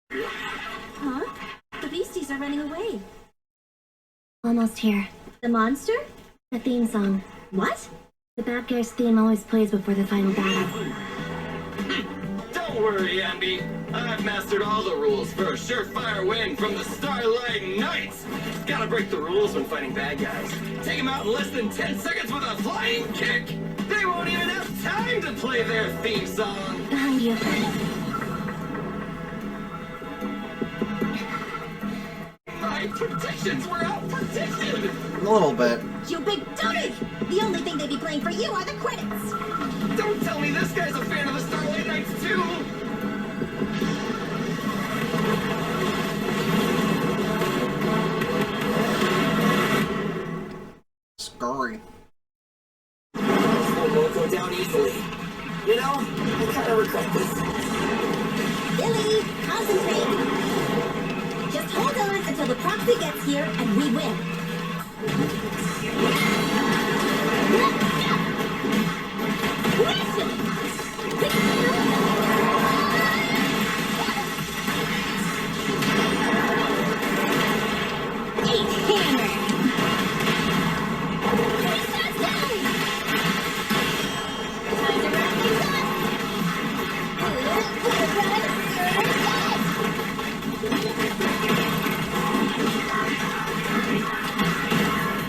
Huh? The beasties are running away. Almost here. The monster? The theme song. What? The bad guy's theme always plays before the final battle. Don't worry, Andy. I've mastered all the rules for a surefire win from the Starlight Knights. Gotta break the rules when fighting bad guys. Take them out in less than 10 seconds with a flying kick. They won't even have time to play their theme song. Behind you. My predictions were out-predicted. A little bit. You big dummy! The only thing they'd be playing for you are the credits. Don't tell me this guy's a fan of the Starlight Knights too. Scurry. This won't go down easily. You know, I kind of regret this. Billy, concentrate! Just hold on until the proxy gets here and we win.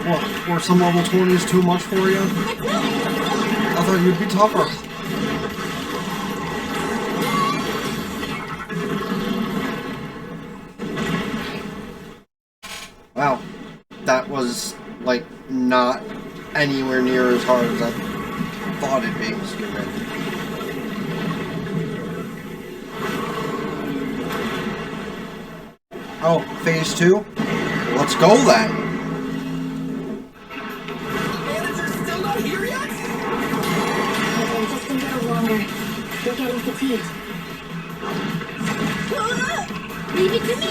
What, were some level 20s too much for you? I thought you'd be tougher. Wow, that was, like, not anywhere near as hard as I thought it'd be. Stupid. Oh, phase 2? Let's go then! You're getting fatigued. Leave it to me!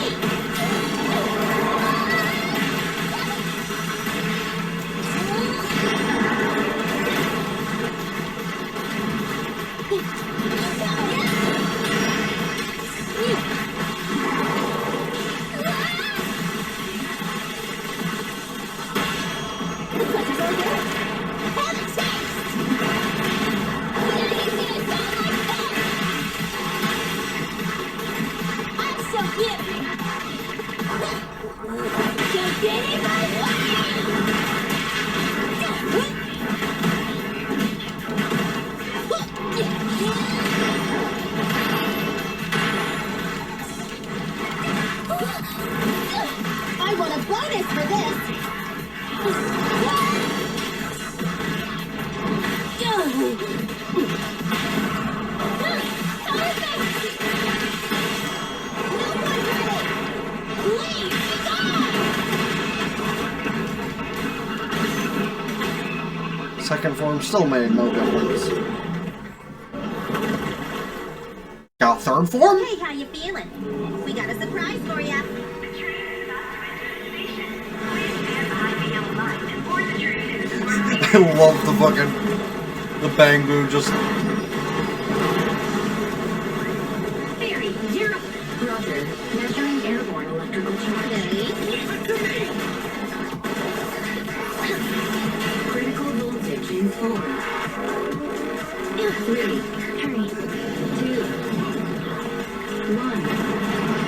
I want a bonus for this! Second form still made no difference. Got third form? Hey, how you feeling? We got a surprise for ya. I love the fucking the Bangbu just. Theory, 0. Roger. Measuring airborne electrical charge. Leave it to me! Critical voltage in 4. 3. Hurry. 2. 1.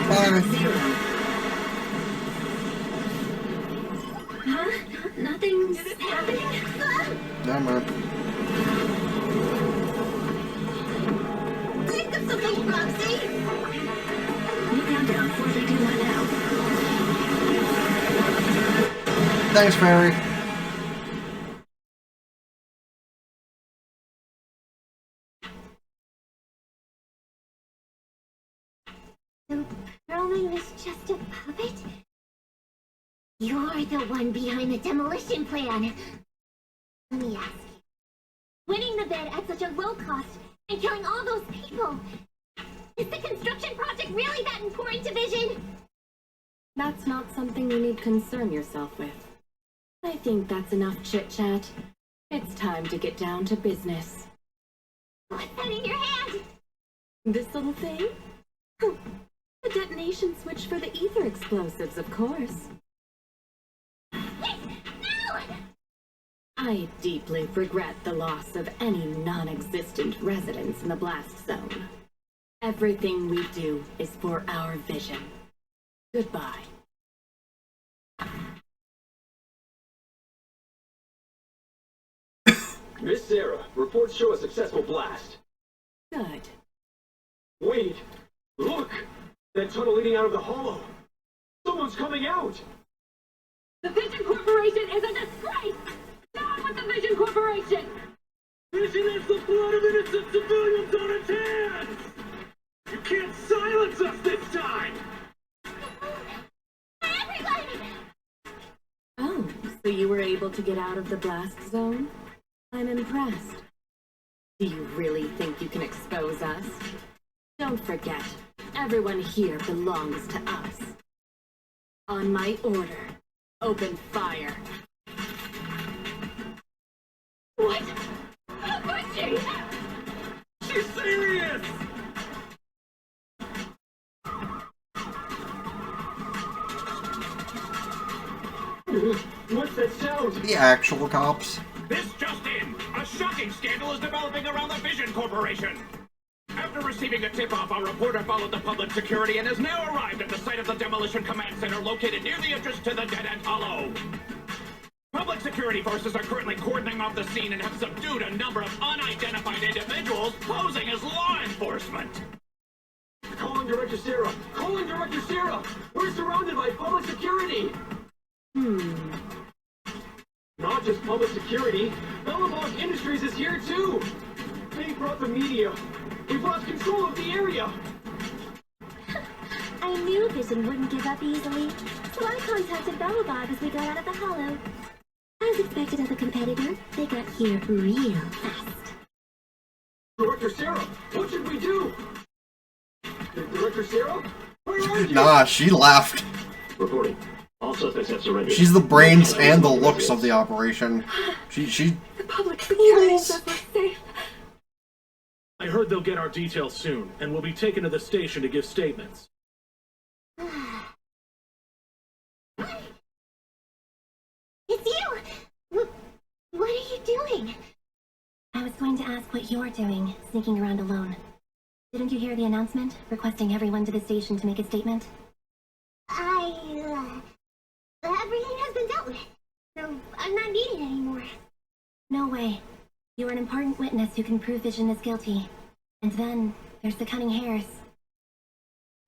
Bye. 0. Huh? Nothing's happening? Never mind. Think of something, Roxy! New countdown, 4, 3, 2, 1 now. Thanks, Fairy. So Perlman was just a puppet? You're the one behind the demolition plan. Let me ask you. Winning the bid at such a low cost and killing all those people. Is the construction project really that important to Vision? That's not something you need concern yourself with. I think that's enough chit-chat. It's time to get down to business. What's that in your hand? This little thing? The detonation switch for the ether explosives, of course. Wait! No! I deeply regret the loss of any non-existent residents in the blast zone. Everything we do is for our vision. Goodbye. Miss Sarah, reports show a successful blast. Good. Wait! Look! That tunnel leading out of the hollow! Someone's coming out! The Vision Corporation is a disgrace! Down with the Vision Corporation! Vision has the blood of innocent civilians on its hands! You can't silence us this time! Everybody! Oh, so you were able to get out of the blast zone? I'm impressed. Do you really think you can expose us? Don't forget, everyone here belongs to us. On my order, open fire. What? How could she? She's serious! What's that sound? The actual cops. This just in! A shocking scandal is developing around the Vision Corporation! After receiving a tip-off, our reporter followed the public security and has now arrived at the site of the Demolition Command Center located near the entrance to the Dead-End Hollow. Public security forces are currently cordoning off the scene and have subdued a number of unidentified individuals posing as law enforcement. Calling Director Sarah! Calling Director Sarah! We're surrounded by public security! Not just public security, Bellabog Industries is here too! They brought the media! We've lost control of the area! I knew Vision wouldn't give up easily, so I contacted Bellabog as we got out of the hollow. As expected of a competitor, they got here real fast. Director Sarah, what should we do? Director Sarah? Where are you? Nah, she left. Reporting. All suspects have surrendered. She's the brains and the looks of the operation. She The public security says we're safe. I heard they'll get our details soon, and we'll be taken to the station to give statements. It's you! What are you doing? I was going to ask what you're doing, sneaking around alone. Didn't you hear the announcement, requesting everyone to the station to make a statement? Everything has been dealt with, so I'm not needed anymore. No way. You're an important witness who can prove Vision is guilty. And then, there's the cunning hares.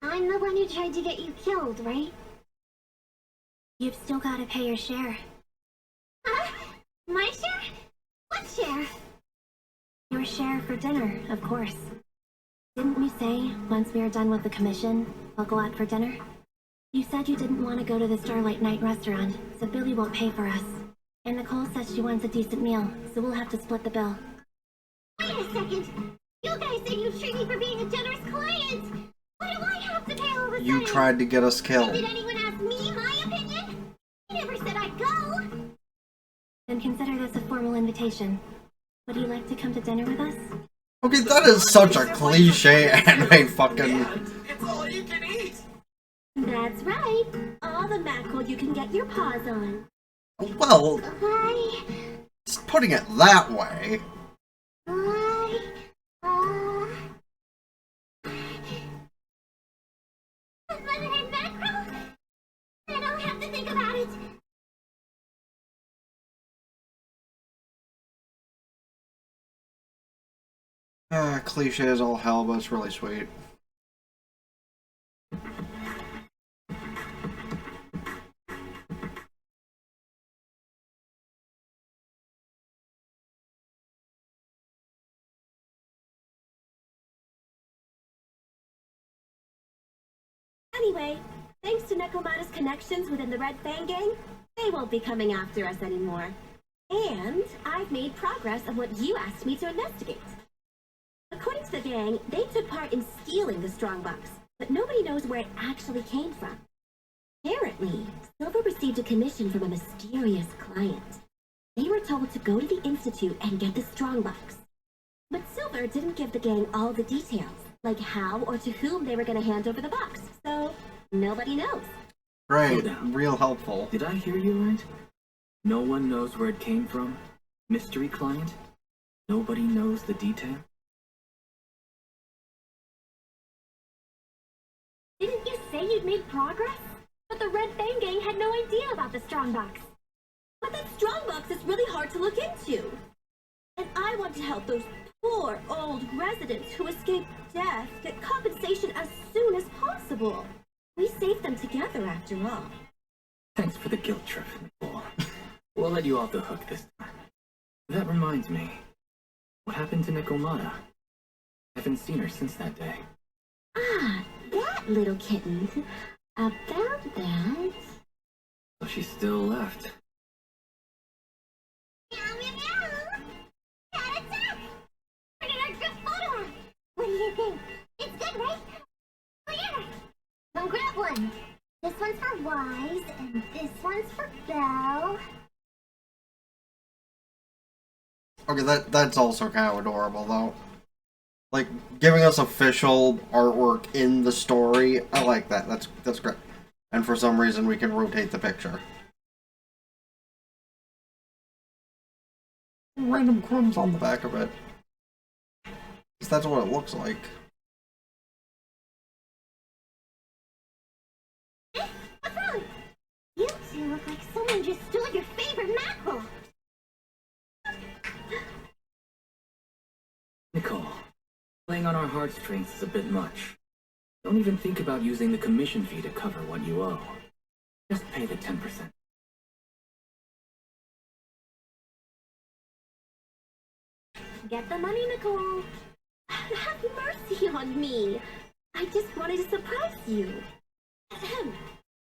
I'm the one who tried to get you killed, right? You've still got to pay your share. Huh? My share? What share? Your share for dinner, of course. Didn't we say, once we are done with the commission, we'll go out for dinner? You said you didn't want to go to the Starlight Night restaurant, so Billy won't pay for us. And Nicole says she wants a decent meal, so we'll have to split the bill. Wait a second! You guys said you'd treat me for being a generous client! Why do I have to pay all of a sudden? You tried to get us killed. Did anyone ask me my opinion? I never said I'd go! Then consider this a formal invitation. Would you like to come to dinner with us? Okay, that is such a cliche anime fucking... It's all you can eat! That's right. All the mackerel you can get your paws on. Well, Hi. just putting it that way. Hi. Unlimited mackerel? I don't have to think about it. Cliche as all hell, but it's really sweet. Anyway, thanks to Nekomata's connections within the Red Fang Gang, they won't be coming after us anymore. And I've made progress on what you asked me to investigate. According to the gang, they took part in stealing the strongbox, but nobody knows where it actually came from. Apparently, Silver received a commission from a mysterious client. They were told to go to the Institute and get the strongbox. But Silver didn't give the gang all the details, like how or to whom they were going to hand over the box, so nobody knows. Great, real helpful. Did I hear you right? No one knows where it came from? Mystery client? Nobody knows the detail? Didn't you say you'd made progress? But the Red Fang Gang had no idea about the strongbox. But that strongbox is really hard to look into. And I want to help those poor old residents who escaped death get compensation as soon as possible. We saved them together after all. Thanks for the guilt trip, Nicole. We'll let you off the hook this time. That reminds me. What happened to Nekomata? Haven't seen her since that day. Ah, that little kitten. About that... So she's still left. Meow, meow, meow. Cat attack! Turn our group photo out. What do you think? It's good, right? Clear! Go grab one. This one's for Wise, and this one's for Belle. Okay, that's also kind of adorable, though. Like, giving us official artwork in the story, I like that. That's great. And for some reason, we can rotate the picture. Random crumbs on the back of it. 'Cause that's what it looks like. What's wrong? You two look like someone just stole your favorite mackerel. Nicole, playing on our heartstrings is a bit much. Don't even think about using the commission fee to cover what you owe. Just pay the 10%. Get the money, Nicole. Have mercy on me. I just wanted to surprise you.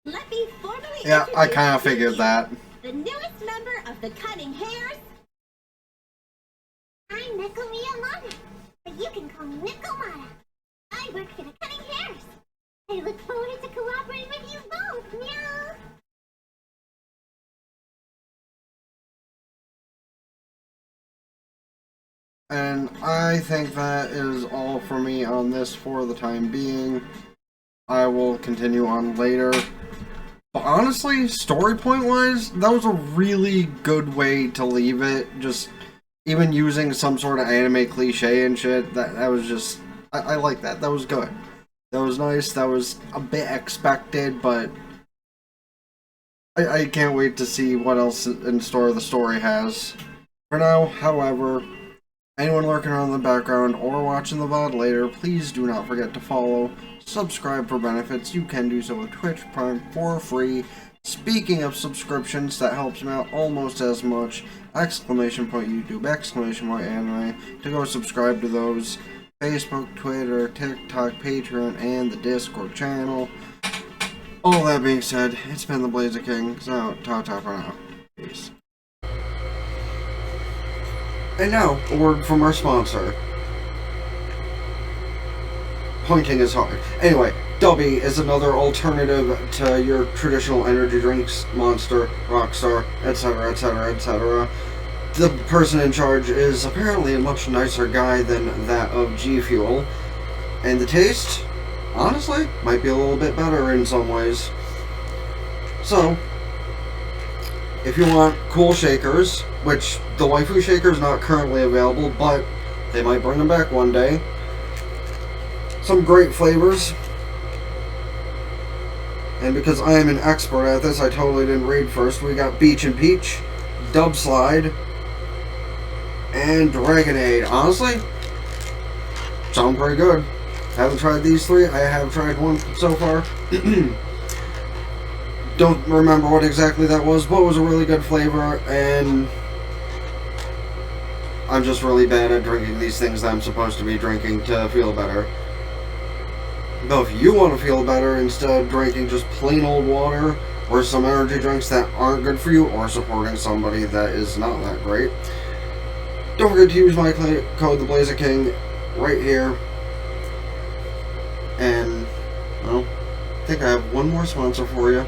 Let me formally Yeah, I introduce kind of to figured you that. the newest member of the Cunning Hares. I'm Nekomata, but you can call me Nekomata. I work for the Cunning Hares. I look forward to cooperating with you both, meow. And I think that is all for me on this for the time being. I will continue on later. But honestly, story point wise, that was a really good way to leave it. Just even using some sort of anime cliche and shit, that was just, I like that. That was good. That was nice. That was a bit expected, but I can't wait to see what else in store the story has. For now, however, anyone lurking around in the background or watching the VOD later, please do not forget to follow, subscribe for benefits. You can do so with Twitch Prime for free. Speaking of subscriptions, that helps me out almost as much. Exclamation point YouTube, exclamation point anime, to go subscribe to those. Facebook, Twitter, TikTok, Patreon, and the Discord channel. All that being said, it's been TheBlaziking, so ta-ta for now. Peace. And now, a word from our sponsor. Pointing is hard. Anyway, Dubby is another alternative to your traditional energy drinks, Monster, Rockstar, etc., etc., etc. The person in charge is apparently a much nicer guy than that of G Fuel, and the taste, honestly, might be a little bit better in some ways. So, if you want cool shakers, which the waifu shaker is not currently available, but they might bring them back one day. Some great flavors. And because I am an expert at this, I totally didn't read first. We got Beach and Peach, Dub Slide, and Dragonade. Honestly, sound pretty good. Haven't tried these three. I have tried one so far. Don't remember what exactly that was, but it was a really good flavor, and I'm just really bad at drinking these things that I'm supposed to be drinking to feel better. Though if you want to feel better, instead of drinking just plain old water or some energy drinks that aren't good for you, or supporting somebody that is not that great, don't forget to use my code TheBlaziking right here. And, well, I think I have one more sponsor for you.